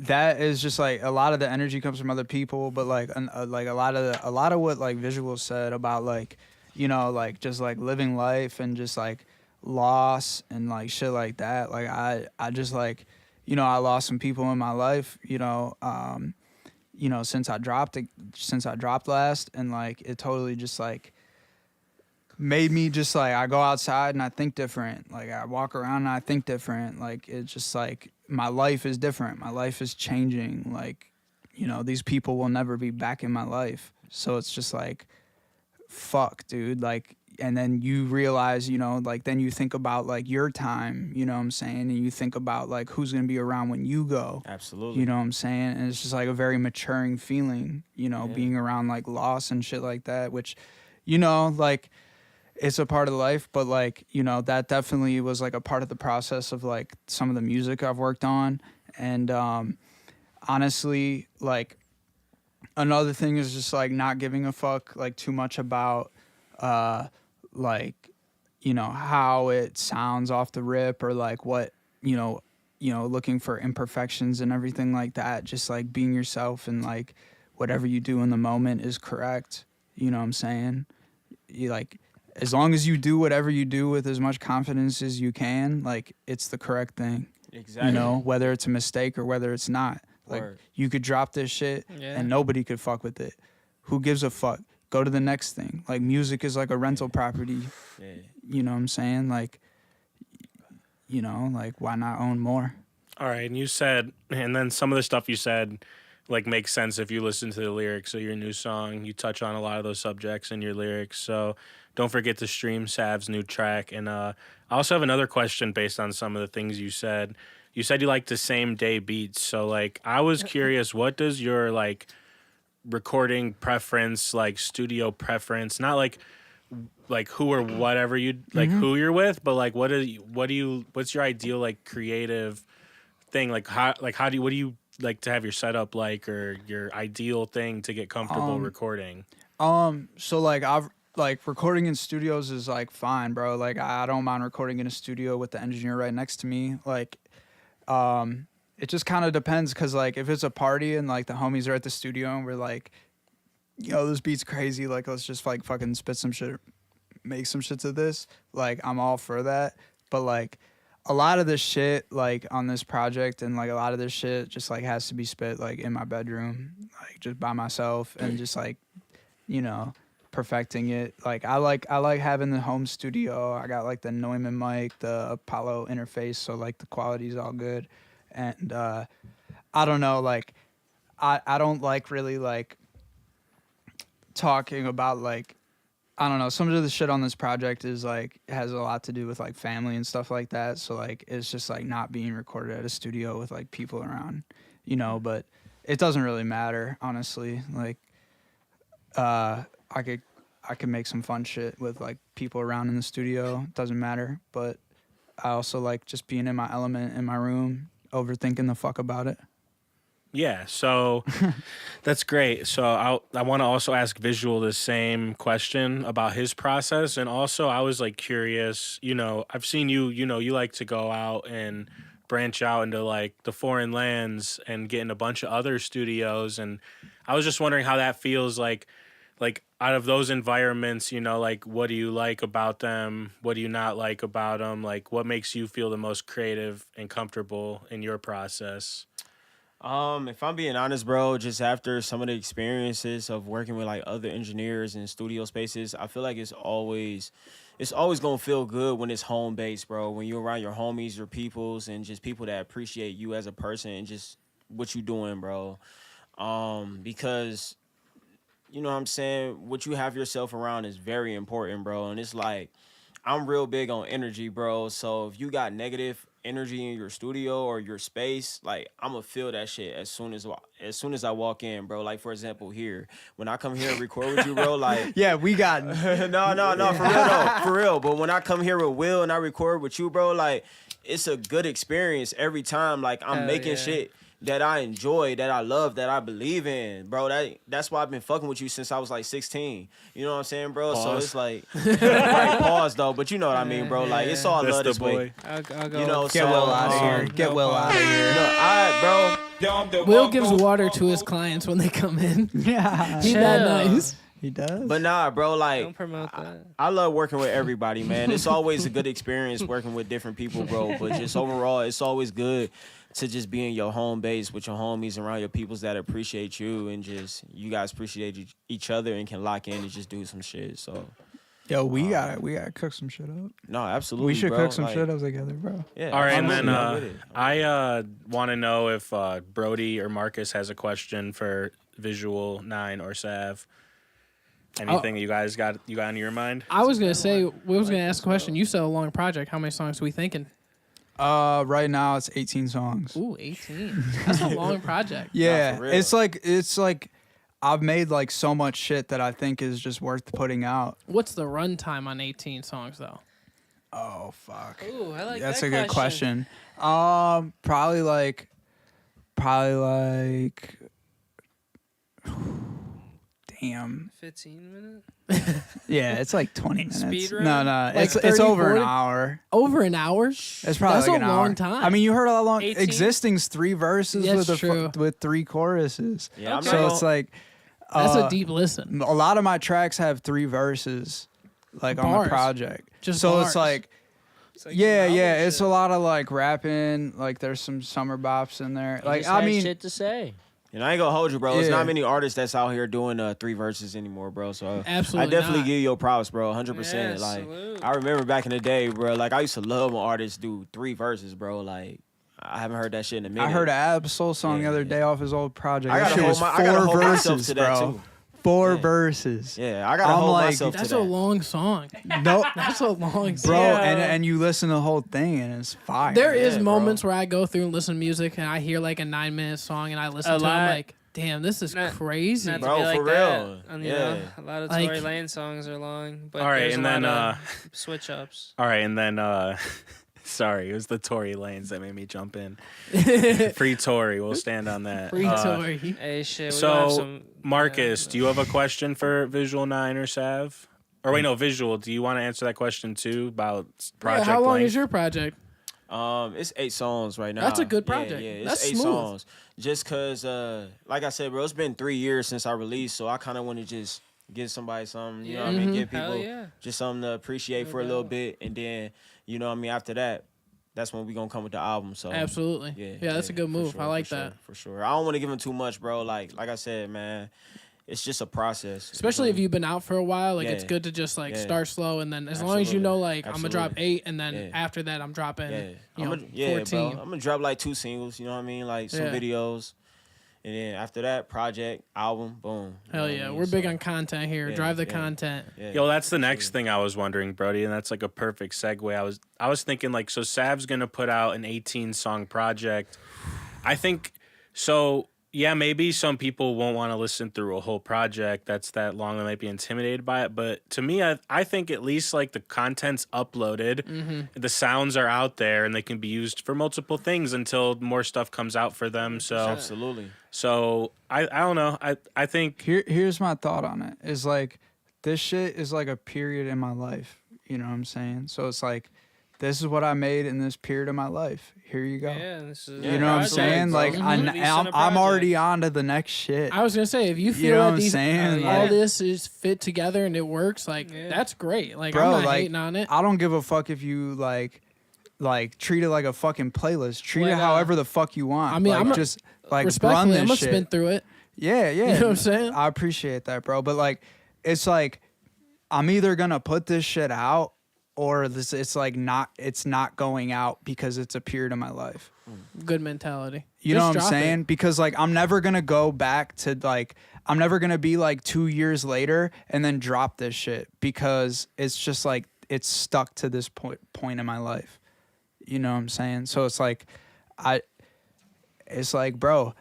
that is just like a lot of the energy comes from other people, but like a lot of what like Visual said about like, you know, like just like living life and just like loss and like shit like that. Like I just like, you know, I lost some people in my life, you know, since I dropped last, and like it totally just like made me just like I go outside and I think different. Like I walk around and I think different. Like it's just like my life is different. My life is changing. Like, you know, these people will never be back in my life. So it's just like, fuck, dude. Like, and then you realize, you know, like then you think about like your time, you know what I'm saying? And you think about like who's going to be around when you go. Absolutely. You know what I'm saying? And it's just like a very maturing feeling, you know, being around like loss and shit like that, which, you know, like it's a part of life, but like, you know, that definitely was like a part of the process of like some of the music I've worked on. And honestly, like another thing is just like not giving a fuck like too much about like, you know, how it sounds off the rip or like what, you know, looking for imperfections and everything like that. Just like being yourself and like whatever you do in the moment is correct. You know what I'm saying? You like, as long as you do whatever you do with as much confidence as you can, like it's the correct thing. Exactly. You know, whether it's a mistake or whether it's not. Like Word. you could drop this shit and nobody could fuck with it. Who gives a fuck? Go to the next thing. Like music is like a rental property. Yeah. You know what I'm saying? Like, you know, like why not own more? All right, and you said, and then some of the stuff you said, like makes sense if you listen to the lyrics of your new song. You touch on a lot of those subjects in your lyrics, so don't forget to stream Sav's new track. And I also have another question based on some of the things you said. You said you like the same day beats, so like I was curious, what does your like recording preference, like studio preference, not like who or whatever you like who you're with, but like what's your ideal like creative thing, like what do you like to have your setup like, or your ideal thing to get comfortable recording? So like I've like recording in studios is like fine, bro. Like I don't mind recording in a studio with the engineer right next to me. Like it just kind of depends, because like if it's a party and like the homies are at the studio and we're like, yo, this beat's crazy, like let's just like fucking spit some shit, make some shit to this, like I'm all for that. But like a lot of this shit like on this project and like a lot of this shit just like has to be spit like in my bedroom, like just by myself and just like, you know, perfecting it. Like I like having the home studio. I got like the Neumann mic, the Apollo interface, so like the quality's all good. And I don't know, like I don't like really like talking about like, I don't know, some of the shit on this project is like has a lot to do with like family and stuff like that. So like it's just like not being recorded at a studio with like people around, you know, but it doesn't really matter, honestly. Like I could make some fun shit with like people around in the studio. It doesn't matter. But I also like just being in my element in my room, overthinking the fuck about it. Yeah, so that's great. So I want to also ask Visual the same question about his process. And also I was like curious, you know, I've seen you, you know, you like to go out and branch out into like the foreign lands and get in a bunch of other studios. And I was just wondering how that feels like out of those environments, you know, like what do you like about them? What do you not like about them? Like what makes you feel the most creative and comfortable in your process? If I'm being honest, bro, just after some of the experiences of working with like other engineers in studio spaces, I feel like it's always gonna feel good when it's home based, bro. When you're around your homies, your peoples, and just people that appreciate you as a person and just what you doing, bro. Because you know what I'm saying, what you have yourself around is very important, bro. And it's like I'm real big on energy, bro. So if you got negative energy in your studio or your space, like I'm gonna feel that shit as soon as I walk in, bro. Like for example, here when I come here and record with you, bro, like Yeah, we got no, for real though, for real. But when I come here with Will and I record with you, bro, like it's a good experience every time. Like I'm making shit that I enjoy, that I love, that I believe in, bro. That's why I've been fucking with you since I was like 16. You know what I'm saying, bro? Pause. So it's like, right, pause though, but you know what I mean, bro. Like it's all That's love the this boy. way. I'll go. You know, Get so, Will out of here. Get Will out of here. bro. Will gives water to his clients when they come in. Yeah, He's that nice. he does. But nah, bro, like Don't promote that. I love working with everybody, man. It's always a good experience working with different people, bro. But just overall, it's always good to just be in your home base with your homies around your peoples that appreciate you and just you guys appreciate each other and can lock in and just do some shit. So Yo, we gotta cook some shit up. no, absolutely. We should bro. cook some Like, shit up together, bro. Yeah, All right, and then absolutely. I'm with it. I want to know if Brodie or Marcus has a question for Visual 9 or Sav. Anything you guys got in your mind? I was gonna say, we was gonna ask a question. You said a long project. How many songs are we thinking? Right now it's 18 songs. Ooh, 18. That's a long project. Yeah, for real. it's like I've made like so much shit that I think is just worth putting out. What's the runtime on 18 songs though? Oh fuck. Ooh, I like That's that a good question. Probably like damn. 15 minutes. Yeah, it's like 20 minutes. Speed run? No, Like it's 30, over 40? an hour. Over an hour? It's probably That's like a an long hour. time. I mean, you heard how long 18? existing's 3 verses That's with true. with 3 choruses. Yeah, I'm So not it's like That's a deep listen. a lot of my tracks have 3 verses, like on Bars. the project. Just so bars. it's like, It's like yeah, novel yeah, it's shit. a lot of like rapping. Like there's some summer bops in there. He Like just I has mean, shit to say. And I ain't gonna hold you, bro. There's Yeah. not many artists that's out here doing 3 verses anymore, bro. So Absolutely I definitely not. give you your props, bro. 100%. Yeah, like salute. I remember back in the day, bro. Like I used to love when artists do 3 verses, bro. Like I haven't heard that shit in a minute. I heard an Absol song the Yeah, other yeah. day off his old project. I That gotta shit hold was my- I gotta 4 hold myself verses, to that, bro. too. 4 Yeah. verses. Yeah, I gotta I'm hold like- myself to That's that. a long song. No, That's a long song. bro, Yeah. and you listen to the whole thing and it's fire. There is Yeah, bro. moments where I go through and listen to music and I hear like a 9-minute song and I listen A to it. I'm lot. like, damn, this is Not- crazy. Not to Bro, be like for that. real. And, you Yeah. know, a lot of Like- Tory Lane songs are long, but All right, there's and a then lot of switch ups. all right, and then sorry, it was the Tory Lanes that made me jump in. Free Tory, we'll stand on that. Free Tory. Hey, shit. We So, gonna have some, Marcus, do you have a question for Visual 9 or Sav? Or wait, no, Visual. Do you want to answer that question too about project How long length? is your project? It's 8 songs right now. That's a good Yeah, project. Yeah, it's That's 8 smooth. songs. Just cause, like I said, bro, it's been 3 years since I released, so I kind of want to just give somebody something, you know what I mean? Give Hell people yeah. just something to appreciate for a little bit, and then, you know what I mean, after that, that's when we gonna come with the album. So Absolutely. Yeah, that's a good for move. sure, I like for that. sure, for sure. I don't want to give him too much, bro. Like I said, man, it's just a process. Especially if you've been out for a while, like it's Yeah. good to just like Yeah. start slow and then as long as you know like I'm gonna drop Absolutely. 8 and then Yeah. after that I'm dropping you know, yeah, 14. bro. I'm gonna drop like 2 singles. You know what I mean? Like some Yeah. videos, and then after that, project, album, boom. You know Hell what I yeah, mean? we're big So, on content here. yeah, Drive the yeah. content. yeah. Yo, that's the next thing I was wondering, Brodie, and that's like a perfect segue. I was thinking like, so Sav's gonna put out an 18-song project. I think so. Yeah, maybe some people won't want to listen through a whole project that's that long. They might be intimidated by it. But to me, I think at least like the content's uploaded, the sounds are out there, and they can be used for multiple things until more stuff comes out for them. So, Absolutely. I don't know. I think Here's my thought on it. Is like this shit is like a period in my life. You know what I'm saying? So it's like this is what I made in this period of my life. Here you go. Yeah, this is You know what I'm saying? Like I'm already on to the next shit. I was gonna say if you feel You know what that I'm these saying? all Like- this is fit together and it works, like that's great. Like Bro, I'm not like hating on it. I don't give a fuck if you like like treat it like a fucking playlist. Treat Like, it however the fuck you want. I mean, like, I'm a- just like run Respectfully, this I'm gonna shit. spin through it. Yeah, yeah. You know what I'm saying? I appreciate that, bro. But like, it's like I'm either gonna put this shit out or it's like it's not going out because it's a period of my life. Good mentality. You Just know what I'm drop saying? it. Because like I'm never gonna go back to like I'm never gonna be like 2 years later and then drop this shit because it's just like it's stuck to this point in my life. You know what I'm saying? So it's like it's like, bro,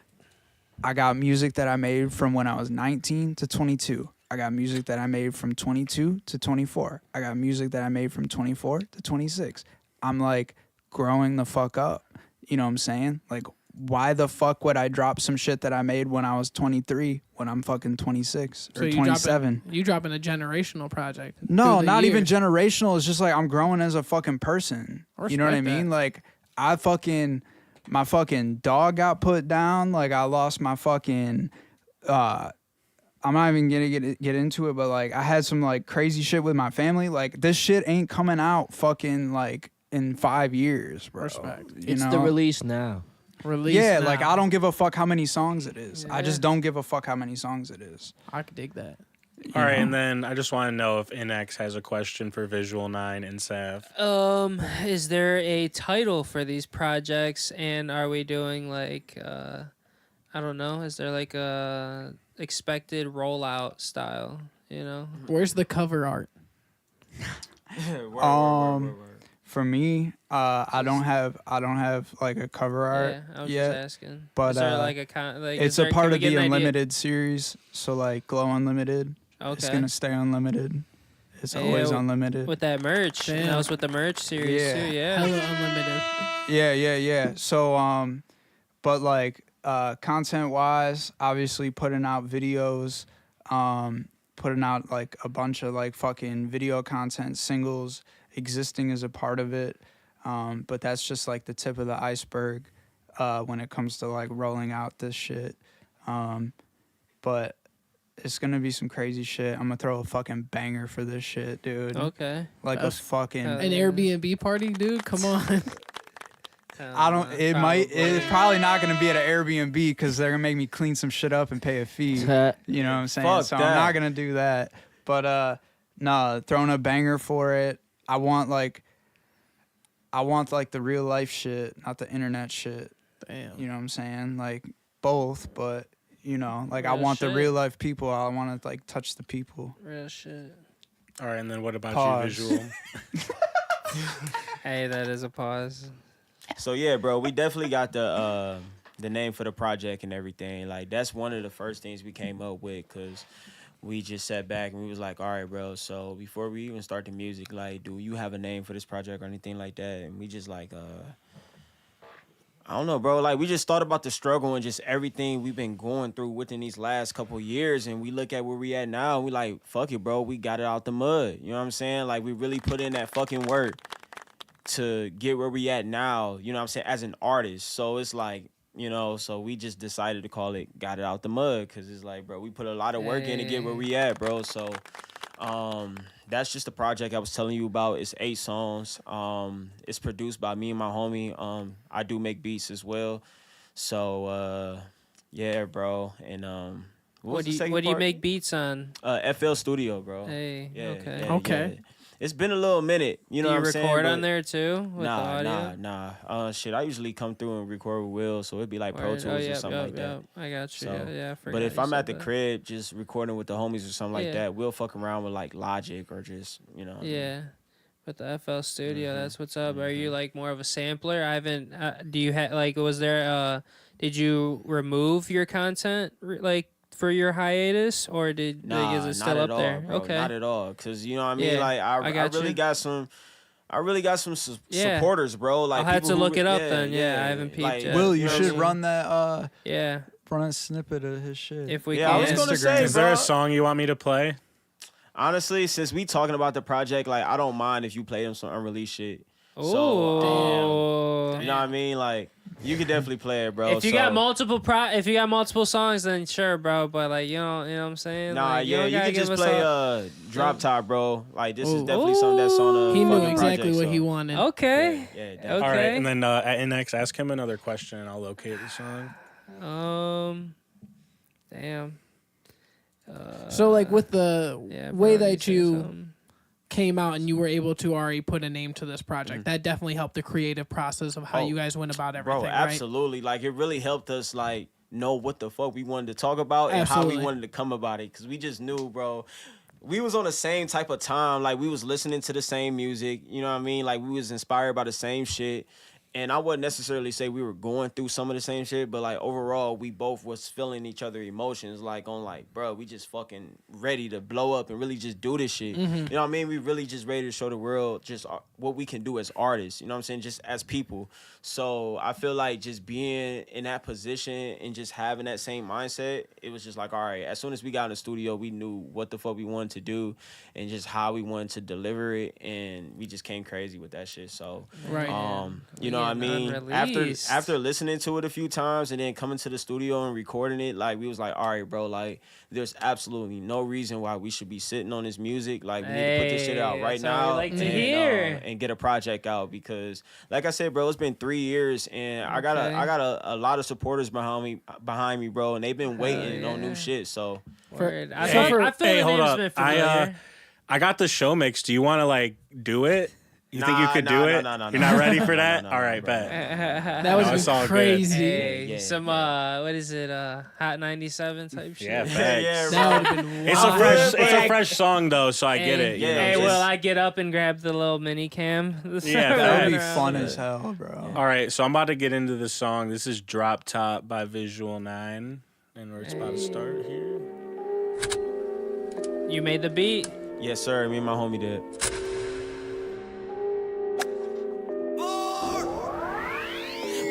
I got music that I made from when I was 19 to 22. I got music that I made from 22 to 24. I got music that I made from 24 to 26. I'm like growing the fuck up. You know what I'm saying? Like, why the fuck would I drop some shit that I made when I was 23 when I'm fucking 26 or 27? You dropping a generational project. No, through the not even years. generational. It's just like I'm growing as a fucking person. I You know what I respect mean? that. Like my fucking dog got put down. Like I lost my fucking I'm not even gonna get into it, but like I had some like crazy shit with my family. Like this shit ain't coming out fucking like in 5 years, bro. Respect. You It's know? the release now. Release Yeah, now. like I don't give a fuck how many songs it is. I Yeah. just don't give a fuck how many songs it is. I could dig that. All right, know? and then I just want to know if INNEXH has a question for Visual 9 and Sav. Is there a title for these projects, and are we doing like I don't know, is there like a expected rollout style, you know? Where's the cover art? For me, I don't have like a cover art Yeah, I was yet. just asking. but, is there like a like it's is there, a part can we of get the an idea? Unlimited series. So like Glow Unlimited, it's Okay. gonna stay unlimited. It's Yeah, always yeah, unlimited. With that merch. And Damn. that was with the merch series Yeah. too, yeah. Hella unlimited. Yeah. So but like content wise, obviously putting out videos, putting out like a bunch of like fucking video content, singles, existing as a part of it. But that's just like the tip of the iceberg when it comes to like rolling out this shit. But it's gonna be some crazy shit. I'm gonna throw a fucking banger for this shit, dude. Okay. Like That's- a fucking. An Airbnb party, dude? Come on. I don't. It's probably not gonna be at an Airbnb because they're gonna make me clean some shit up and pay a fee. You know what I'm saying? Fuck So that. I'm not gonna do that. But no, throwing a banger for it. I want like the real life shit, not the internet shit. Damn. You know what I'm saying? Like both, but you know, like I Real want shit. the real life people. I want to like touch the people. Real shit. All right, and then what about Pause. you, Visual? Hey, that is a pause. So yeah, bro, we definitely got the name for the project and everything. Like that's one of the first things we came up with because we just sat back and we was like, all right, bro. So before we even start the music, like, do you have a name for this project or anything like that? And we just like, I don't know, bro. Like we just thought about the struggle and just everything we've been going through within these last couple of years, and we look at where we at now, and we like, fuck it, bro. We got it out the mud. You know what I'm saying? Like we really put in that fucking work to get where we at now, you know what I'm saying, as an artist. So it's like, you know, so we just decided to call it Got It Out the Mud because it's like, bro, we put a lot of work in to get where we at, bro. So that's just the project I was telling you about. It's 8 songs. It's produced by me and my homie. I do make beats as well. So yeah, bro. And What do you make beats on? FL Studio, bro. Hey, Yeah, okay. yeah, Okay. yeah. It's been a little minute, you know Do what you I'm saying? record on but- there too with the audio? Nah. Shit, I usually come through and record with Will, so it'd be like Pro Word. Tools or yep, something yep, like that. yep. I got you. So, yeah, I forgot But if you I'm said at the that. crib just recording with the homies or something like Yeah. that, we'll fuck around with like Logic or just, you know. Yeah. But the FL Studio, Mm-hmm. that's what's up. Are you like more of a sampler? I haven't. Do you have like? Was there? Did you remove your content like for your hiatus, or did Nah, like, is it not still at up all, there? bro. Okay. Not at all. Cause you know what I mean? Yeah, Like I I got really you. got some Yeah. supporters, bro. Like I'll have people to who look would- it up then. Yeah, I haven't peeped like, yet. Will, you know what should I'm saying? run that Yeah. run a snippet of his shit. If we Yeah, can. I was gonna Instagram. say, Is there bro. a song you want me to play? Honestly, since we talking about the project, like I don't mind if you play them some unreleased shit. So, you know what I mean? Like, you could definitely play it, bro. If you got multiple songs, then sure, bro. But like, you know what I'm saying? Nah, like, yeah, you gotta could give just us play Drop Top, bro. Like, this is definitely something that's on a He knew fucking exactly project, what so. he wanted. Okay. Yeah, Okay. definitely. All right, and then at INNEXH, ask him another question, and I'll locate the song. Damn. So like with the Yeah, way bro, that say you something. came out and you were able to already put a name to this project, that definitely helped the creative process of how you guys went about everything, Bro, right? absolutely. Like, it really helped us, like, know what the fuck we wanted to talk about and how Absolutely. we wanted to come about it. Because we just knew, bro. We was on the same type of time. Like, we was listening to the same music. You know what I mean? Like, we was inspired by the same shit. And I wouldn't necessarily say we were going through some of the same shit, but like overall, we both was feeling each other emotions. Like on like, bro, we just fucking ready to blow up and really just do this shit. You know what I mean? We really just ready to show the world just what we can do as artists. You know what I'm saying? Just as people. So I feel like just being in that position and just having that same mindset, it was just like, all right. As soon as we got in the studio, we knew what the fuck we wanted to do and just how we wanted to deliver it, and we just came crazy with that shit. So Right. you know what I mean? Unreleased. After listening to it a few times and then coming to the studio and recording it, like we was like, all right, bro, like there's absolutely no reason why we should be sitting on this music. Like we need to put this shit out right that's what we now like to hear. and get a project out, because like I said, bro, it's been 3 years and I got a lot of supporters behind me, bro, and they've been waiting on new shit. So Word. I Hey, feel the hold name's up. been familiar. I got the show mix. Do you want to like do it? You think you could do it? No. You're not ready for that? No, All right, bro. bet. That No, was it's all good. crazy. Hey, Yeah, some what is it? Hot 97 type shit. Yeah, Yeah, facts. bro. That would have been It's a wild. fresh song though, so I get it. You know, Yeah, Hey, just- will I get up and grab the little mini cam? Yeah, That would be Facts. fun as hell, bro. All right, so I'm about to get into the song. This is Drop Top by Visual 9, and we're about to start here. You made the beat. Yes, sir. Me and my homie did.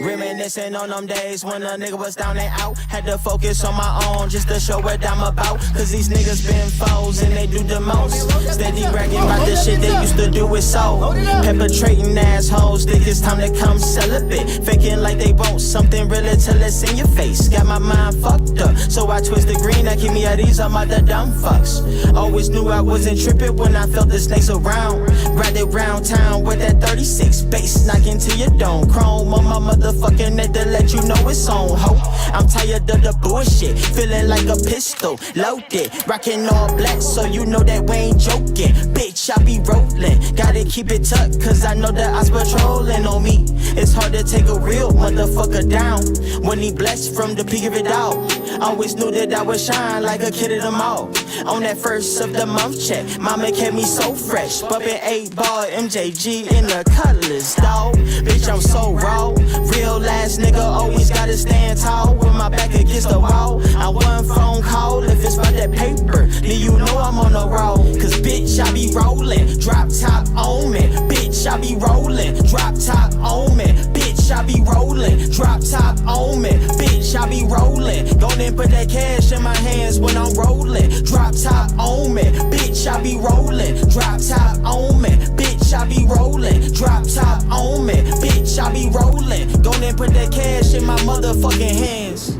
Reminiscing on them days when a nigga was down and out. Had to focus on my own just to show what I'm about. Cause these niggas been foes and they do the most. Steady bragging about the shit they used to do with soul. Perpetrating assholes, think it's time to come celibate. Faking like they want something real till it's in your face. Got my mind fucked up, so I twist the green. I keep me at ease, I'm out the dumb fucks. Always knew I wasn't tripping when I felt the snakes around. Ride it round town with that 36 bass knocking to your dome. Chrome on my motherfucking neck to let you know it's on, ho. I'm tired of the bullshit, feeling like a pistol, loaded. Rocking all black, so you know that we ain't joking. Bitch, I be rolling, gotta keep it tucked, cause I know that I patrolling on me. It's hard to take a real motherfucker down when he blessed from the peak of it all. Always knew that I would shine like a kid of the mall. On that first of the month check, mama kept me so fresh. Bumpin' 8-ball MJG in the colors, dawg. Bitch, I'm so raw. Real ass nigga always gotta stand tall with my back against the wall. I one phone call if it's about that paper, then you know I'm on the roll. Cause bitch, I be rolling, drop top on me. Bitch, I be rolling, drop top on me. Bitch, I be rolling, drop top on me. Bitch, I be rolling. Go and put that cash in my hands when I'm rolling. Drop top on me. Bitch, I be rolling, drop top on me. Bitch, I be rolling, drop top on me. Bitch, I be rolling. Go and put that cash in my motherfucking hands.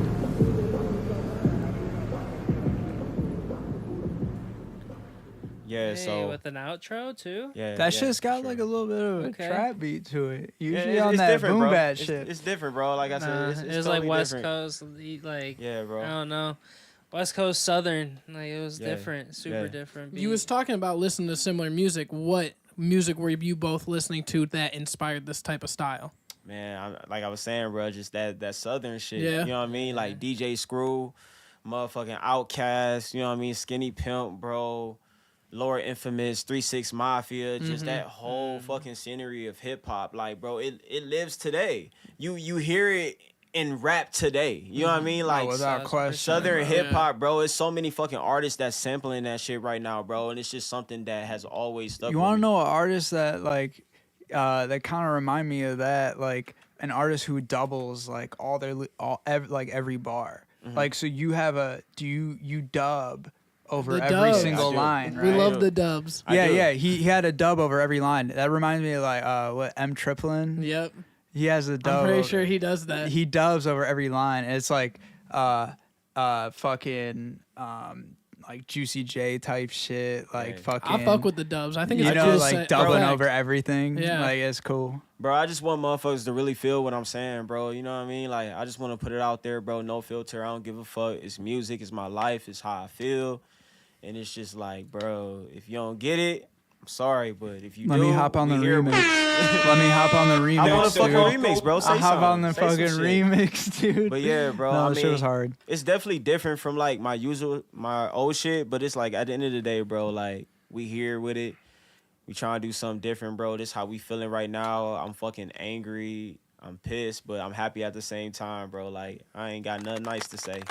Yeah, Hey, so with an outro too. yeah, That yeah, shit's got sure. like a little bit of a Okay. trap beat to it. Yeah, Usually it's on that different, boom bro. bat It's- shit. It's different, bro. Like I said, Nah, it's it was totally like West different. Coast, like Yeah, bro. I don't know, West Coast Southern. Like it was Yeah. different, super Yeah. different. You was talking about listening to similar music. What music were you both listening to that inspired this type of style? Man, like I was saying, bro, just that Southern shit. Yeah. You know what I mean? Like DJ Screw, motherfucking Outkast, you know what I mean? Skinny Pimp, bro. Lower Infamous, 3-6 Mafia, just that whole fucking scenery of hip hop. Like, bro, it lives today. You hear it in rap today. You know what I mean? Like Without question. Southern bro. hip hop, bro. It's so many fucking artists that's sampling that shit right now, bro. And it's just something that has always stuck You with want to me. know an artist that like that kind of remind me of that, like an artist who doubles like every bar. Like so you have you dub over The every dubs. single I do. line. We Right? love the dubs. I do. Yeah. He had a dub over every line. That reminds me of like what M Triplin. Yep. He has a dub. I'm pretty over- sure he does that. He dubs over every line. And it's like fucking like Juicy J type shit. Like Yeah. fucking. I fuck with the dubs. I think it's you know, just like dubbing correct. over everything. Yeah. Like it's cool. Bro, I just want motherfuckers to really feel what I'm saying, bro. You know what I mean? Like, I just want to put it out there, bro. No filter. I don't give a fuck. It's music. It's my life. It's how I feel. And it's just like, bro, if you don't get it, I'm sorry. But if you Let do, me hop on the we here, remix. bro. Let me hop on the remix. I want a fucking dude. remix, bro. Say I hop on the something. Say fucking some shit. remix, dude. But yeah, bro. No, I that shit mean, was hard. it's definitely different from like my old shit. But it's like at the end of the day, bro, like we here with it. We trying to do something different, bro. This how we feeling right now. I'm fucking angry. I'm pissed, but I'm happy at the same time, bro. Like, I ain't got nothing nice to say.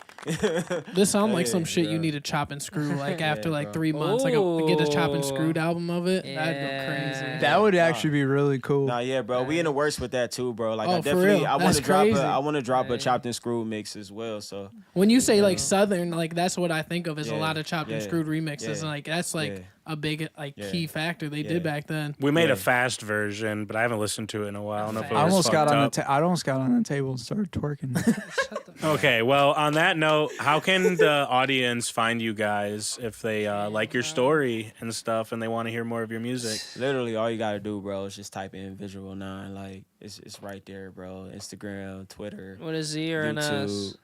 This sound like Yeah, some shit bro. you need to chop and screw. Like after Yeah, like bro. 3 months, like get a chop and Ooh. screwed album of it. That'd Yeah. go crazy. That would actually be really cool. Nah, yeah, bro. We in the works with that too, bro. Like, Oh, I for definitely, real? I want That's to drop crazy. I want to drop a Right. chopped and screwed mix as well. So When you say like Southern, like that's what I think of as a Yeah, lot of chopped and yeah, screwed remixes. yeah, And like that's like yeah. a big like Yeah. key factor they Yeah. did back then. We made Yeah. a fast version, but I haven't listened to it in a while. I don't know if it I was almost got fucked on up. I almost got on the table and started twerking. Okay, well, on that note, how can the audience find you guys if they like your story and stuff and they want to hear more of your music? literally, all you gotta do, bro, is just type in Visual 9. Like, it's right there, bro. Instagram, Twitter, What is Z or an YouTube, us?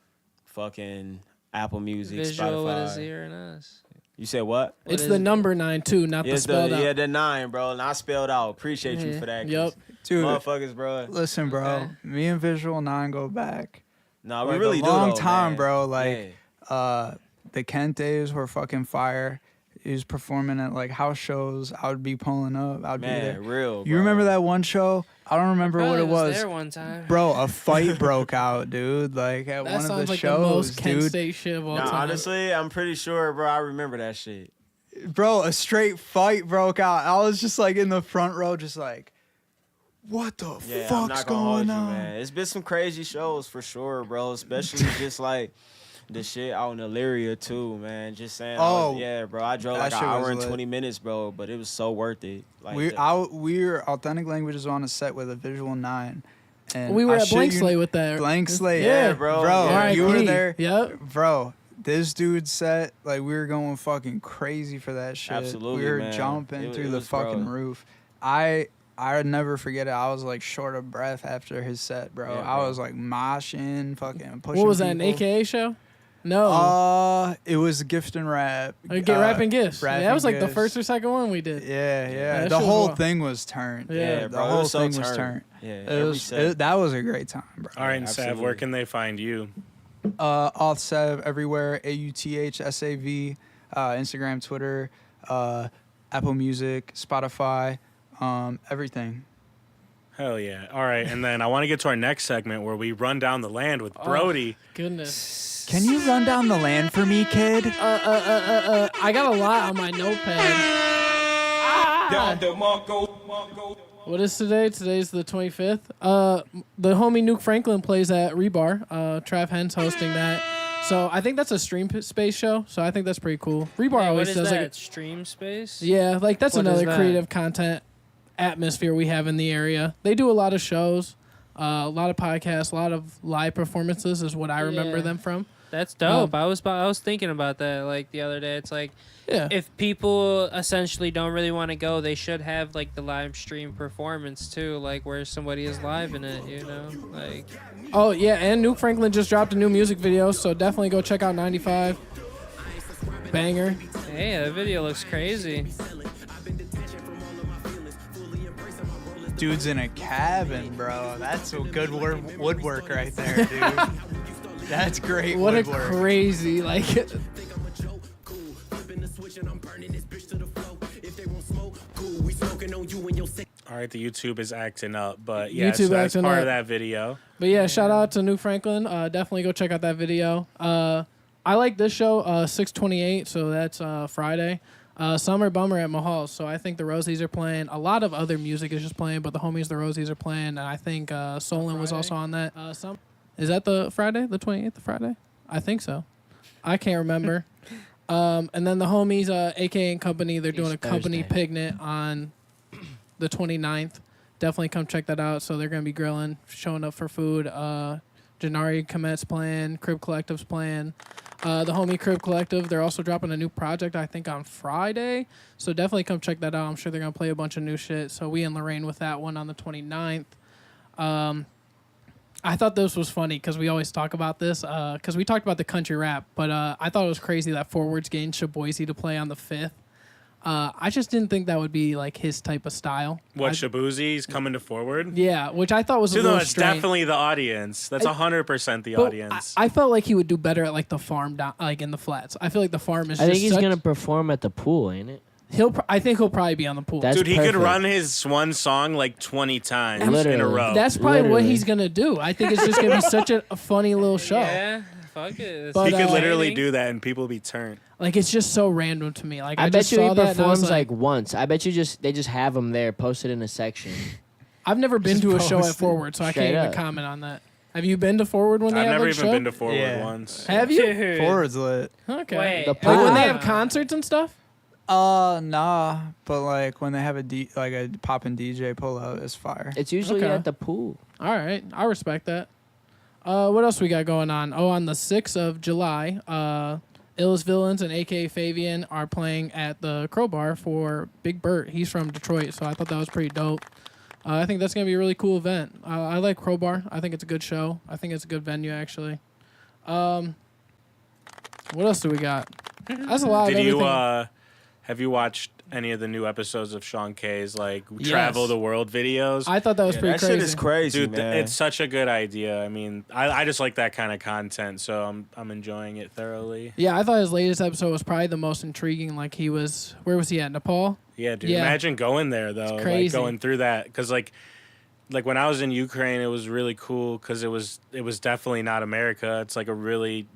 fucking Apple Music, Visual, what is Spotify. Z or an us? You said what? What It's is the it? number 9 too, not Yeah, the spelled out. yeah, the 9, bro. Not spelled out. Appreciate you Yeah. for that. 'cause Yep. Dude, motherfuckers, bro. listen, bro. Okay. Me and Visual 9 go back. Nah, we Like, really a do. long though, time, man. bro. Like, Yeah. The Kent days were fucking fire. He was performing at like house shows. I would be pulling up. I'd be man, there. real. You bro. remember that one show? I don't remember what Probably it was. there one time. Bro, a fight broke out, dude. Like at That one of sounds the like shows, the most Kent dude. State shit of all Nah, time. honestly, I'm pretty sure, bro. I remember that shit. Bro, a straight fight broke out. I was just like in the front row, just like, what the Yeah, I'm fuck's not gonna hold going you, on? man. It's been some crazy shows for sure, bro. Especially just like the shit out in Illyria too, man. Just saying. Oh, yeah, bro. I drove that like an shit was hour and lit. 20 minutes, bro. But it was so worth it. Like, We're Authentic Languages on a set with a Visual 9. And we were I at shit Blank you- Slate with that. Blank Slate. Yeah, bro. Bro, Yeah. you were R.I.P. there. Yep. Bro, this dude set, like, we were going fucking crazy for that shit. Absolutely, We were man. jumping It through the was, bro. fucking roof. I would never forget it. I was, like, short of breath after his set, bro. Yeah, I bro. was, like, moshing, fucking pushing What was that, an people. AKA show? No. It was Gift and Rap. Get Rapping Gifts. Rapping Yeah, that was like the Gifts. first or second one we did. Yeah, yeah. that The shit was whole wild. thing was turned. Yeah, the bro. It whole was so thing was turned. turned. Yeah, It every was, set. that was a great time, bro. All right, and Sav, where absolutely. can they find you? AUTH SAV everywhere. AUTH SAV. Instagram, Twitter, Apple Music, Spotify, everything. Hell yeah. All right, and then I want to get to our next segment where we run down the land with Brodie. Goodness. Can you run down the land for me, kid? I got a lot on my notepad. What is today? Today's the 25th. The homie Nuke Franklin plays at Rebar. Trav Hens hosting that. So I think that's a stream space show. So I think that's pretty cool. Rebar Hey, what always is does that? like Stream space? yeah, like that's What is another that? creative content atmosphere we have in the area. They do a lot of shows, a lot of podcasts, a lot of live performances is what I remember Yeah. them from. That's dope. I was thinking about that like the other day. It's like Yeah. if people essentially don't really want to go, they should have like the live stream performance too, like where somebody is live in it, you know? Like Oh yeah, and Nuke Franklin just dropped a new music video, so definitely go check out 95. Banger. hey, that video looks crazy. Dude's in a cabin, bro. That's a good woodwork right there, dude. That's great What a woodwork. crazy like All right, the YouTube is acting up, but yeah, so YouTube that's acting part up. of that video. But yeah, shout out to Nuke Franklin. Definitely go check out that video. I like this show 6/28, so that's Friday. Summer Bummer at Mahal's. So I think the Rosies are playing. A lot of other music is just playing, but the homies, the Rosies, are playing. And I think Solon was also on that. Is that the Friday, the 28th, the Friday? I think so. I can't remember. And then the homies, AK and Company, they're doing a Each company Thursday. picnic on the 29th. Definitely come check that out. So they're going to be grilling, showing up for food. Janari Komet's playing, Crib Collective's playing. The homie Crib Collective, they're also dropping a new project, I think, on Friday. So definitely come check that out. I'm sure they're going to play a bunch of new shit. So we in Lorraine with that one on the 29th. I thought this was funny because we always talk about this because we talked about the country rap. But I thought it was crazy that Forward's getting Shaboise to play on the 5th. I just didn't think that would be like his type of style. What, Shabuzi's coming to Forward? Yeah, which I thought was a Dude, little no, that's strange. definitely the audience. That's 100% the But audience. I felt like he would do better at like the farm, down, like in the flats. I feel like the farm is. I just think he's such- gonna perform at the pool, ain't it? I think he'll probably be on the pool. That's Dude, he could perfect. run his one song like 20 times in a Literally. row. That's probably what Literally. he's gonna do. I think it's just gonna be such a funny little show. Yeah, fuck it. But, he could uh, literally do that and people be turned. Like it's just so random to me. Like I just bet you he saw that and I was performs like once. I bet you they just have him there posted in a section. I've never been to a show at posted. Forward, so I Straight can't even up. comment on that. Have you been to Forward when they I've have never a even show? been to Forward Yeah. once. Have you? Forward's lit. Okay. Wait, The Like when Ah. they have concerts and stuff. Nah, but like when they have a poppin' DJ pull out, it's fire. It's usually Okay. at the pool. All right, I respect that. What else we got going on? Oh, on the 6th of July, Illest Villains and AK Fabian are playing at the Crowbar for Big Bert. He's from Detroit, so I thought that was pretty dope. I think that's gonna be a really cool event. I like Crowbar. I think it's a good show. I think it's a good venue actually. What else do we got? That's a lot of Did you everything. have you watched any of the new episodes of Sean K's like Yes. travel the world videos? I thought that was pretty that crazy. shit is crazy, Dude, man. it's such a good idea. I mean, I just like that kind of content, so I'm enjoying it thoroughly. Yeah, I thought his latest episode was probably the most intriguing. Like he was, where was he at? Nepal? Yeah, dude. Yeah. Imagine going there though, like crazy. going through that, because like when I was in Ukraine, it was really cool because it was definitely not America. It's like you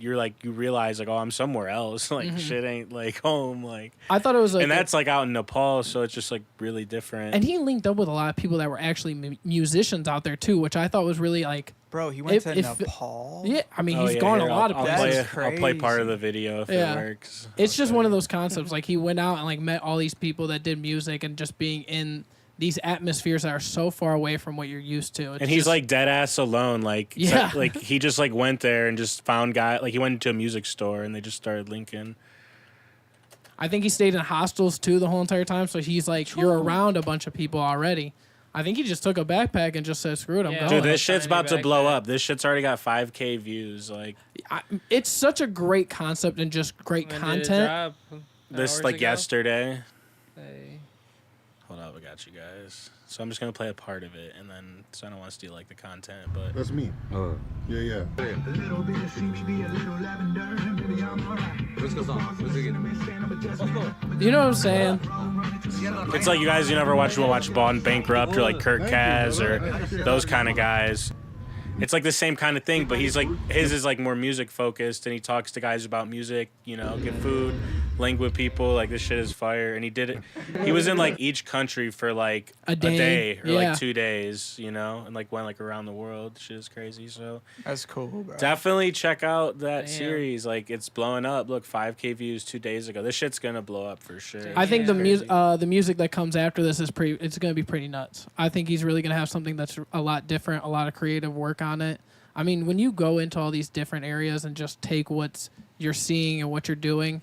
realize like, oh, I'm somewhere else. Like shit ain't like home. Like, I thought it was like, and that's like out in Nepal, so it's just like really different. and he linked up with a lot of people that were actually musicians out there too, which I thought was really like, Bro, he went If- to if- Nepal. yeah. I mean, Oh, he's yeah, gone here, a lot of I'll places. play, I'll play part of the video if Yeah. it works. It's just one of those concepts. Like he went out and like met all these people that did music and just being in these atmospheres that are so far away from what you're used to. It's And he's just- like dead ass alone. Like, Yeah. like he just like went there and just found like he went into a music store and they just started linking. I think he stayed in hostels too the whole entire time. So he's like, you're around a bunch of people already. I think he just took a backpack and just said, "Screw it, I'm Yeah. going." Dude, Oh, this shit's tiny about to back blow there. up. This shit's already got 5K views. Like It's such a great concept and just great When did it content. drop? this, Hours like ago? yesterday. Hey. Hold up, I got you guys. So I'm just gonna play a part of it, and then so I don't want to steal like the content, but That's me. Yeah. You know what I'm saying? it's like you guys you never watch Bond Bankrupt or like Kurt Kaz or those kind of guys. It's like the same kind of thing, but he's like his is like more music focused, and he talks to guys about music. You know, get food, link with people. Like this shit is fire, and he did it. He was in like each country for like A day, or yeah. like 2 days. You know, and like went like around the world. Shit is crazy. So That's cool, bro. definitely check out that Damn. series. Like it's blowing up. Look, 5K views 2 days ago. This shit's gonna blow up for sure. I think the It's crazy. the music that comes after this is it's gonna be pretty nuts. I think he's really gonna have something that's a lot different, a lot of creative work on it. I mean, when you go into all these different areas and just take what you're seeing and what you're doing,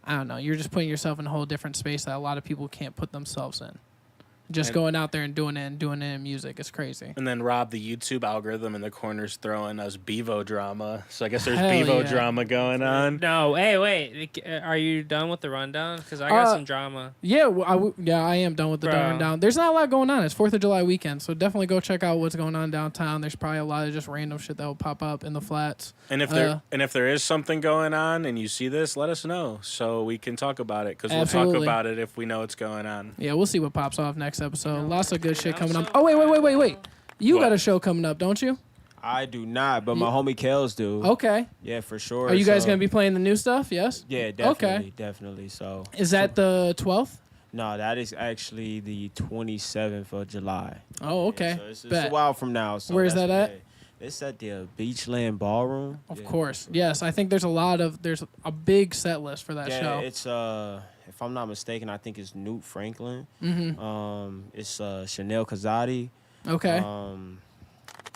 I don't know, you're just putting yourself in a whole different space that a lot of people can't put themselves in. Just And- going out there and doing it in music is crazy. And then Rob, the YouTube algorithm in the corner's throwing us Bevo drama. So I guess there's Hell Bevo yeah. drama going on. No, hey, wait. Are you done with the rundown? Because I got some drama. Yeah, I am done with the Bro. down down. There's not a lot going on. It's 4th of July weekend, so definitely go check out what's going on downtown. There's probably a lot of just random shit that will pop up in the flats. And if there is something going on and you see this, let us know so we can talk about it because we'll talk Absolutely. about it if we know what's going on. Yeah, we'll see what pops off next episode. Lots of good shit coming up. Oh, wait. You What? got a show coming up, don't you? I do not, but my homie Kels do. Okay. Yeah, for sure. Are you guys So- going to be playing the new stuff? Yes? Yeah, definitely, Okay. definitely. So Is that the 12th? no, that is actually the 27th of July. Oh, okay. So it's Bet. a while from now. So Where is that's that at? okay. It's at the Beachland Ballroom. Of course. Yes, I think there's a big set list for that Yeah, show. it's if I'm not mistaken, I think it's Newt Franklin. It's Chanel Kazadi. Okay.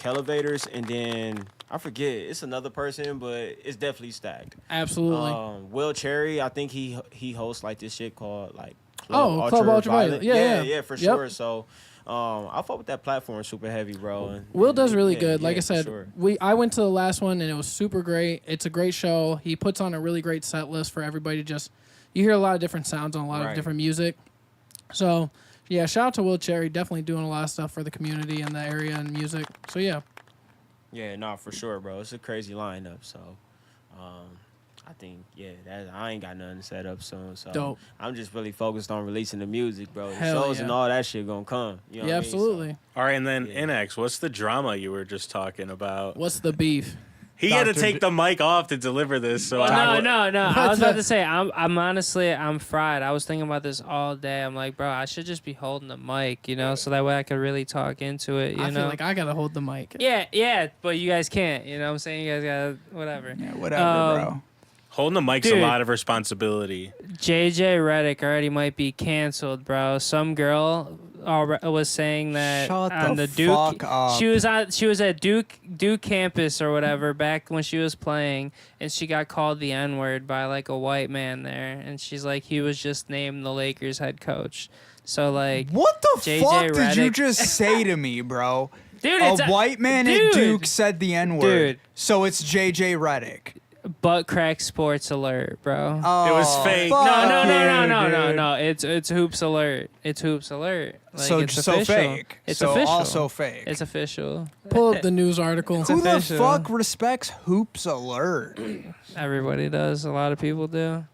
Elevators, and then I forget. It's another person, but it's definitely stacked. Absolutely. Will Cherry, I think he hosts like this shit called like Club Ultraviolet. Yeah, for Yep. sure. So I fuck with that platform super heavy, bro. And, Will does really yeah, good. Like yeah, I said, for I went to the last one and it was super great. It's a great show. He puts on a really great set list for everybody. You hear a lot of different sounds on a lot of different music. So yeah, shout out to Will Cherry. Definitely doing a lot of stuff for the community in the area and music. So yeah. Yeah, no, for sure, bro. It's a crazy lineup. So I think I ain't got nothing set up soon. So Dope. I'm just really focused on releasing the music, bro. The Hell shows yeah. and all that shit gonna come. You know what I mean? Absolutely. All right, and then INNEXH, what's the drama you were just talking about? What's the beef? He had to take the mic off to deliver this. So No. I was about the- to say, I'm honestly, I'm fried. I was thinking about this all day. I'm like, bro, I should just be holding the mic, so that way I could really talk into it, I know? feel like I gotta hold the mic. Yeah, but you guys can't, you know what I'm saying? You guys gotta, whatever. Yeah, whatever, bro. Holding the mic's Dude. a lot of responsibility. JJ Reddick already might be canceled, bro. Some girl was saying that Shut on the the Duke, fuck up. she was at Duke campus or whatever back when she was playing, and she got called the N-word by like a white man there, and she's like, he was just named the Lakers head coach. So like, What the JJ fuck did you Redick- just say to me, bro? dude, A it's white man dude. at Duke said the N-word. Dude. So it's JJ Reddick. butt crack sports alert, bro. Oh, It was fake. fuck No. you, dude. It's hoops alert. It's hoops alert. Like, So it's so official. fake. It's so official. also fake. It's official. Pull up the news article. Who the official. fuck respects hoops alert? Everybody does. A lot of people do.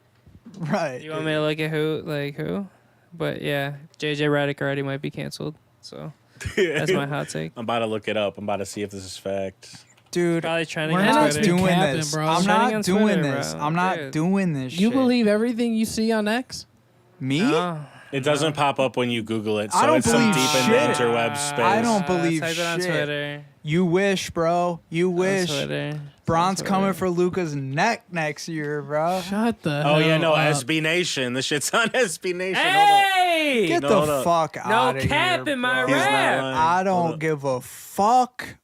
Right. You want me to look at who? But yeah, JJ Redick already might be canceled. So that's my hot take. I'm about to look it up. I'm about to see if this is fact. Dude, Probably trending we're on not Twitter. doing Capping, this. bro. I'm Trending not on doing Twitter, this. bro. I'm not Dude. doing this You shit. believe everything you see on X? Me? No. It doesn't pop up when you Google it, so I don't it's some believe deep in the shit. interweb space. I don't believe type it on shit. Twitter. You wish, bro. You On wish. Twitter. Bron's On coming Twitter. for Luca's neck next year, bro. Shut the Oh yeah, hell no, up. SB Nation. This shit's on SB Nation. Hey! Get No, hold the up. fuck No out of here. cap in my bro. He's not rap. lying. I Hold don't up. give a fuck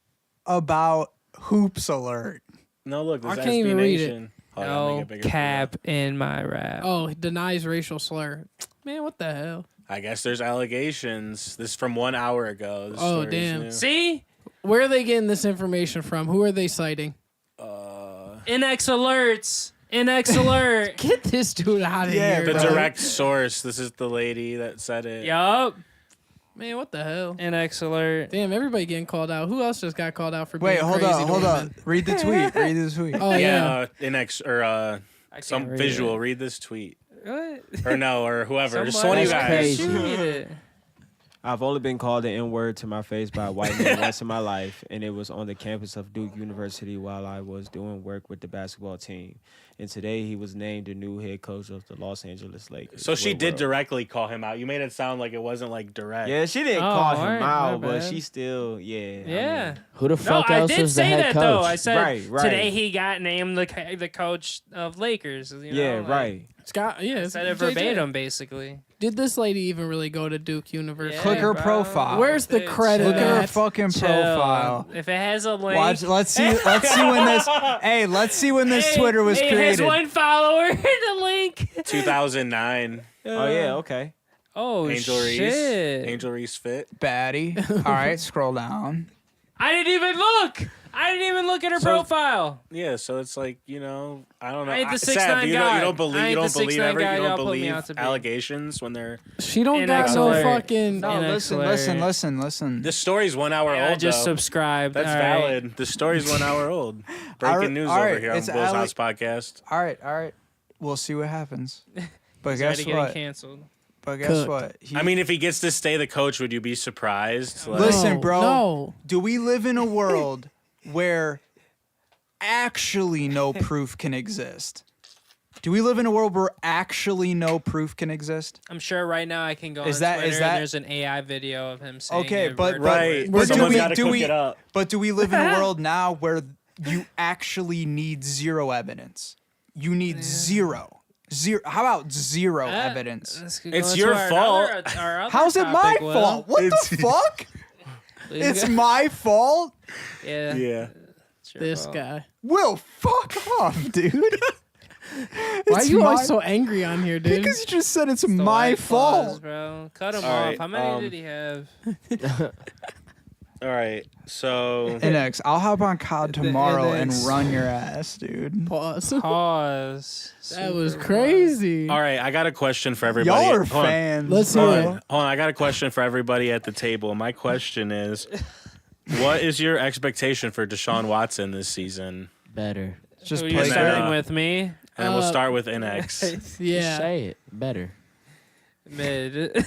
about hoops alert. No, look, this I is can't SB even read it. Nation. Hold on, make No it bigger for you. cap in my rap. Oh, he denies racial slur. Man, what the hell? I guess there's allegations. This is from 1 hour ago. This Oh, story is damn. new. See? Where are they getting this information from? Who are they citing? NX alerts. NX alert. Get this dude out of Yeah, here. The bro. direct source. This is the lady that said it. Yup. Man, what the hell? NX alert. Damn, everybody getting called out. Who else just got called out for Wait, being hold crazy on, to hold women? on. Read the tweet. Read the tweet. Oh, yeah. INNEXH or I can't some read visual. it. Read this tweet. What? Or no, or whoever. Just one of you Somebody guys. crazy. read it. I've only been called the N-word to my face by a white man once in my life, and it was on the campus of Duke University while I was doing work with the basketball team. And today he was named the new head coach of the Los Angeles Lakers. So she Well, did well. directly call him out. You made it sound like it wasn't like direct. Yeah, she didn't Oh, call him alright, out, my but bad. she still, yeah. I Yeah. mean, Who the No, fuck I else did was the say head that coach? though. I said Right, right. today he got named the coach of Lakers. You know, yeah, like, right. Scott, yeah. it's Said it JJ. verbatim, basically. Did this lady even really go to Duke University? Click her bro. profile. Where's the Dude, credit Look at her at? fucking Chill. profile. If it has a link, Watch. Let's see. Let's see when this. Hey, let's see when this Hey, Twitter was it has created. one follower. The link. 2009. Oh, yeah, okay. Oh Angel shit! Reese. Angel Reese fit. Baddie. All right, scroll down. I didn't even look. I didn't even look at her So- profile. Yeah, so it's like, I don't know. I ain't the Sav, 6'9" you guy. don't believe I ain't you don't the believe 6'9" ever guy you y'all don't put me believe out to be. allegations when they're She don't And got no alert. fucking. No, listen, listen. this story's 1 hour Yeah, I old just though. subscribed. That's All right. valid. The story's 1 hour old. Breaking news all over right, here on it's Will's alle- House Podcast. All right. We'll see what happens. But He's guess already getting what? canceled. But guess Cooked. what? I mean, if he gets to stay the coach, would you be surprised? Like, Listen, No, bro. no. Do we live in a world where actually no proof can exist? Do we live in a world where actually no proof can exist? I'm sure right now I can go Is on that- Twitter is that- and there's an AI video of him saying Okay, it but word for Right. word. Someone's do we, gotta do cook we it up. but do we live in a world now where you actually need zero evidence? You need zero. How about zero evidence? Let's go It's into your our fault. our other How's it my topic, Will. fault? What the fuck? It's my fault? Yeah. Yeah. it's your This fault. guy. Will, fuck off, dude. Why are It's you my- always so angry on here, dude? Because you just said it's The my white claws, fault. bro. Cut him All off. right, How many did he have? All right. So NX, I'll hop on COD tomorrow and NX. run your ass, dude. Pause. Pause. That was Super crazy. all right, I got a question for everybody. Y'all are Hold on. fans. Let's hear Hold it. on. Hold on. I got a question for everybody at the table. My question is, what is your expectation for Deshaun Watson this season? Better. Just Who play you starting good. with me? And we'll Uh, start with NX. Just Yeah. say it. Better. Mid.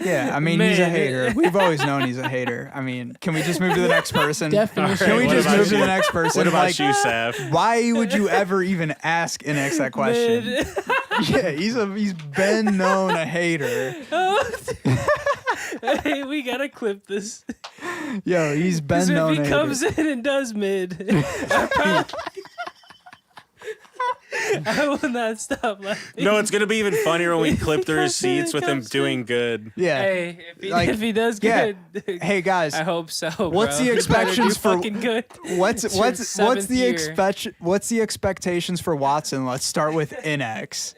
Yeah, I mean, he's a Mid. hater. We've always known he's a hater. I mean, can we just move to the next person? Definition. Can we What just about move to you? the next person? What about Like, you, Sav? why would you ever even ask NX that question? Mid. Yeah, he's been known a hater. Hey, we gotta clip this. Yo, he's been Because known if a he hater. comes in and does mid, I will not stop laughing. No, it's gonna be even funnier when we clip the receipts with him doing good. Yeah. Hey, Like, if he does yeah. good, Hey guys, I hope so. What's bro. the He better do expectations for- fucking good? what's It's your seventh year. what's the expectations for Watson? Let's start with NX.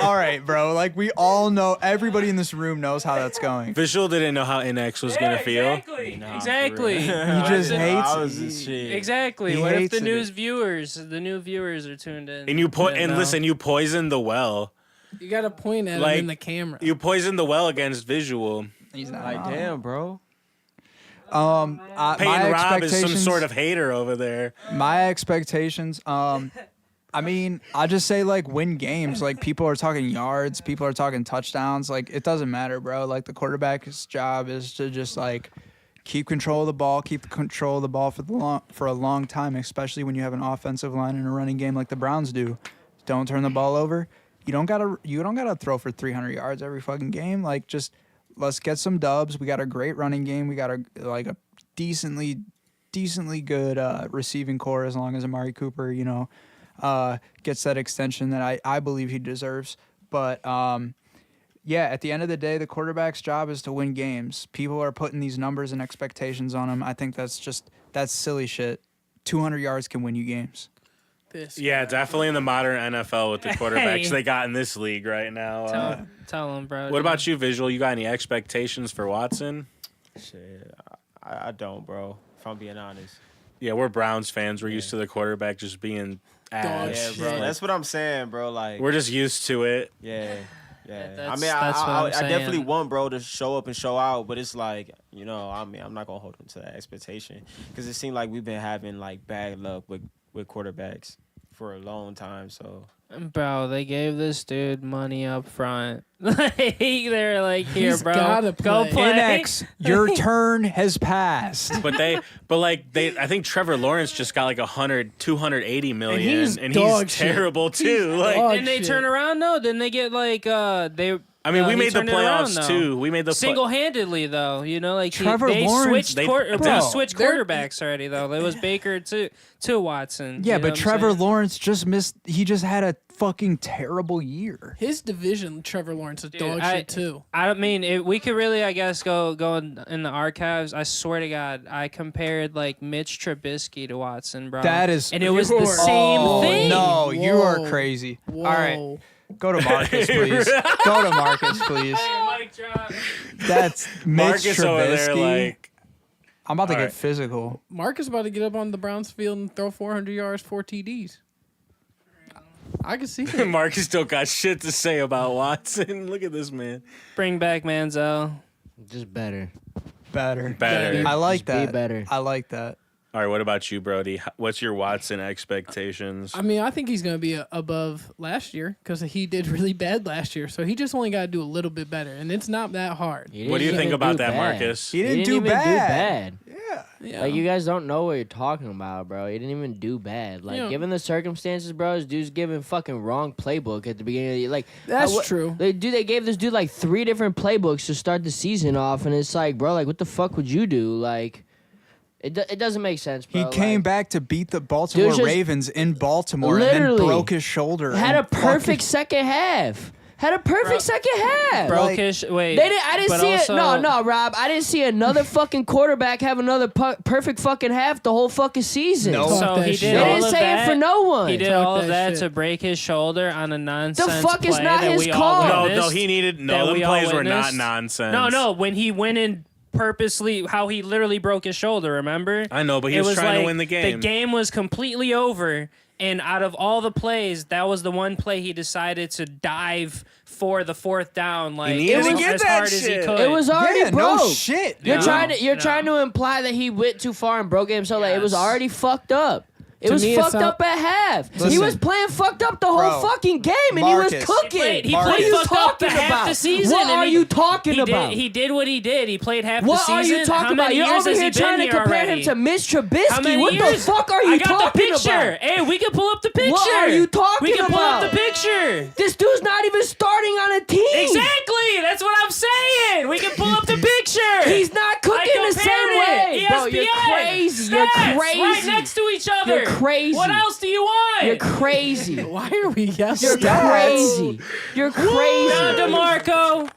All right, bro. Like we all know, everybody in this room knows how that's going. Visual didn't know how NX was gonna feel. Exactly. Nah, for Exactly. real. He just hates I was it. just shit. Exactly. He What if hates the it. new viewers are tuned in? And you No. listen, you poisoned the well. You gotta point at Like, him in the camera. You poisoned the well against Visual. He's not Like, wrong. damn, bro. My Peyton Rob is some expectations- sort of hater over there. My expectations, I mean, I just say like win games. Like people are talking yards, people are talking touchdowns. Like it doesn't matter, bro. Like the quarterback's job is to just like keep control of the ball, keep control of the ball for a long time, especially when you have an offensive line and a running game like the Browns do. Don't turn the ball over. You don't gotta throw for 300 yards every fucking game. Like just let's get some dubs. We got a great running game. We got a decently good receiving core as long as Amari Cooper, gets that extension that I believe he deserves. But yeah, at the end of the day, the quarterback's job is to win games. People are putting these numbers and expectations on him. I think that's silly shit. 200 yards can win you games. This. Yeah, definitely in the modern NFL with the quarterbacks Hey. they got in this league right now. Tell him, bro. What about you, Visual? You got any expectations for Watson? Shit, I don't, bro. If I'm being honest. Yeah, we're Browns fans. We're used to the quarterback just being ass. Yeah, bro. shit. That's what I'm saying, bro. Like, We're just used to it. yeah. Yeah, I that's- mean, that's what I'm I definitely saying. want bro to show up and show out, but it's like, I mean, I'm not gonna hold him to that expectation because it seemed like we've been having like bad luck with quarterbacks for a long time. So Bro, they gave this dude money up front. They're like, here, He's bro, gotta go play. play. NX, your turn has passed. But I think Trevor Lawrence just got like 280 million, he's and dog he's shit. terrible too. Like, dog Didn't they shit. turn around though? Didn't they get like they? I mean, we he made the turned it around, playoffs though. too. We made the Single-handedly though, like Trevor they Lawrence- switched They- they bro, switched they're- quarterbacks already though. It was Baker to Watson. Yeah, you know but what I'm Trevor saying? Lawrence just missed. He just had a fucking terrible year. His division, Trevor Lawrence, is dog I- shit too. I mean, we could really, I guess, go in the archives. I swear to God, I compared like Mitch Trubisky to Watson, bro. That is, and it was the You're- same oh, thing. No, you are Whoa. crazy. Whoa. All right, go to Marcus, please. Go to Marcus, please. Mic drop. That's Mitch Marcus over there, Trubisky. like, I'm about to All get right. physical. Marcus about to get up on the Browns field and throw 400 yards, 4 TDs. I can see it. Marcus still got shit to say about Watson. Look at this man. Bring back Manziel. Just better. Better. Better. I like Just be that. better. I like that. All right, what about you, Brodie? What's your Watson expectations? I mean, I think he's going to be above last year because he did really bad last year. So he just only got to do a little bit better, and it's not that hard. He What do you didn't think even about do that, bad. Marcus? He didn't, He do didn't even bad. do bad. Yeah. Like, you guys don't know what you're talking about, bro. He didn't even do bad. Like, Yeah. given the circumstances, bro, this dude's giving fucking wrong playbook at the beginning of the year. Like, That's true. They gave this dude, like, 3 different playbooks to start the season off, and it's like, bro, like, what the fuck would you do? Like, it doesn't make sense, bro. He came back to beat the Baltimore Dude, just Ravens in Baltimore and literally then broke his shoulder. had a and perfect second half. Had a perfect second half. Broke his wait. I didn't but see also, it. No, Rob. I didn't see another fucking quarterback have another perfect fucking half the whole fucking season. No. So Talk that he shit. did They all didn't of say that. it for no one. He did Talk all of that that shit. to break his shoulder on a nonsense fuck is play not that his we all call? No, witnessed, he needed that no. we The all plays were not witnessed. nonsense. No, when he went in purposely, how he literally broke his shoulder. Remember? I know, but he It was trying to like win the game. The game was completely over, and out of all the plays, that was the one play he decided to dive for the 4th down, like needed as, to get as that hard as he shit. could. It was already yeah, broke. no shit. You're dude. trying to imply that he went too far and broke it himself. Like, it was Yes. already fucked up. It was me, it fucked sound- up at half. He Listen. was playing fucked up the whole Bro, fucking game, and Marcus. he was cooking. He what played are you fucked up talking the half about? the season. What and are he- you talking he about? Did, he did what he did. He played half What the are season. you talking How about? many You're years over has here he been trying to here compare already? him to Mitch How Trubisky. many What years? the fuck are you I got the talking picture. about? Hey, we can pull up the picture. What are you talking We can pull up about? the picture. This dude's not even starting on a team. Exactly. That's what I'm saying. We can pull up the picture. He's not cooking I the same compared way. it. Bro, you're ESPN. crazy. You're Stats crazy. Right next to each other. You're crazy. What else do you want? You're crazy. Why are we yelling? You're crazy. You're crazy. Now, DeMarco.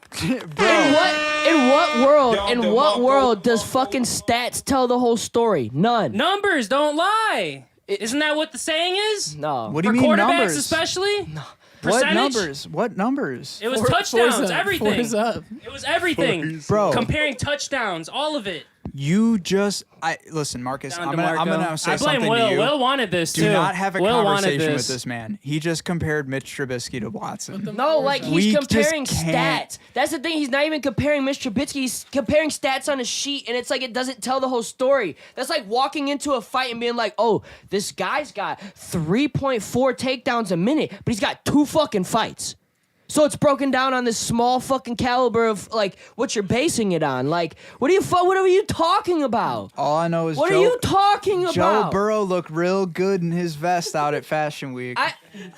In what world does fucking stats tell the whole story? None. Numbers don't lie. Isn't that what the saying is? No. What do For you mean quarterbacks numbers? especially? No. What Percentage? numbers? What numbers? It was Fours touchdowns, up, everything. fours up. It was everything. Bro. Comparing touchdowns, all of it. You just listen, Marcus. Down I'm to gonna Marco. say I blame something Will. to you. Will wanted this Do too. not have a Will wanted conversation with this. this man. He just compared Mitch Trubisky to Watson. No, like We he's just comparing can't. stats. That's the thing. He's not even comparing Mr. Trubisky. He's comparing stats on a sheet, and it's like it doesn't tell the whole story. That's like walking into a fight and being like, "Oh, this guy's got 3.4 takedowns a minute, but he's got 2 fucking fights." So it's broken down on this small fucking caliber of like what you're basing it on. Like, what are you talking about? All I know is What are you talking about? Joe Burrow looked real good in his vest out at Fashion Week.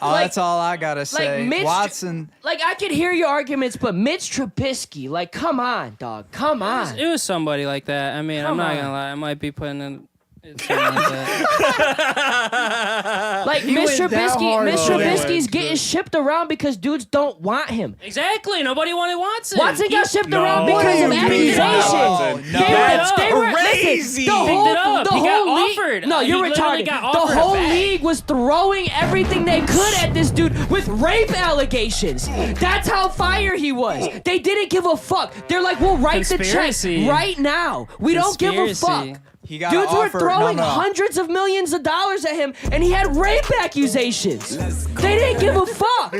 That's all I gotta say. Mitch- Watson. Like, I could hear your arguments, but Mitch Trubisky, like, come on, dog. Come on. It was somebody like that. I mean, I'm Come not on. gonna lie. I might be putting in. It's something like that. Like, He Mitch went that Trubisky, hard Mitch on that. Trubisky's getting shipped around because dudes don't want him. Exactly. Nobody wanted Watson. Watson got shipped No, around because of what do you mean? accusations. No, that's They were crazy. listen, Picked it up. the He got whole league, offered. No, He you're literally retarded. got The offered whole a bag. league was throwing everything they could at this dude with rape allegations. That's how fire he was. They didn't give a fuck. They're like, we'll write the Conspiracy. check right now. We don't give a Conspiracy. fuck. He got Dudes were offered, throwing no. hundreds of millions of dollars at him, and he had rape accusations. They didn't give a fuck.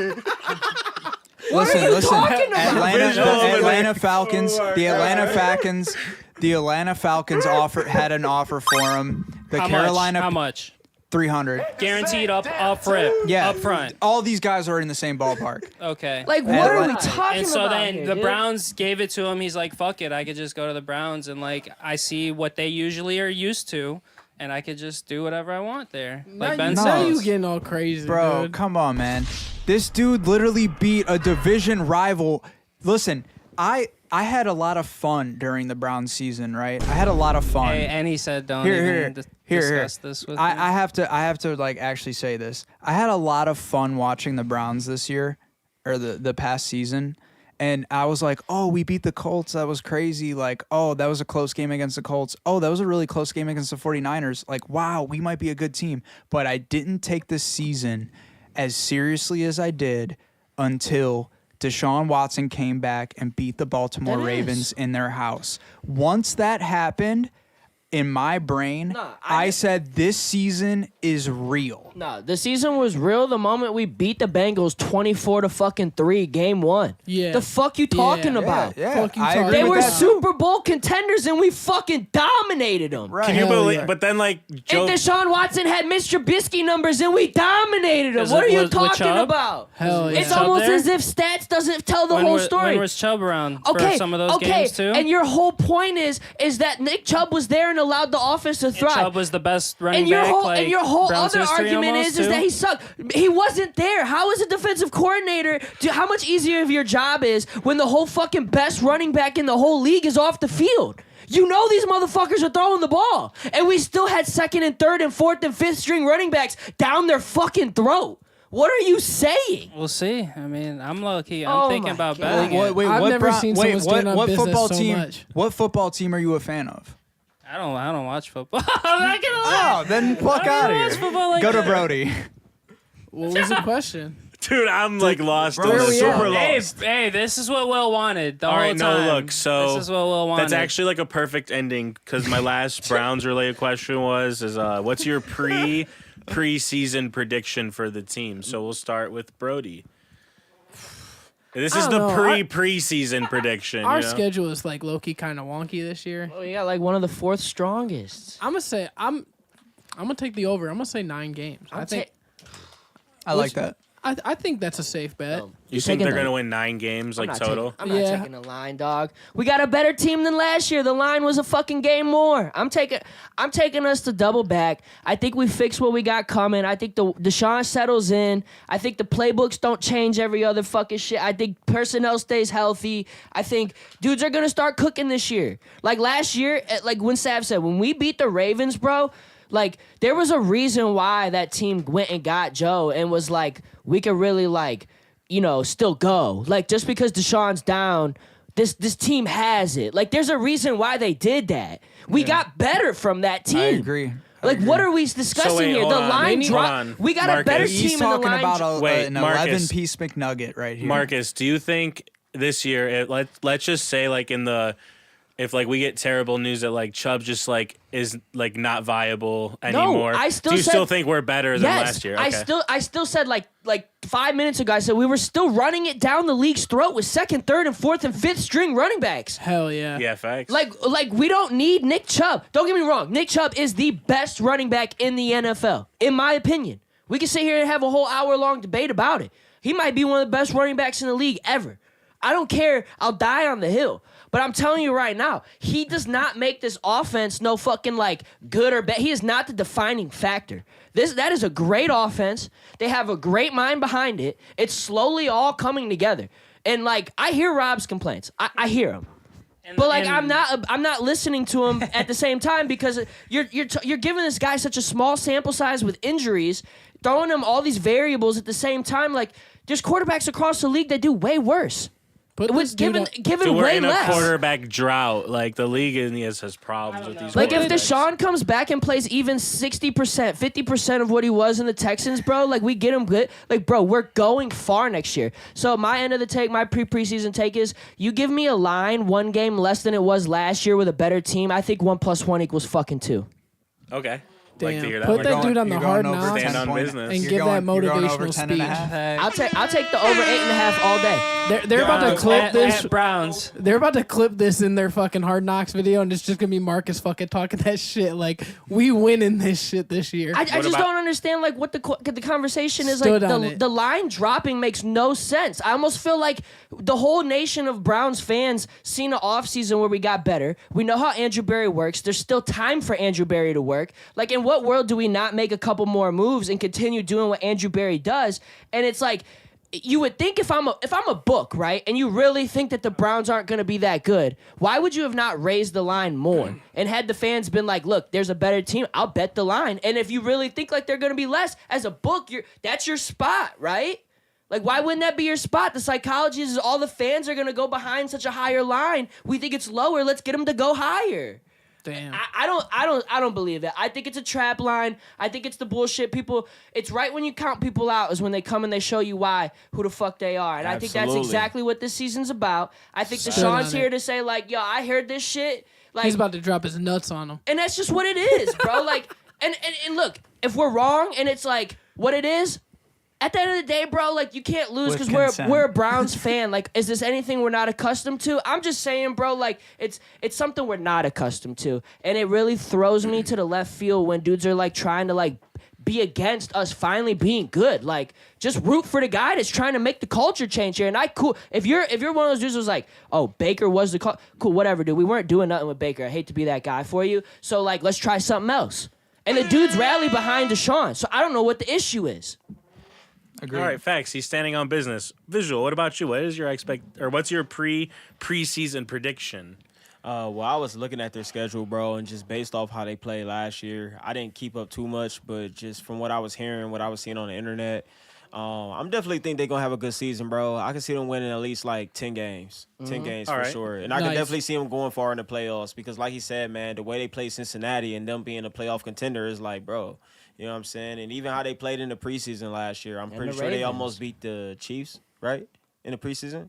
What are you talking about? Atlanta Falcons. The Atlanta Falcons had an offer for him. The How Carolina much? How much? 300. Guaranteed up front. Yeah, Up front. All these guys are in the same ballpark. Okay. Like, what are we Atlanta- talking And so about then here, the dude? Browns gave it to him. He's like, fuck it. I could just go to the Browns and, like, I see what they usually are used to, and I could just do whatever I want there. Like Ben Now says. you getting all crazy, Bro, dude. come on, man. This dude literally beat a division rival. Listen, I had a lot of fun during the Browns season, right? I had a lot of fun. Hey, and he said don't Here. discuss this with me. I have to like actually say this. I had a lot of fun watching the Browns this year, or the past season, and I was like, oh, we beat the Colts. That was crazy. Like, oh, that was a close game against the Colts. Oh, that was a really close game against the 49ers. Like, wow, we might be a good team. But I didn't take this season as seriously as I did until Deshaun Watson came back and beat the Baltimore That is. Ravens in their house. Once that happened, in my brain, Nah, I said this season is real. No, the season was real the moment we beat the Bengals 24-3, game 1. Yeah. The fuck you talking Yeah. about? Yeah, Fuck you I talking agree They with were that. Super Bowl contenders and we fucking dominated them. Right. Can you Hell believe? yeah. But then, like, Joe. And Deshaun Watson had Mr. Trubisky numbers and we dominated them. Is What it are you with talking Chubb? about? Hell yeah. It's Chubb almost there? as if stats doesn't tell the whole story. When was Chubb around Okay, for some of those okay, games too? and your whole point is that Nick Chubb was there and allowed the offense to thrive. Chubb was the best running And your back. whole like, and your whole Browns other history argument almost, is too. that he sucked. He wasn't there. How is a defensive coordinator? How much easier of your job is when the whole fucking best running back in the whole league is off the field? You know these motherfuckers are throwing the ball, and we still had second and third and fourth and fifth string running backs down their fucking throat. What are you saying? We'll see. I mean, I'm low key. I'm Oh thinking my about God. betting it. I've never seen someone stand on business football so team? much. What football team are you a fan of? I don't watch football. I'm not gonna lie. Oh, then fuck I don't out of watch here. football like Go to that. Brody. What was the question? Dude, I'm like lost. bro, in where this we super at? lost. Hey, this is what Will wanted the All whole right, time. no, look, so this is what Will wanted. That's actually like a perfect ending because my last Browns related question was what's your preseason prediction for the team? So we'll start with Brodie. This is I the don't know. preseason prediction. Our you know? schedule is like low key kind of wonky this year. Oh, you got like one of the fourth strongest. I'm gonna take the over. I'm gonna say 9 games. I think I like that. I think that's a safe bet. You think taking they're the- gonna win 9 games like total? I'm not Yeah. taking the line, dog. We got a better team than last year. The line was a fucking game more. I'm taking us to double back. I think we fix what we got coming. I think the Deshaun settles in. I think the playbooks don't change every other fucking shit. I think personnel stays healthy. I think dudes are gonna start cooking this year. Like last year, like when Sav said, when we beat the Ravens, bro. Like, there was a reason why that team went and got Joe and was like, we could really, like, you know, still go. Like, just because Deshaun's down, this team has it. Like, there's a reason why they did that. We got better from that team. I agree. Like, what are we discussing wait, here? hold The on. line Hold drop. on. We got a Marcus. better He's team in the talking line. about Wait, an Marcus. 11-piece McNugget right here. Marcus, do you think this year, let's just say like if like we get terrible news that like Chubb just like is like not viable anymore, I still do you said- still think we're better than Yes, last year? I still said like 5 minutes ago. I said we were still running it down the league's throat with second, third, and fourth and fifth string running backs. Hell yeah. Yeah, facts. Like we don't need Nick Chubb. Don't get me wrong. Nick Chubb is the best running back in the NFL, in my opinion. We can sit here and have a whole hour-long debate about it. He might be one of the best running backs in the league ever. I don't care. I'll die on the hill. But I'm telling you right now, he does not make this offense no fucking like good or bad. He is not the defining factor. That is a great offense. They have a great mind behind it. It's slowly all coming together. And like I hear Rob's complaints. I hear him. But like I'm not listening to him at the same time because you're giving this guy such a small sample size with injuries, throwing him all these variables at the same time. Like there's quarterbacks across the league that do way worse. Put With this dude given so we're way in a less. quarterback drought. Like the league has problems with these. Like if quarterbacks. Deshaun comes back and plays even 60%, 50% of what he was in the Texans, bro, like we get him good. Like, bro, we're going far next year. So my end of the take, my preseason take is you give me a line 1 game less than it was last year with a better team. I think 1 + 1 = fucking 2. Okay. Like to Damn. hear that. Put one. that dude on the You're hard going over knocks 10 Stand on point- business. and you're give that going- you're going over motivational 10 and a speech. half. I'll take the over 8.5 all day. They're about to clip at, this. at Browns. They're about to clip this in their fucking Hard Knocks video, and it's just gonna be Marcus fucking talking that shit. Like we winning this shit this year. I just about- don't understand like what the conversation is. Stood Like on it. the line dropping makes no sense. I almost feel like the whole nation of Browns fans seen an offseason where we got better. We know how Andrew Berry works. There's still time for Andrew Berry to work. Like in what world do we not make a couple more moves and continue doing what Andrew Berry does? And it's like you would think if I'm a book, right, and you really think that the Browns aren't going to be that good, why would you have not raised the line more and had the fans been like, look, there's a better team, I'll bet the line. And if you really think like they're going to be less, as a book, that's your spot, right? Like, why wouldn't that be your spot? The psychology is all the fans are going to go behind such a higher line. We think it's lower. Let's get them to go higher. Damn. I don't believe it. I think it's a trap line. I think it's the bullshit. People, it's right when you count people out is when they come and they show you who the fuck they are. And I think that's Absolutely. exactly what this season's about. I think Stood Deshaun's on here it. to say like, yo, I heard this shit. Like, He's about to drop his nuts on him. and that's just what it is, bro. Like, and look, if we're wrong and it's like what it is, at the end of the day, bro, like you can't lose With because consent. we're a Browns fan. Like, is this anything we're not accustomed to? I'm just saying, bro, like it's something we're not accustomed to. And it really throws me to the left field when dudes are like trying to like be against us finally being good. Like, just root for the guy that's trying to make the culture change here. And if you're one of those dudes who's like, oh, Baker was the cool, whatever, dude. We weren't doing nothing with Baker. I hate to be that guy for you. So, like, let's try something else. And the dudes rally behind Deshaun. So I don't know what the issue is. Agreed. All right, facts. He's standing on business. Visual. What about you? What is your what's your preseason prediction? Well, I was looking at their schedule, bro, and just based off how they played last year, I didn't keep up too much, but just from what I was hearing, what I was seeing on the internet, I'm definitely think they're gonna have a good season, bro. I can see them winning at least like 10 games, 10 games All for right. sure, and I can definitely see them going far in the playoffs because, like he said, man, the way they played Cincinnati and them being a playoff contender is like, bro, you know what I'm saying? And even how they played in the preseason last year, I'm pretty sure they almost beat the Chiefs, right, in the preseason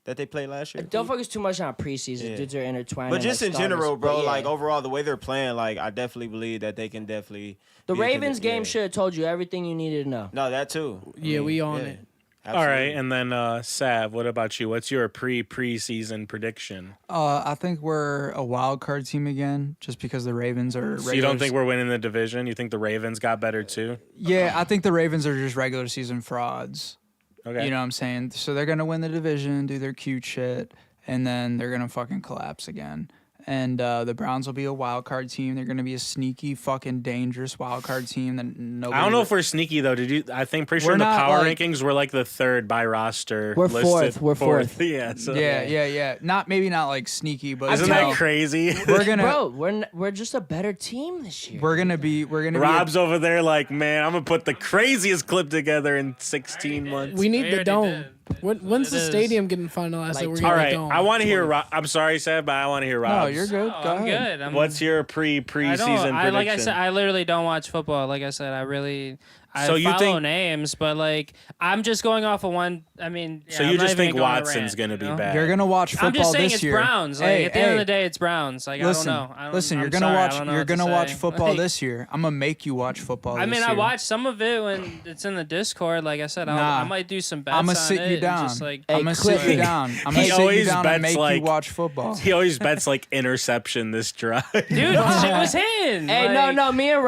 that they played last year. Don't focus too much on preseason. Yeah. Dudes are intertwined. But just like in general, bro, yeah. like overall, the way they're playing, like I definitely believe that they can definitely. The be a Ravens game yeah. should have told you everything you needed to know. No, that too. Yeah, we on it. All right, and then Sav, what about you? What's your preseason prediction? I think we're a wild card team again, just because the Ravens are. So you don't think we're winning the division? You think the Ravens got better too? Yeah, I think the Ravens are just regular season frauds. Okay. You know what I'm saying? So they're gonna win the division, do their cute shit, and then they're gonna fucking collapse again. And the Browns will be a wild card team. They're gonna be a sneaky, fucking dangerous wild card team that nobody. I don't know if we're sneaky though. Pretty sure We're in the not, power like- rankings we're like the third by roster. We're listed. fourth. We're fourth. Yeah. So. Yeah. Maybe not like sneaky, but Isn't that crazy? We're gonna. Bro, we're just a better team this year. We're gonna be. Rob's over there like, man, I'm gonna put the craziest clip together in 16 months. We need We the already dome. did. When's the It is. stadium getting finalized? Like, that we're All getting right, the dome? I want to hear. I'm sorry, Sav, but I want to hear Rob's. No, you're good. Oh, Go I'm ahead. good. What's your preseason prediction? Like I said, I literally don't watch football. Like I said, I So you follow think- names, but like I'm just going off of one. I mean, yeah, So you I'm not just even think gonna Watson's rant, gonna be you know? bad? You're gonna watch football I'm just saying this it's year. Browns. Like at the end of the day, it's Browns. Like Listen, I don't know. I don't, listen. I'm You're gonna sorry, I watch. don't know You're what to gonna watch say. football Like, this year. I'm gonna make you watch football. I this mean, year. I watch some of it when it's in the Discord. Like I said, Nah. I might do some bets I'm gonna on sit it you and down. Just like, I'm gonna sit you down. I'm gonna He sit you always down bets and make like- you watch football. He always bets like interception this drive. dude, shit was hitting. Hey, like, no. Me and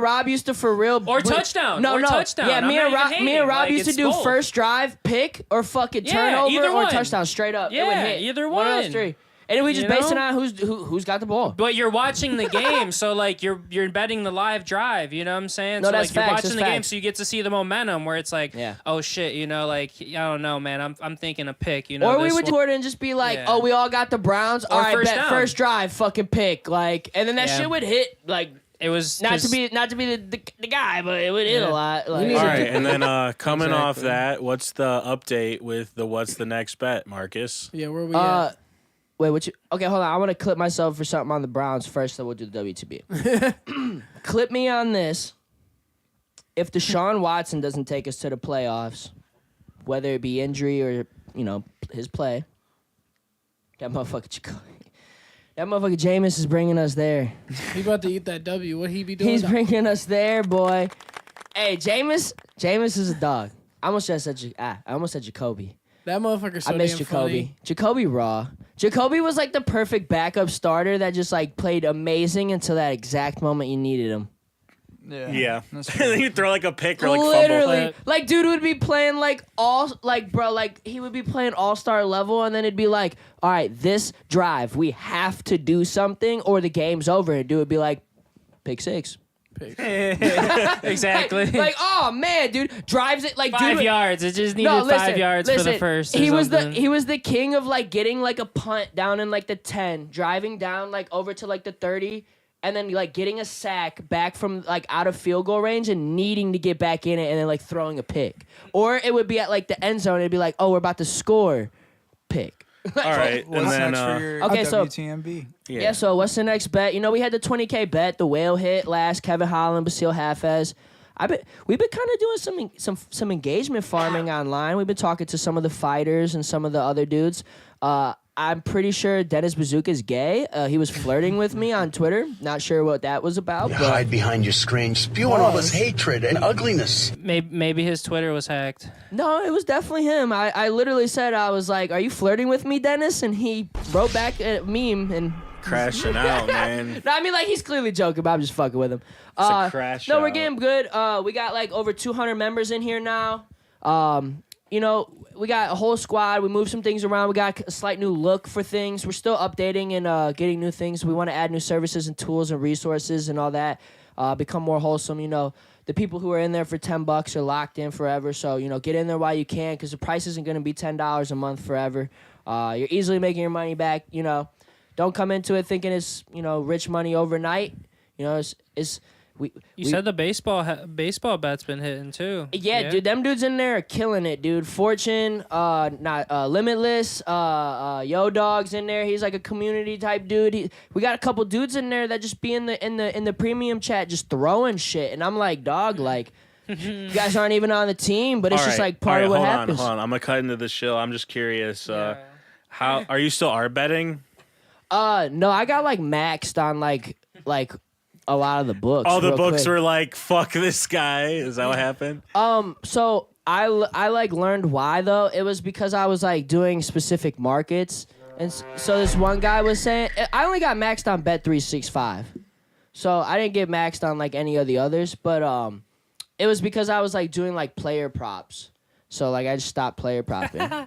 Rob used to for real. Or touchdown. No, Or no. touchdown. Yeah, I'm me not and even Rob. Me hating. and Rob Like, used to it's do both. first drive, pick, or fucking Yeah, turnover either or one. touchdown straight up. It would Yeah, hit. either One of those one. three. And then we just You base it know? on who's got the ball. But you're watching the game, so like you're betting the live drive. You know what I'm saying? No, so that's like you're facts, watching that's the game, facts. so you get to see the momentum where it's like, Yeah. oh shit, you know, like I don't know, man. I'm thinking a pick. You know, Or we this would one- record it and just be like, Yeah. oh, we all got the Browns. All Or right, first bet down. first drive, fucking pick. Like, and then that Yeah. shit would hit. Like, It was not to 'cause- be the guy, but it would hit a lot. Like, need All to right, and then coming off Exactly. that, what's the update with the what's the next bet, Marcus? Yeah, where we at? Wait, what you? Okay, hold on. I want to clip myself for something on the Browns first, then we'll do the WTB. Clip me on this. If Deshaun Watson doesn't take us to the playoffs, whether it be injury or his play, that motherfucker Jameis is bringing us there. He about to eat that W. What he be doing? He's bringing us there, boy. Hey, Jameis is a dog. I almost said Jacoby. That motherfucker so I miss damn Jacoby. funny. Jacoby raw. Jacoby was like the perfect backup starter that just like played amazing until that exact moment you needed him. Yeah, that's and true. then you throw like a pick or like Literally, fumble. like dude would be playing like he would be playing all-star level, and then it'd be like, all right, this drive we have to do something or the game's over. And dude would be like, pick six. exactly. Like, oh man, dude drives it like 5 dude, yards. It just needed No, 5 yards for the first. He or was something. he was the king of like getting like a punt down in like the 10, driving down like over to like the 30, and then like getting a sack back from like out of field goal range and needing to get back in it and then like throwing a pick. Or it would be at like the end zone and it'd be like, oh, we're about to score. Pick. All right, and What's then next for your Okay, so- WTNB? Yeah, so what's the next bet? You know, we had the 20K bet, the whale hit last, Kevin Holland, Basile Hafez. We've been kind of doing some engagement farming online. We've been talking to some of the fighters and some of the other dudes. I'm pretty sure Dennis Bazooka's gay. He was flirting with me on Twitter. Not sure what that was about. You But hide behind your screen, spewing all this hatred and ugliness. Maybe his Twitter was hacked. no, it was definitely him. I literally said, I was like, are you flirting with me, Dennis? And he wrote back a meme and crashing out, man. No, I mean, like, he's clearly joking, but I'm just fucking with him. a crash No, we're out. getting good. We got, like, over 200 members in here now. You know, we got a whole squad. We moved some things around. We got a slight new look for things. We're still updating and getting new things. We want to add new services and tools and resources and all that. Become more wholesome. You know, the people who are in there for $10 are locked in forever. So, you know, get in there while you can because the price isn't going to be $10 a month forever. You're easily making your money back. You know, don't come into it thinking it's, you know, rich money overnight. You know, You said the baseball bet's been hitting too. Yeah, dude, them dudes in there are killing it, dude. Fortune, Limitless, Yo Dog's in there. He's like a community type dude. We got a couple dudes in there that just be in the premium chat just throwing shit, and I'm like, dog, like. You guys aren't even on the team, but it's just like part of what happens. Hold on. I'm gonna cut into the show. I'm just curious. How are you still art betting? No, I got like maxed on like a lot of the books. All the real books quick. were like, "Fuck this guy." Is that what happened? So I like learned why though. It was because I was like doing specific markets, and so this one guy was saying I only got maxed on Bet365, so I didn't get maxed on like any of the others, but it was because I was like doing like player props, so like I just stopped player propping.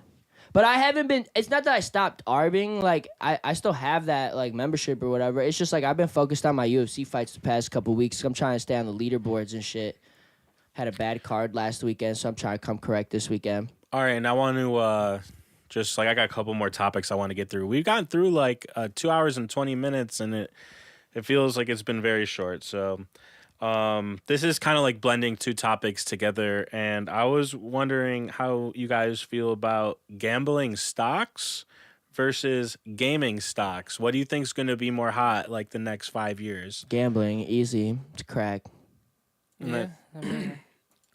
But I haven't been. It's not that I stopped arbing. Like I still have that like membership or whatever. It's just like I've been focused on my UFC fights the past couple weeks. I'm trying to stay on the leaderboards and shit. Had a bad card last weekend, so I'm trying to come correct this weekend. All right, and I want to just like I got a couple more topics I want to get through. We've gotten through like 2 hours and 20 minutes, and it feels like it's been very short. So this is kind of like blending two topics together, and I was wondering how you guys feel about gambling stocks versus gaming stocks. What do you think is going to be more hot like the next 5 years? Gambling, easy to crack. Yeah.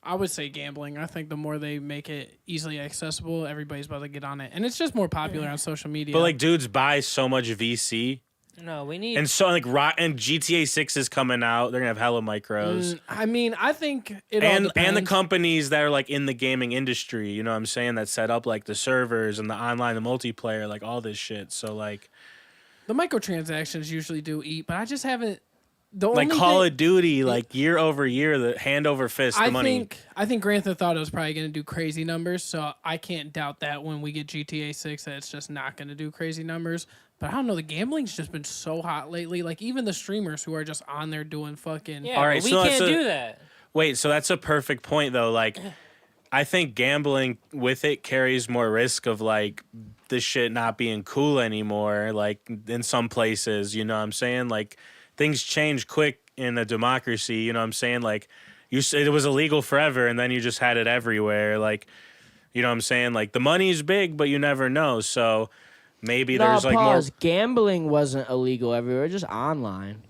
I would say gambling. I think the more they make it easily accessible, everybody's about to get on it, and it's just more popular on social media. But like dudes buy so much VC. No, we need. And so like and GTA 6 is coming out. They're gonna have hella micros. I mean, I think it all And depends. the companies that are like in the gaming industry, you know what I'm saying, that set up like the servers and the online, the multiplayer, like all this shit. So like the microtransactions usually do eat, but I just haven't. The like only Call thing, of Duty, like year over year, the hand over fist, the money. I think Grand Theft Auto is probably going to do crazy numbers, so I can't doubt that when we get GTA 6 that it's just not going to do crazy numbers. But I don't know, the gambling's just been so hot lately. Like even the streamers who are just on there doing fucking. Yeah, All right, we so can't that's do that. Wait, so that's a perfect point though. Like I think gambling with it carries more risk of like this shit not being cool anymore. Like in some places, you know what I'm saying? Like things change quick in a democracy, you know what I'm saying? Like it was illegal forever and then you just had it everywhere. Like, you know what I'm saying? Like the money's big, but you never know. So maybe there's like pause. more. Gambling wasn't illegal everywhere, just online.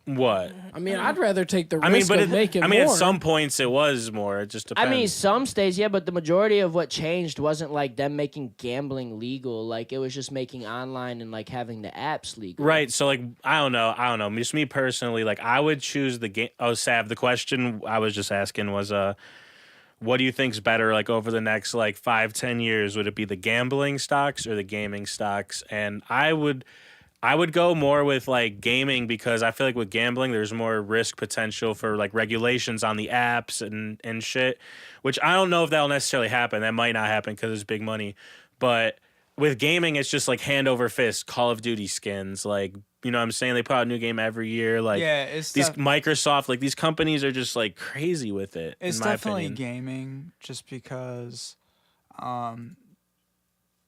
What? I mean, I'd rather take the risk of making more. at some points it was more. It just depends. I mean, some states, yeah, but the majority of what changed wasn't like them making gambling legal. Like it was just making online and like having the apps legal. Right. So like I don't know. Just me personally, like I would choose the game. Oh, Sav, the question I was just asking was what do you think's better like over the next like 5-10 years? Would it be the gambling stocks or the gaming stocks? And I would go more with like gaming because I feel like with gambling there's more risk potential for like regulations on the apps and shit, which I don't know if that'll necessarily happen. That might not happen because it's big money. But with gaming, it's just like hand over fist, Call of Duty skins. Like, you know what I'm saying? They put out a new game every year. Like it's these Microsoft, like these companies are just like crazy with it. It's in my definitely opinion. gaming just because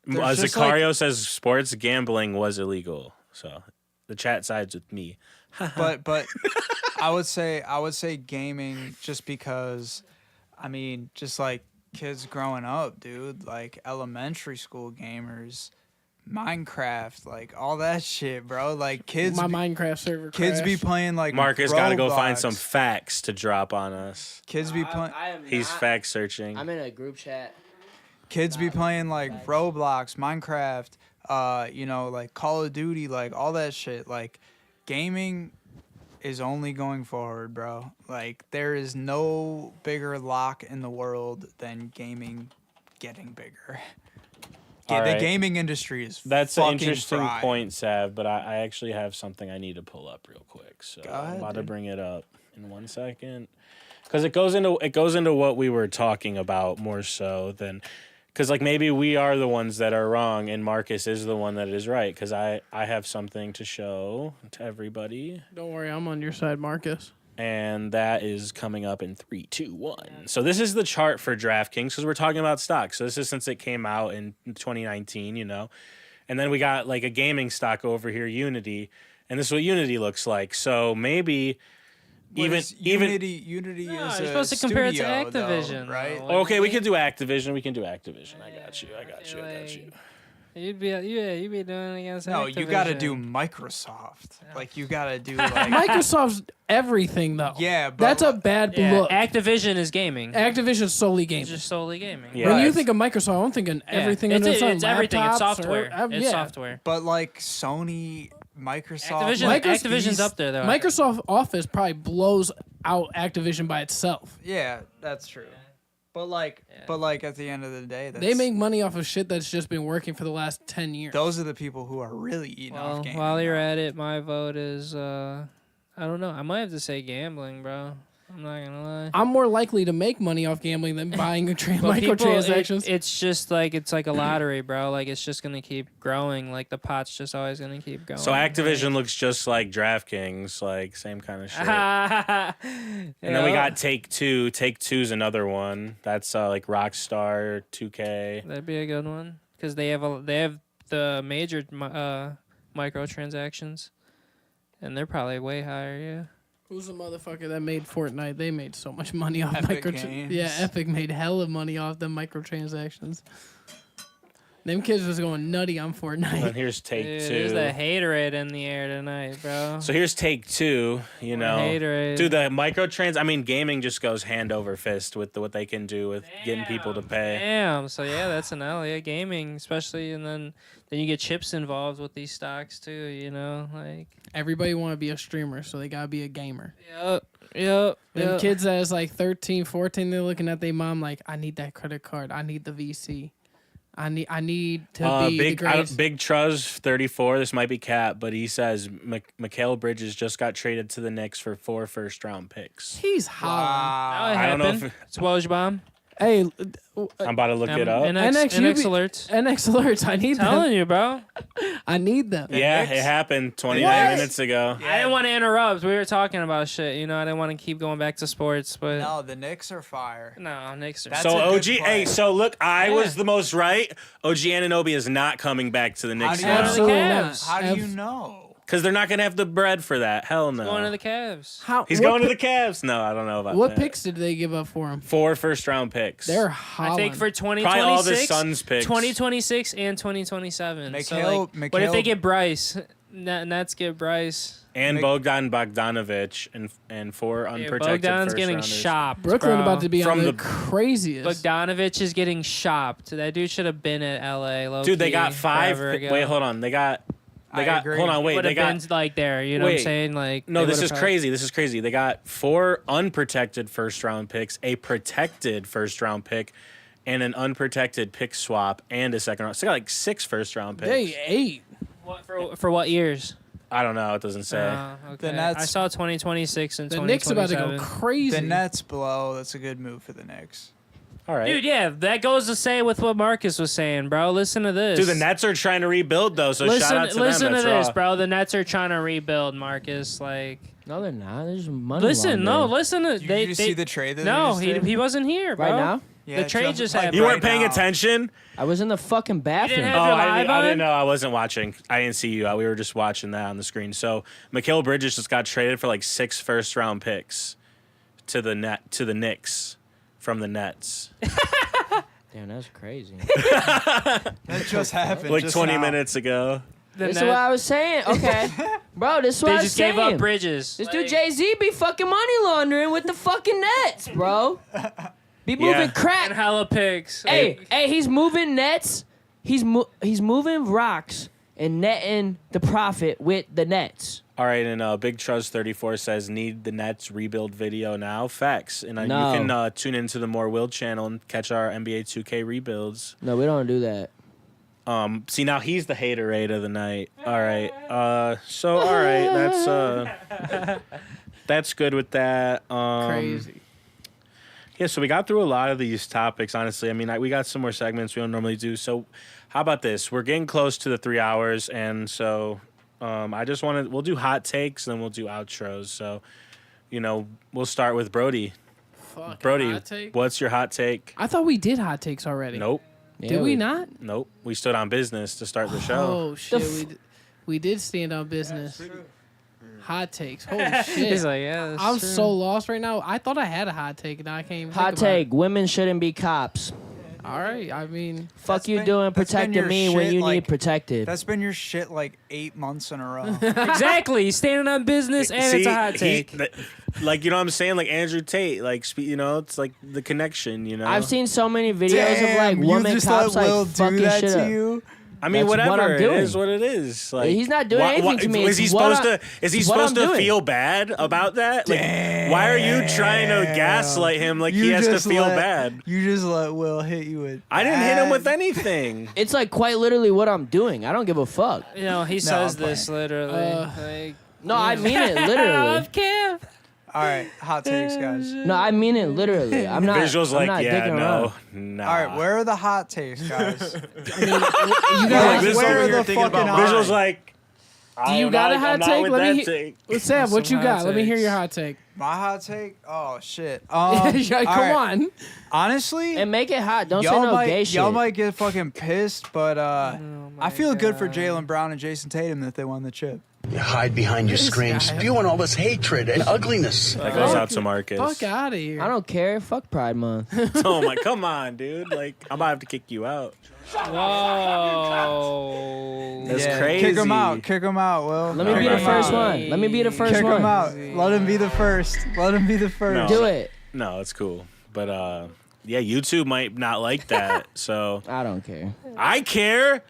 Sicario says sports gambling was illegal. So the chat sides with me. but I would say gaming just because I mean just like kids growing up, dude, like elementary school gamers, Minecraft, like all that shit, bro. Like kids My Minecraft server kids be crashed. playing like Marcus got to go find Roblox. some facts to drop on us. Kids be playing He's fact searching. I'm in a group chat. kids be playing like Roblox, Minecraft, you know, like Call of Duty, like all that shit. Like gaming is only going forward, bro. Like there is no bigger lock in the world than gaming getting bigger. All The right. gaming industry is That's an fucking interesting fried. point, Sav, but I actually have something I need to pull up real quick. So Go ahead, I'm about to dude. bring it up in 1 second. Because it goes into what we were talking about more so than because like maybe we are the ones that are wrong and Marcus is the one that is right. Because I have something to show to everybody. Don't worry, I'm on your side, Marcus. And that is coming up in 3, 2, 1. So this is the chart for DraftKings because we're talking about stocks. So this is since it came out in 2019, you know. And then we got like a gaming stock over here, Unity, and this is what Unity looks like. So maybe even Unity No, is you're a supposed to compare it to studio, though, Activision, right? though. okay, we can do Activision. We can do Activision. I got you. You'd be doing it against No, you got to do Activision. Microsoft. Like you got to do like Microsoft's everything though. Yeah, but that's a bad Yeah, look. Activision is gaming. Activision's solely gaming. It's just solely gaming. Yeah. When you It's- think of Microsoft, I'm thinking Yeah. everything It's, under the sun. it's everything. It's laptops or- software. It's yeah. software. But like Sony, Microsoft, Activision's up there though. Microsoft Office probably blows out Activision by itself. Yeah, that's true. But like at the end of the day, that's, They make money off of shit that's just been working for the last 10 years. those are the people who are really eating Well, off gaming. while you're at it, my vote is I don't know. I might have to say gambling, bro. I'm not gonna lie. I'm more likely to make money off gambling than buying But microtransactions. it's just like it's like a lottery, bro. Like it's just gonna keep growing. Like the pot's just always gonna keep going. So Activision looks just like DraftKings, like same kind of shit. and And then we got Take Two. Take Two's another one. That's like Rockstar, 2K. That'd be a good one because they have the major microtransactions, and they're probably way higher. Yeah. Who's the motherfucker that made Fortnite? They made so much money off Epic microtransactions. Games. Yeah, Epic made hella money off them microtransactions. Them kids was going nutty on And Fortnite. here's Take Dude, Two. there's the haterade in the air tonight, bro. So here's Take Two, you know. Haterade. Dude, the microtrans, I mean, gaming just goes hand over fist with what they can do with getting people to pay. Damn. So yeah, that's an L. Yeah, gaming, especially, and then you get chips involved with these stocks too. You know, like. Everybody want to be a streamer, so they gotta be a gamer. Yep. Them kids that is like 13, 14, they're looking at their mom like, I need that credit card. I need the VC. I need to be the greatest. Big Truz 34. This might be cap, but he says Mikal Bridges just got traded to the Knicks for 4 first-round picks. He's hollering. I don't know if it's Woj Hey, I'm about to look it up. NX alerts. NX alerts. I need them. Telling you, bro. I need them. Yeah, it happened 29 minutes ago. I didn't want to interrupt. We were talking about shit. You know, I didn't want to keep going back to sports, but No, the Knicks are fire. no, Knicks are. That's So a good OG, play. hey, so look, I Yeah. was the most right. OG Anunoby is not coming back to the Knicks do you now. know? Absolutely Cavs. not. How do you know? Because they're not going to have the bread for that. Hell no. Going to the Cavs. How, He's what going to pi- the Cavs. No, I don't know about What that. picks did they give up for him? 4 first-round picks. They're I hollering. think for Probably all the 2026, Suns picks. 2026 and 2027. So Mikhail- like, what if they Mikhail- get Bryce? Nets get Bryce. And Bogdan Bogdanovic and 4 Yeah, unprotected Bogdan's getting first-rounders. shopped. Brooklyn bro. about to be From on the the- craziest. Bogdanovich is getting shopped. That dude should have been at LA. Dude, they got low-key, 5. forever ago. Wait, hold on. They got. I agree. Hold on. Wait. Would They have got. been like there. You know what I'm Wait. saying? Like No, they this would've is probably- crazy. This is crazy. They got 4 unprotected first-round picks, a protected first-round pick, and an unprotected pick swap, and a second round. So they got like 6 first-round picks. They ate. What, for what years? I don't know. It doesn't say. Okay. Nets- I saw 2026 and The 2027. Knicks about to go crazy. The Nets blow. That's a good move for the Knicks. All right. Dude, yeah, that goes to say with what Marcus was saying, bro. Listen to this. Dude, the Nets are trying to rebuild though, so shout out to listen them. to That's this, raw. bro. The Nets are trying to rebuild, Marcus. Like, No, they're not. There's money. listen, no, laundering. listen to Did you see the trade that No, they just did? he wasn't here, bro. Right now? Yeah, the trade just like, happened. You weren't right paying now. attention. I was in the fucking bathroom. have- Oh, your I live didn't on? know. I wasn't watching. I didn't see you. We were just watching that on the screen. So Mikal Bridges just got traded for like 6 first-round picks to the Knicks from the Nets. Damn, that's crazy. That just happened. Like just 20 now. minutes ago. The This is Net- what I was saying. Okay, bro, this is what they I was just saying. gave up Bridges. This Like, dude Jay-Z be fucking money laundering with the fucking Nets, bro. Be moving Yeah. and crack. hella picks. Hey, he's moving nets. He's moving rocks and netting the profit with the Nets. All right, and Big Truz 34 says, need the Nets rebuild video now? Facts. And No. you can tune into the More Will channel and catch our NBA 2K rebuilds. No, we don't do that. See, now he's the haterade of the night. All right. So all right, that's good with that. Crazy. Yeah, so we got through a lot of these topics, honestly. I mean, we got some more segments we don't normally do. So how about this? We're getting close to the 3 hours, and so we'll do hot takes, then we'll do outros. So, we'll start with Brodie. Fuck, Brodie, hot take? what's your hot take? I thought we did hot takes already. Nope. Did we not? Nope. We stood on business to start the show. Oh, shit. We did stand on business. Hot takes. Holy shit. He's like, yeah, that's I'm true. so lost right now. I thought I had a hot take, and now I can't even Hot think about take: women shouldn't be cops. it. All right. I mean, Fuck you been- doing that's been protecting your me when shit, you need like, protected. That's been your shit like 8 months in a row. Exactly. He's standing on business, and it's a hot take. Like, you know what I'm saying? Like Andrew Tate, like, it's like the connection, I've seen so many videos of like you women just cops let Will like do fucking that shit to up. you? I mean, That's what whatever. I'm It doing. is what it is. Like, He's not doing anything to me. Is he It's what supposed to? Is he it's what I'm supposed to doing. feel bad about that? Like, why are you trying to gaslight him like he has to feel bad? You just let Will hit you with. I didn't hit him with anything. It's like quite literally what I'm doing. I don't give a fuck. He says I'm this literally. Like, No, I mean it literally. Kev. All right, hot takes, guys. No, I mean it literally. I'm not. Visuals I'm like, not yeah, dicking no, around. nah. All right, where are the hot takes, guys? you Like, guys. this where over are here the thinking fucking about hot Visuals like. Do you got a hot take? Let me. take. Sam, what Some you got? hot Let me hear takes. your hot take. My hot take? Oh shit. Come all right. on. Honestly, And make it hot. Don't say y'all no might gay shit. y'all might get fucking pissed, but I my feel good for God. Jaylen Brown and Jason Tatum that they won the chip. You hide behind your screen, spewing all this hatred and ugliness. That goes out to Marcus. Fuck out of here. I don't care. Fuck Pride Month. Oh my, come on, dude. Like, I'm about to have to kick you out. Whoa. That's Yeah, crazy. Kick him out. Kick him out, Will. Let me be the Kick him first out. one. Let me be the first Kick one. him out. Let him be the first. Let him be the first. No. Do it. No, it's cool. But yeah, YouTube might not like that. So I don't care. I care.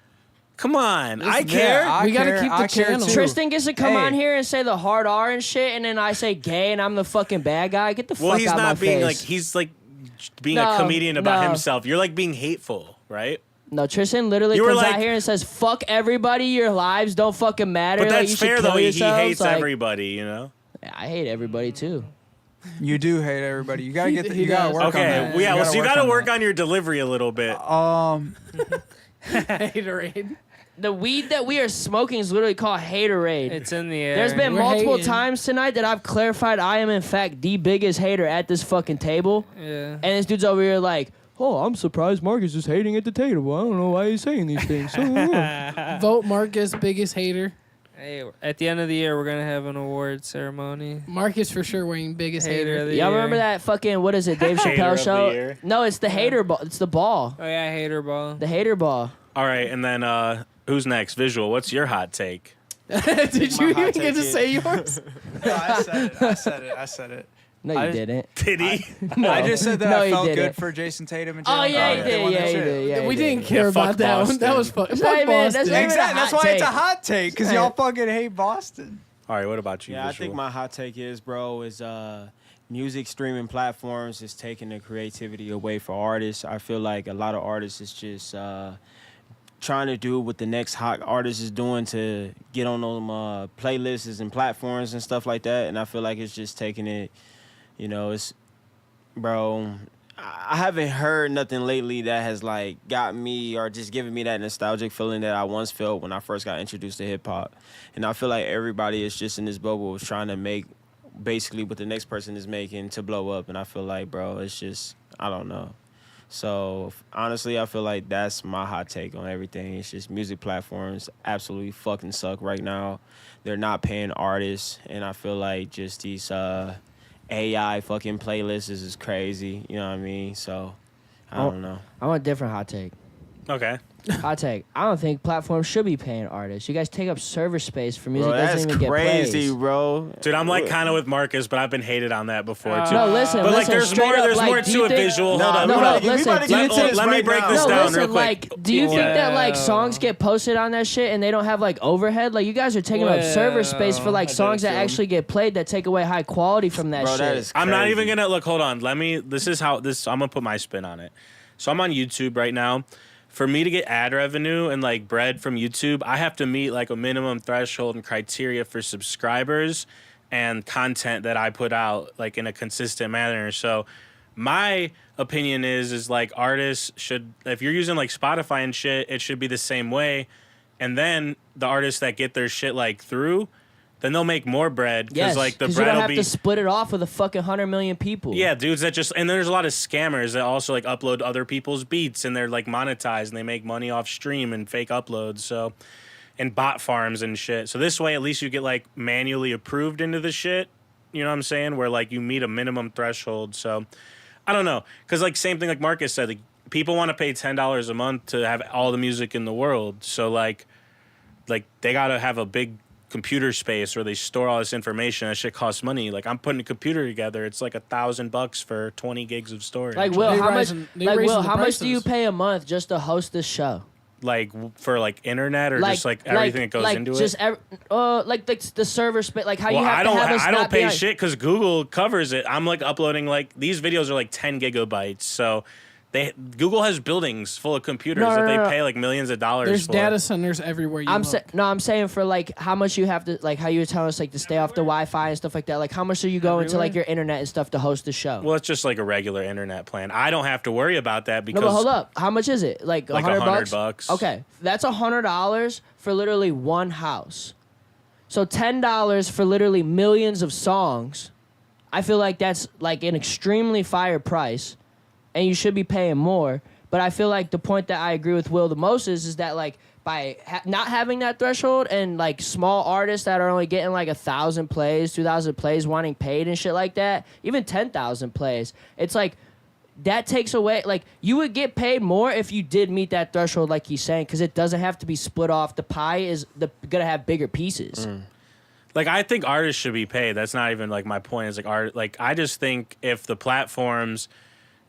Come on, I Yeah, care. We gotta keep the I care channel. too. Tristan gets to come Hey. on here and say the hard R and shit, and then I say gay, and I'm the fucking bad guy. Get the Well, fuck he's out my not being face. like he's like being No, a comedian about no. himself. You're like being hateful, right? No, Tristan literally You were comes like- out here and says, "Fuck everybody. Your lives don't fucking matter." But like, that's you should fair kill though. He yourselves." hates Like, everybody, you know. I hate everybody too. You do hate everybody. You gotta get. He You gotta does. work on Okay, that. well, yeah. Well, so you got to work that. on your delivery a little bit. Haterade. The weed that we are smoking is literally called haterade. It's in the air. There's been We're multiple hating. times tonight that I've clarified I am in fact the biggest hater at this fucking table. Yeah. And this dude's over here like, "Oh, I'm surprised Marcus is hating at the table. I don't know why he's saying these things." Vote Marcus biggest hater. Hey, at the end of the year, we're gonna have an award ceremony. Marcus for sure winning biggest Hater hater. of the Y'all year. remember that fucking, what is it, Dave Hater Chappelle of the show? year. No, it's the hater ball. It's the ball. Oh yeah, hater ball. The hater ball. All right, and then who's next? Visual. What's your hot take? Did you hot even get take to is- say yours? No, I said it. No, you I- didn't. Did he? No. I just said that No, I he felt good didn't. for Jason Tatum and Oh, Jaylen yeah, Brown. he They did. won Yeah, that he shit. did. Yeah, we he didn't did. care Yeah, about fuck that one. That Boston. was fun. It's not even- that's not even Exactly. a That's hot why it's a take. hot take because y'all fucking hate Boston. All right, what about you? Yeah, I Visual? think my hot take is, bro, is music streaming platforms is taking the creativity away for artists. I feel like a lot of artists is just trying to do what the next hot artist is doing to get on them playlists and platforms and stuff like that. And I feel like it's just taking it, it's, bro, I haven't heard nothing lately that has like got me or just given me that nostalgic feeling that I once felt when I first got introduced to hip hop. And I feel like everybody is just in this bubble of trying to make basically what the next person is making to blow up. And I feel like, bro, it's just, I don't know. So honestly, I feel like that's my hot take on everything. It's just music platforms absolutely fucking suck right now. They're not paying artists. And I feel like just these AI fucking playlists is crazy. You know what I mean? So I don't know. I want a different hot take. Okay. Hot take. I don't think platforms should be paying artists. You guys take up server space for music Bro, that that's doesn't even crazy, get plays. bro. Dude, I'm like kind of with Marcus, but I've been hated on that before too. No, listen, but like, listen, there's straight more. up, There's like, more do to you a think- visual. No, Hold on. no, hold on. no, listen, do you think- let me break this No, down listen, real quick. like, do you think that like songs get posted on that shit and they don't have like overhead? Like, you guys are taking up server space for like I songs did that too. actually get played that take away high quality from that Bro, shit. that is I'm not even crazy. gonna look. Hold on. This is how this. I'm gonna put my spin on it. So I'm on YouTube right now. for me to get ad revenue and like bread from YouTube, I have to meet like a minimum threshold and criteria for subscribers and content that I put out like in a consistent manner. So my opinion is like artists should, if you're using like Spotify and shit, it should be the same way. And then the artists that get their shit like through, then they'll make more bread. Yes, like the because bread you don't will have be to split it off with a fucking 100 million people. Yeah, dudes that just, and there's a lot of scammers that also like upload other people's beats and they're like monetized and they make money off stream and fake uploads. So, and bot farms and shit. So this way, at least you get like manually approved into the shit. You know what I'm saying? Where like you meet a minimum threshold. So I don't know. Cause like same thing like Marcus said, like, people want to pay $10 a month to have all the music in the world. So like they got to have a big computer space where they store all this information. That shit costs money. Like I'm putting a computer together. It's like $1,000 for 20 gigs of storage. Like Will, how much? They raising the How much do you prices. pay a month just to host this show? Like for like internet or just like everything that goes into just it. Like the server space, like how Well, you have to have us I don't not be pay on- shit because Google covers it. I'm like uploading like these videos are like 10 gigabytes. So Google has buildings full of computers that they pay like millions of dollars There's for. data centers everywhere. I'm saying for like how much you have to, like how you were telling us like to stay off the Wi-Fi and stuff like that. Like how much are you going to like your internet and stuff to host the show? Well, it's just like a regular internet plan. I don't have to worry about that because No, but hold up. How much is it? Like $100 $100. Okay, that's $100 for literally one house. So $10 for literally millions of songs. I feel like that's like an extremely fire price, and you should be paying more. But I feel like the point that I agree with Will the most is that like by not having that threshold and like small artists that are only getting like 1,000 plays, 2,000 plays, wanting paid and shit like that, even 10,000 plays, it's like that takes away, like you would get paid more if you did meet that threshold like he's saying, because it doesn't have to be split off. The pie is gonna have bigger pieces. Like I think artists should be paid. That's not even like my point. Is like art. Like I just think if the platforms,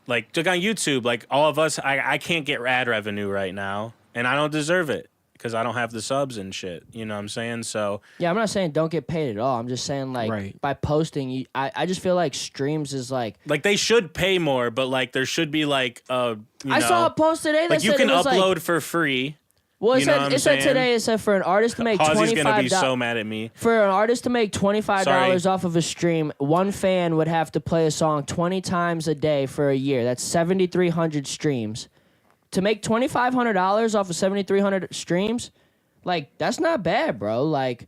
like on YouTube, like all of us, I can't get ad revenue right now, and I don't deserve it because I don't have the subs and shit. You know what I'm saying? So Yeah, I'm not saying don't get paid at all. I'm just saying like by posting, I just feel like streams is like they should pay more, but like there should be like I saw a post today that like you said can it was upload like, for free. well, it you know what I'm said saying? today. It said for an artist to make Halsey's gonna be $25 so mad at me. for an artist to make $25 Sorry. off of a stream, one fan would have to play a song 20 times a day for a year. That's 7,300 streams. To make $2,500 off of 7,300 streams, like that's not bad, bro. Like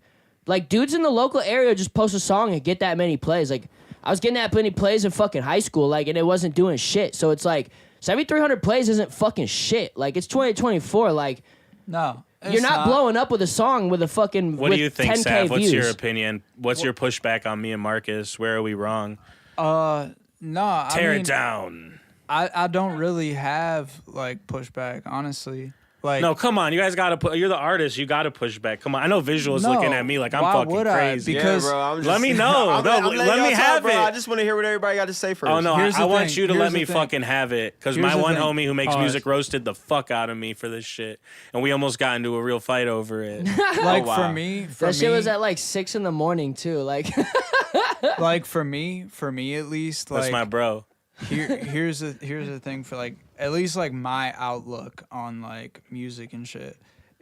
dudes in the local area just post a song and get that many plays. Like I was getting that many plays in fucking high school, like, and it wasn't doing shit. So it's like 7,300 plays isn't fucking shit. Like it's 2024. Like No. you're not blowing up with a song with a fucking. What do you think, 10K Sav? What's views. your opinion? What's your pushback on me and Marcus? Where are we wrong? No. Tear I mean, it down. I don't really have like pushback, honestly. Like No, come on. You guys got to put. You're the artist. You got to push back. Come on. I know Visual's No, looking at me like I'm why fucking would I? crazy. Because- yeah, bro, I'm just, Let me know. I'm No, letting let y'all me talk, have bro. it. I just want to hear what everybody got to say first. Oh no, Here's I the want thing. you to Here's let the me thing. fucking have it because Here's my the one thing. homie who makes Pause. music roasted the fuck out of me for this shit, and we almost got into a real fight over it. like wow. for me, That shit was at like 6 a.m. too. Like, like for me at least, like That's my bro. here's the thing for like at least like my outlook on like music and shit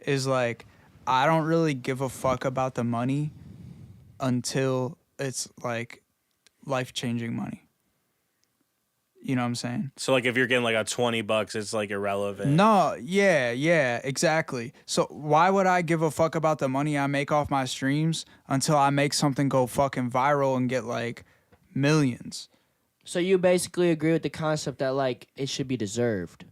is like I don't really give a fuck about the money until it's like life-changing money. You know what I'm saying? So like if you're getting like a $20, it's like irrelevant. No, yeah, exactly. So why would I give a fuck about the money I make off my streams until I make something go fucking viral and get like millions? so you basically agree with the concept that like it should be deserved.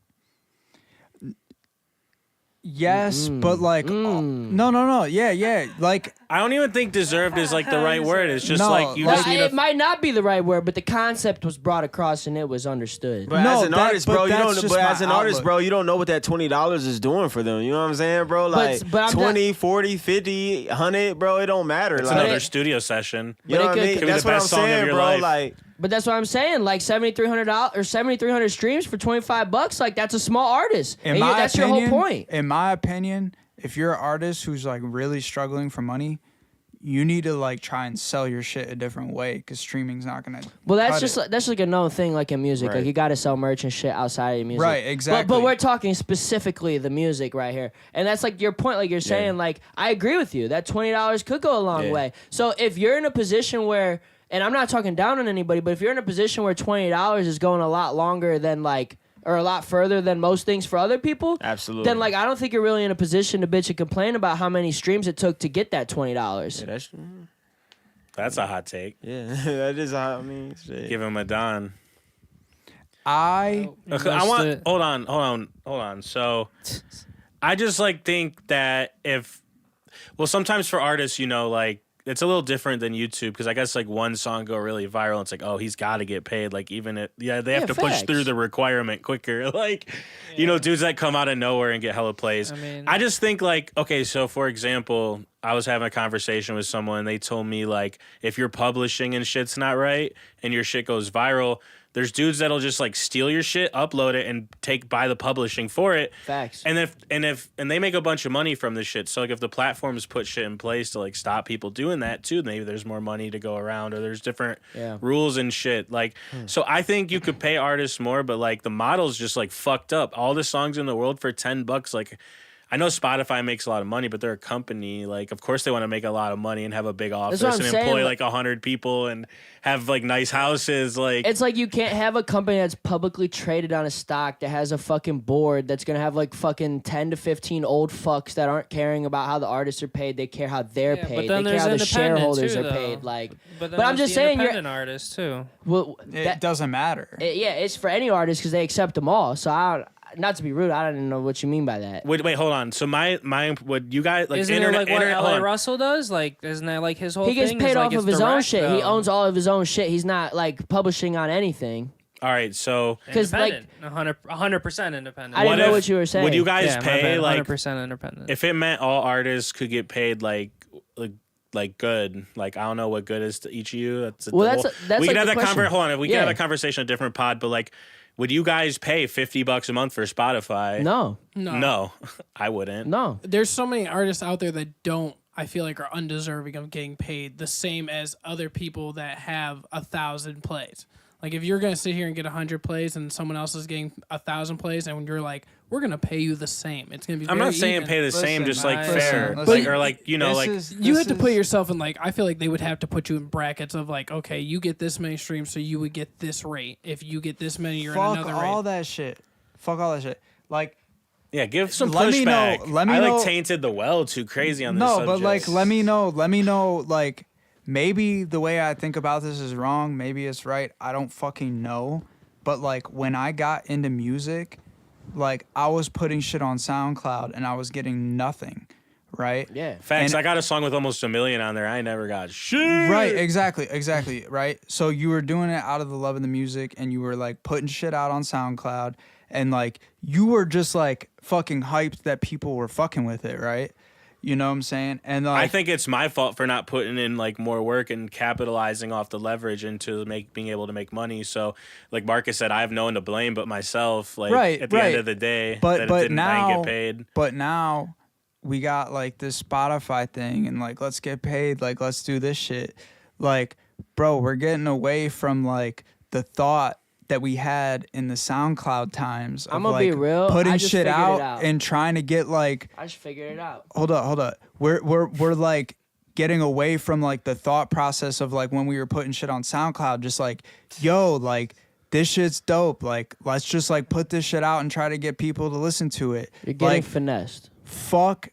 Yes, but like no, yeah. Like I don't even think deserved is like the right word. It's just No, like you like- just need It a. might not be the right word, but the concept was brought across and it was understood. But No, as an that- artist, but bro, you that's don't. just But my as an artist, outlook. bro, you don't know what that $20 is doing for them. You know what I'm saying, bro? Like but I'm 20, 40, 50, 100, bro. It don't matter. It's like, another studio session. you know But it what I could- mean? could be That's the what I'm best song of saying, your bro. life. Like. But that's what I'm saying. Like $7,300 or 7,300 streams for $25. Like that's a small artist. in And my that's opinion, your whole point. In my opinion, if you're an artist who's like really struggling for money, you need to like try and sell your shit a different way because streaming's not gonna. Well, that's like a known thing, like in music. Right. Like you got to sell merch and shit outside of your music. Right, exactly. But we're talking specifically the music right here, and that's like your point. Like you're saying, like I agree with you that $20 could go a long way. So if you're in a position where, and I'm not talking down on anybody, but if you're in a position where $20 is going a lot longer than like, or a lot further than most things for other people, Absolutely. then like I don't think you're really in a position to bitch and complain about how many streams it took to get that $20. Yeah, That's a hot take. yeah, that is how I mean. Shit. Give him a Don. I Hold on. So I just like think that sometimes for artists, you know, like it's a little different than YouTube because I guess like one song go really viral and it's like, oh, he's got to get paid. Like even they have to push through the requirement quicker. Like, you know, dudes that come out of nowhere and get hella plays. I mean, I just think like, okay, so for example, I was having a conversation with someone. They told me like, if you're publishing and shit's not right and your shit goes viral, there's dudes that'll just like steal your shit, upload it, and buy the publishing for it. Facts. And they make a bunch of money from this shit. So like if the platforms put shit in place to like stop people doing that too, maybe there's more money to go around, or there's different rules and shit. Like so I think you could pay artists more, but like the model's just like fucked up. All the songs in the world for $10, like I know Spotify makes a lot of money, but they're a company. Like, of course they want to make a lot of money and have a big office and employ like 100 people and have like nice houses. Like, it's like you can't have a company that's publicly traded on a stock that has a fucking board that's gonna have like fucking 10 to 15 old fucks that aren't caring about how the artists are paid. They care how they're paid. But then they care how the there's shareholders independent are too, paid. Like, but I'm just saying, you're independent artists too. well. it doesn't matter. It's for any artist because they accept them all. So not to be rude, I don't know what you mean by that. wait, hold on. So my would you guys like Isn't internet? it like what hold L.A. on. Russell does? Like, isn't that like his whole He gets thing? paid is, like, off it's of his own direct, shit. He though. owns all of his own shit. He's not like publishing on anything. All right, so Because like 100% independent. I didn't know what you were saying. would you guys yeah, pay like 100% independent? if it meant all artists could get paid like good, like I don't know what good is to each of you. That's that's we like can the have that question. Hold on, we can Yeah. have a conversation on a different pod, but like, would you guys pay $50 a month for Spotify? No. No, I wouldn't. No. There's so many artists out there that don't, I feel like, are undeserving of getting paid the same as other people that have 1,000 plays. Like if you're gonna sit here and get 100 plays and someone else is getting 1,000 plays, and when you're like, we're gonna pay you the same, it's gonna be. I'm very not saying even. pay the same, just like Listen, fair, listen. like or like you know, like You have to put yourself in like, I feel like they would have to put you in brackets of like, okay, you get this many streams, so you would get this rate. If you get this many, you're in Fuck another all rate. that shit. Fuck all that shit. Like, yeah, give some Let me know- pushback. let me I know- like tainted the well too crazy on this. no, subject. but like, let me know. Like, maybe the way I think about this is wrong. Maybe it's right. I don't fucking know. But like, when I got into music, like I was putting shit on SoundCloud and I was getting nothing, right? Yeah. Facts. And- I got a song with almost 1 million on there. I never got shit. Right, exactly, right? So you were doing it out of the love of the music and you were like putting shit out on SoundCloud and like you were just like fucking hyped that people were fucking with it, right? You know what I'm saying? And like, I think it's my fault for not putting in like more work and capitalizing off the leverage into being able to make money. So, like Marcus said, I have no one to blame but myself. Like Right, at the end of the day, but that I didn't now get paid. But now we got like this Spotify thing and like let's get paid, like let's do this shit. Like, bro, we're getting away from like the thought that we had in the SoundCloud times of I'm gonna like be real, putting I just shit figured it out out. and trying to get like I just figured it out. hold up. We're like getting away from like the thought process of like when we were putting shit on SoundCloud, just like, yo, like this shit's dope. Like, let's just like put this shit out and try to get people to listen to it. You're getting Like, finessed. fuck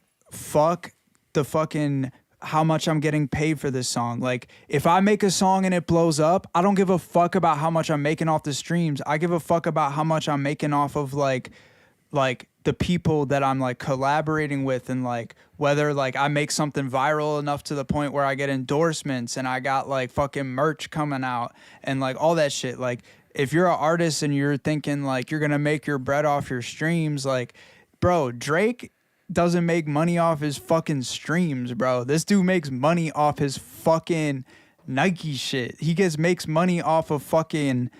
the fucking how much I'm getting paid for this song. Like, if I make a song and it blows up, I don't give a fuck about how much I'm making off the streams. I give a fuck about how much I'm making off of like the people that I'm like collaborating with, and like whether like I make something viral enough to the point where I get endorsements and I got like fucking merch coming out and like all that shit. Like, if you're an artist and you're thinking like you're gonna make your bread off your streams, like, bro, Drake doesn't make money off his fucking streams, bro. This dude makes money off his fucking Nike shit. He makes money off of fucking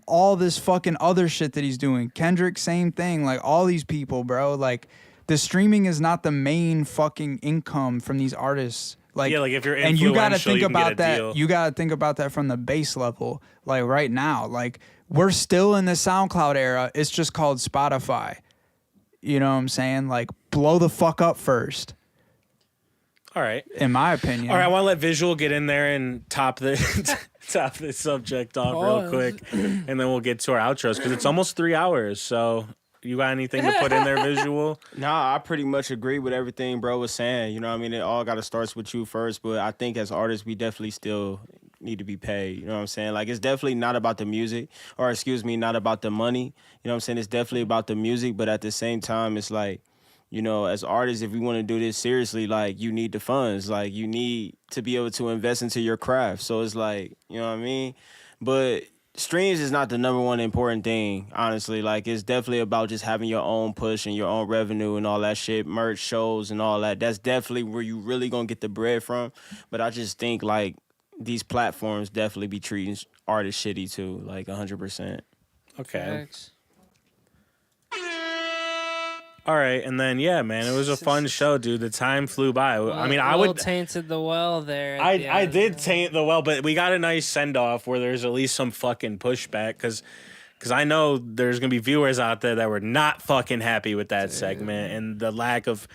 all this fucking other shit that he's doing. Kendrick, same thing. Like, all these people, bro. Like, the streaming is not the main fucking income from these artists. Like, yeah, like if you're and you got to influential, think you can get about a that. deal. You got to think about that from the base level. Like right now, like we're still in the SoundCloud era. It's just called Spotify. You know what I'm saying? Like blow the fuck up first. All right. In my opinion. All right, I want to let Visual get in there and top the top this subject off real Pause. quick, and then we'll get to our outros because it's almost 3 hours. So you got anything to put in there, Visual? Nah, I pretty much agree with everything bro was saying. You know what I mean? It all got to start with you first, but I think as artists, we definitely still need to be paid. You know what I'm saying? Like, it's definitely not about the music, or excuse me, not about the money. You know what I'm saying? It's definitely about the music, but at the same time, it's like, you know, as artists, if we want to do this seriously, like, you need the funds. Like, you need to be able to invest into your craft. So it's like, you know what I mean? But streams is not the number one important thing, honestly. Like, it's definitely about just having your own push and your own revenue and all that shit, merch, shows, and all that. That's definitely where you really gonna get the bread from. But I just think, like, these platforms definitely be treating artists shitty, too, like, 100%. Okay. Facts. All right, and then yeah, man, it was a fun show, dude. The time flew by. I mean, I would tainted the well there. at the I end. did taint the well, but we got a nice send off where there's at least some fucking pushback because I know there's gonna be viewers out there that were not fucking happy with that segment and the lack of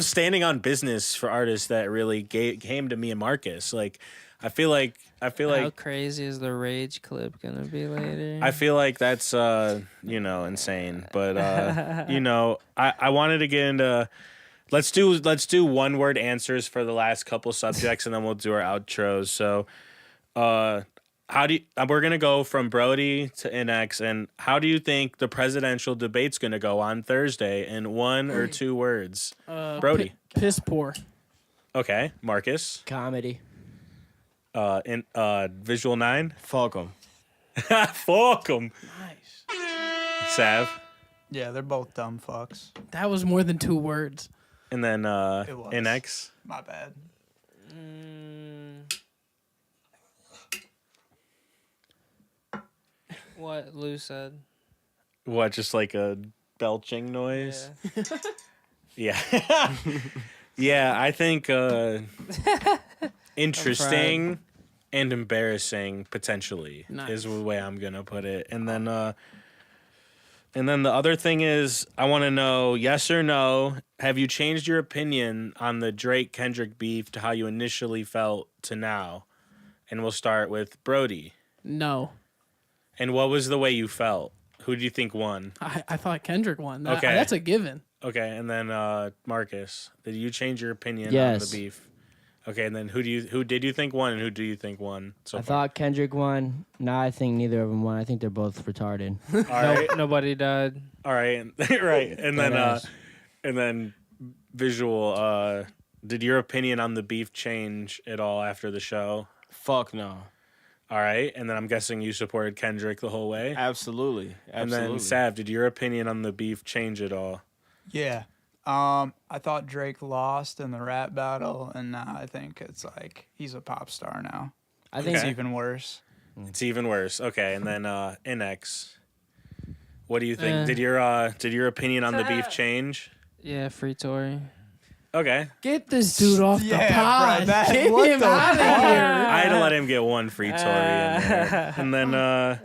standing on business for artists that really came to me and Marcus. Like, I feel like How crazy is the rage clip gonna be later? I feel like that's insane. But I wanted to get into let's do one word answers for the last couple subjects and then we'll do our outros. So we're gonna go from Brodie to INNEXH, and how do you think the presidential debate's gonna go on Thursday in 1 or 2 words? Brodie. Piss poor. Okay. Marcus. Comedy. Visual 9. Fuck them. Fuck 'em. Nice. Sav. Yeah, they're both dumb fucks. That was more than 2 words. And then It was. INNEXH. My bad. What Lou said. What, just like a belching noise? Yeah. Yeah. Yeah, I think interesting and embarrassing potentially Nice. is the way I'm gonna put it. And then the other thing is I want to know, yes or no, have you changed your opinion on the Drake Kendrick beef to how you initially felt to now? And we'll start with Brodie. No. And what was the way you felt? Who do you think won? I thought Kendrick won. Okay. That's a given. Okay, and then Marcus, did you change your opinion on Yes. the beef? Okay, and then who did you think won, and who do you think won so I far? thought Kendrick won. Nah, I think neither of them won. I think they're both retarded. All right, Nobody died. all right, right, and then Deadass. and then Visual. Did your opinion on the beef change at all after the show? Fuck no. All right, and then I'm guessing you supported Kendrick the whole way. Absolutely. And then Sav, did your opinion on the beef change at all? Yeah. I thought Drake lost in the rap battle, and now I think it's like he's a pop star now. I think It's Okay. even worse. It's even worse. Okay, and then INNEXH. What do you think? Did your opinion on the beef change? Yeah, free Tory. Okay. Get this dude off the Yeah, pod. bro, that- Get what him the out of fuck? here. I had to let him get one free Tory in there.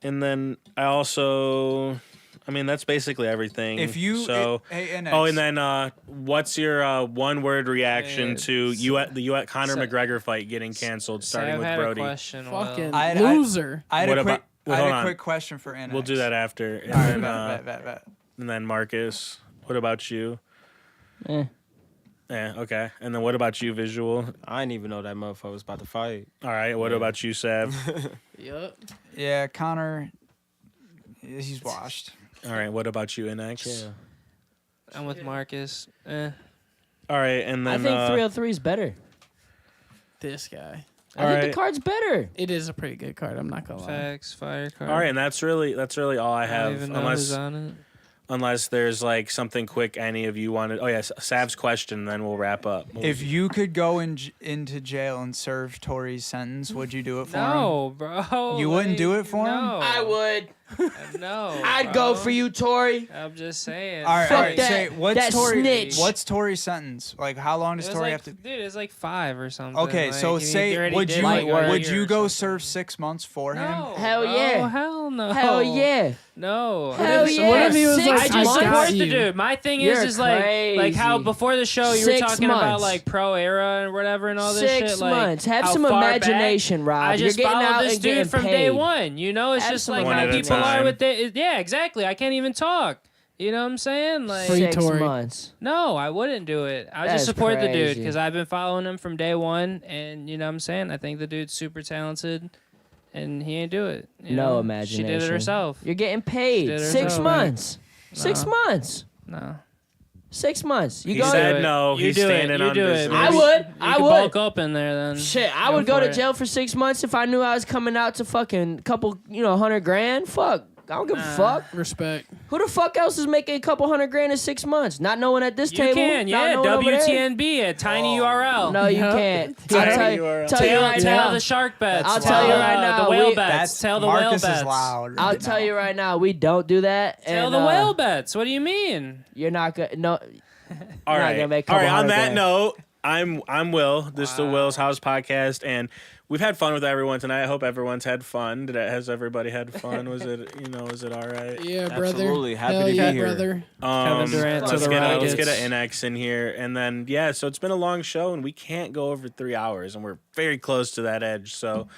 And then I also, I mean, that's basically everything. If you hey, NX. Oh, and then what's your one word reaction to the Conor McGregor fight getting canceled, starting Sav with had Brodie? A question. Fucking I- loser. I had What a quick, about- well, I had hold a on. quick question for NX. We'll do that after. And All right, then bet. and then Marcus, what about you? Eh. Yeah, okay. And then what about you, Visual? I didn't even know that motherfucker was about to fight. All right, what about you, Sav? Yup. Yeah, Connor, he's washed. All right, what about you, INNEXH? Chill. I'm with Marcus. All right, and I then think 303 is better. This guy. I think the card's better. It is a pretty good card. I'm not gonna lie. Facts, fire card. all right, and that's really all I I don't have, even know who's unless on it. Unless there's like something quick any of you wanted. Oh yes, Sav's question, then we'll wrap up. If you could go into jail and serve Tori's sentence, would you do it for him? No, bro. You wouldn't do it for him? I would. No. I'd go for you, Tori. I'm just saying. All right, Fuck all right. that- Say, that snitch. What's Tori's sentence? Like, how long does It was Tori like, have to? dude, it's like 5 or something. Okay, like, so he say, already would did you like a would year you or go something. serve 6 months for him? No, Hell bro, yeah. Hell no. Hell yeah. No. Hell yeah. What if he was 6 like, I just I got support the you. dude. My thing You're is like how crazy. before the show you were 6 talking about months. like pro era and whatever and all this 6 shit. Like, months. Have how some far back- imagination, Rob. I just You're getting followed out this and getting dude from paid. day one. You know, it's Have just some like One how at a people are time. with it. Yeah, exactly. I can't even talk. You know what I'm saying? Like, Free 6 Tory. months. no, I wouldn't do it. I would That just is support the dude crazy. because I've been following him from day one, and you know what I'm saying. I think the dude's super talented, and he ain't do it. You No know? imagination. She did it herself. You're getting paid. did it 6 herself. months. 6 months. No. 6 months. You He go. said it. no. You He's do it. standing You on do it, business. man. I would. You I could would. bulk up in there then. Shit, I Go would go for to it. jail for 6 months if I knew I was coming out to fucking couple, $100,000. Fuck. I don't give a fuck. Respect. Who the fuck else is making a couple $100,000 in 6 months? Not knowing at this You table. can, not yeah. knowing over there? WTNB at Tiny URL. No, you Yep. can't. I'll Tiny tell you, URL. tell you right Tell now. the shark bets. I'll tell you right now, The whale we- bets. Tell the whale Marcus bets. is loud. I'll right tell now. you right now, we don't do that. Tell and, the whale bets. What do you mean? You're not gonna. No. All Not right. gonna make a All right. couple On that $100,000. note, I'm Will. This is the Will's House podcast, and we've had fun with everyone tonight. I hope everyone's had fun. Has everybody had fun? Was it is it all right? Yeah, brother. Absolutely. Happy Hell to be yeah, here. brother. Kevin Durant to let's the get Rockets. an INNEXH in here, and then so it's been a long show, and we can't go over 3 hours, and we're very close to that edge. So,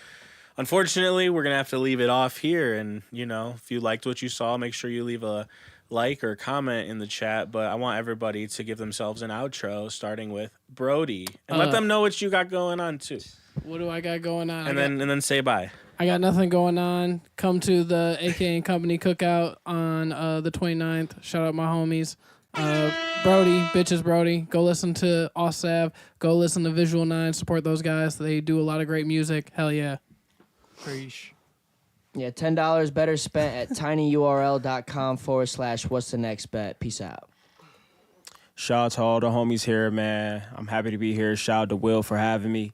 unfortunately, we're gonna have to leave it off here. And if you liked what you saw, make sure you leave a like or comment in the chat. But I want everybody to give themselves an outro, starting with Brodie, and let them know what you got going on too, What do I got going on? and then say bye. I got nothing going on. Come to the AK and Company cookout on the 29th. Shout out my homies. Brodie, bitches Brodie. Go listen to AUTH SAV. Go listen to Visual 9. Support those guys. They do a lot of great music. Hell yeah. Preach. Yeah, $10 better spent at tinyurl.com/what's the next bet. Peace out. Shout out to all the homies here, man. I'm happy to be here. Shout out to Will for having me.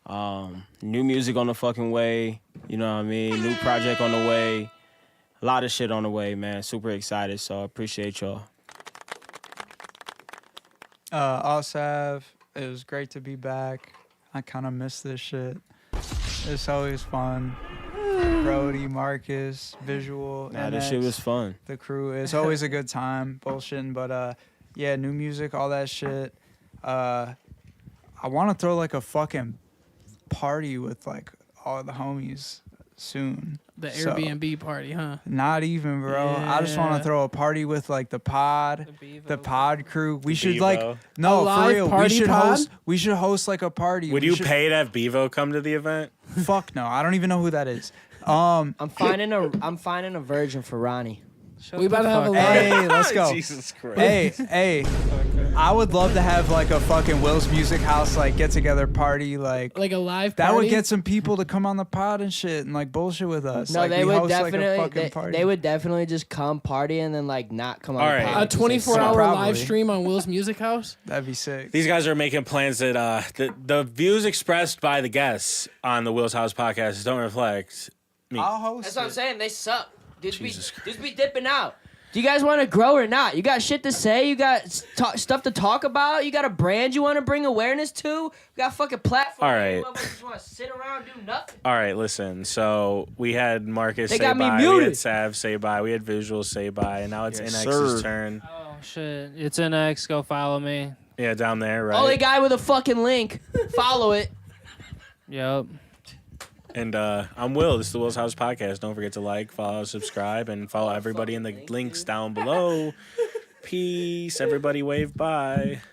New music on the fucking way. You know what I mean? New project on the way. A lot of shit on the way, man. Super excited, so I appreciate y'all. AUTH SAV, it was great to be back. I kind of miss this shit. It's always fun. Brodie, Marcus, Visual, Nah, this shit was fun. the crew. It's always a good time, bullshitting. But yeah, new music, all that shit. I want to throw like a fucking party with like all the homies soon. The So, Airbnb party, huh? not even, bro. I just want Yeah. to throw a party with like the pod, the pod crew. We should Bevo. like A no for live real. We party should pod? host. We should host like a party. Would We you should- pay to have Bevo come to the event? Fuck no. I don't even know who that is. I'm finding a virgin for Ronnie. We about to have a live. Hey, let's go. Jesus Christ. Hey, I would love to have like a fucking Will's Music House like get together party like. Like a live That party? would get some people to come on the pod and shit and like bullshit with us. No, like, they we would host, like, a definitely. fucking party. They would definitely just come party and then like not come on. All the right. pod a because they 24-hour Probably. live stream on Will's Music House? That'd be sick. These guys are making plans that the views expressed by the guests on the Will's House podcast don't reflect me. I'll host. That's what I'm it. saying. They suck. Dudes Jesus be dipping out. Do you guys want to grow or not? You got shit to say? You got stuff to talk about? You got a brand you want to bring awareness to? You got a fucking platform. All right. You just want to sit around and do nothing? All right, listen. So we had Marcus They say got me bye. We muted. had Sav say bye. We had Visual say bye. And now it's Yes, INNEXH's sir. turn. Oh shit! It's INNEXH. Go follow me. Yeah, down there, right? Only guy with a fucking link. Follow it. Yup. And I'm Will. This is the Will's House podcast. Don't forget to like, follow, subscribe, and follow everybody in the links down below. Peace. Everybody wave bye.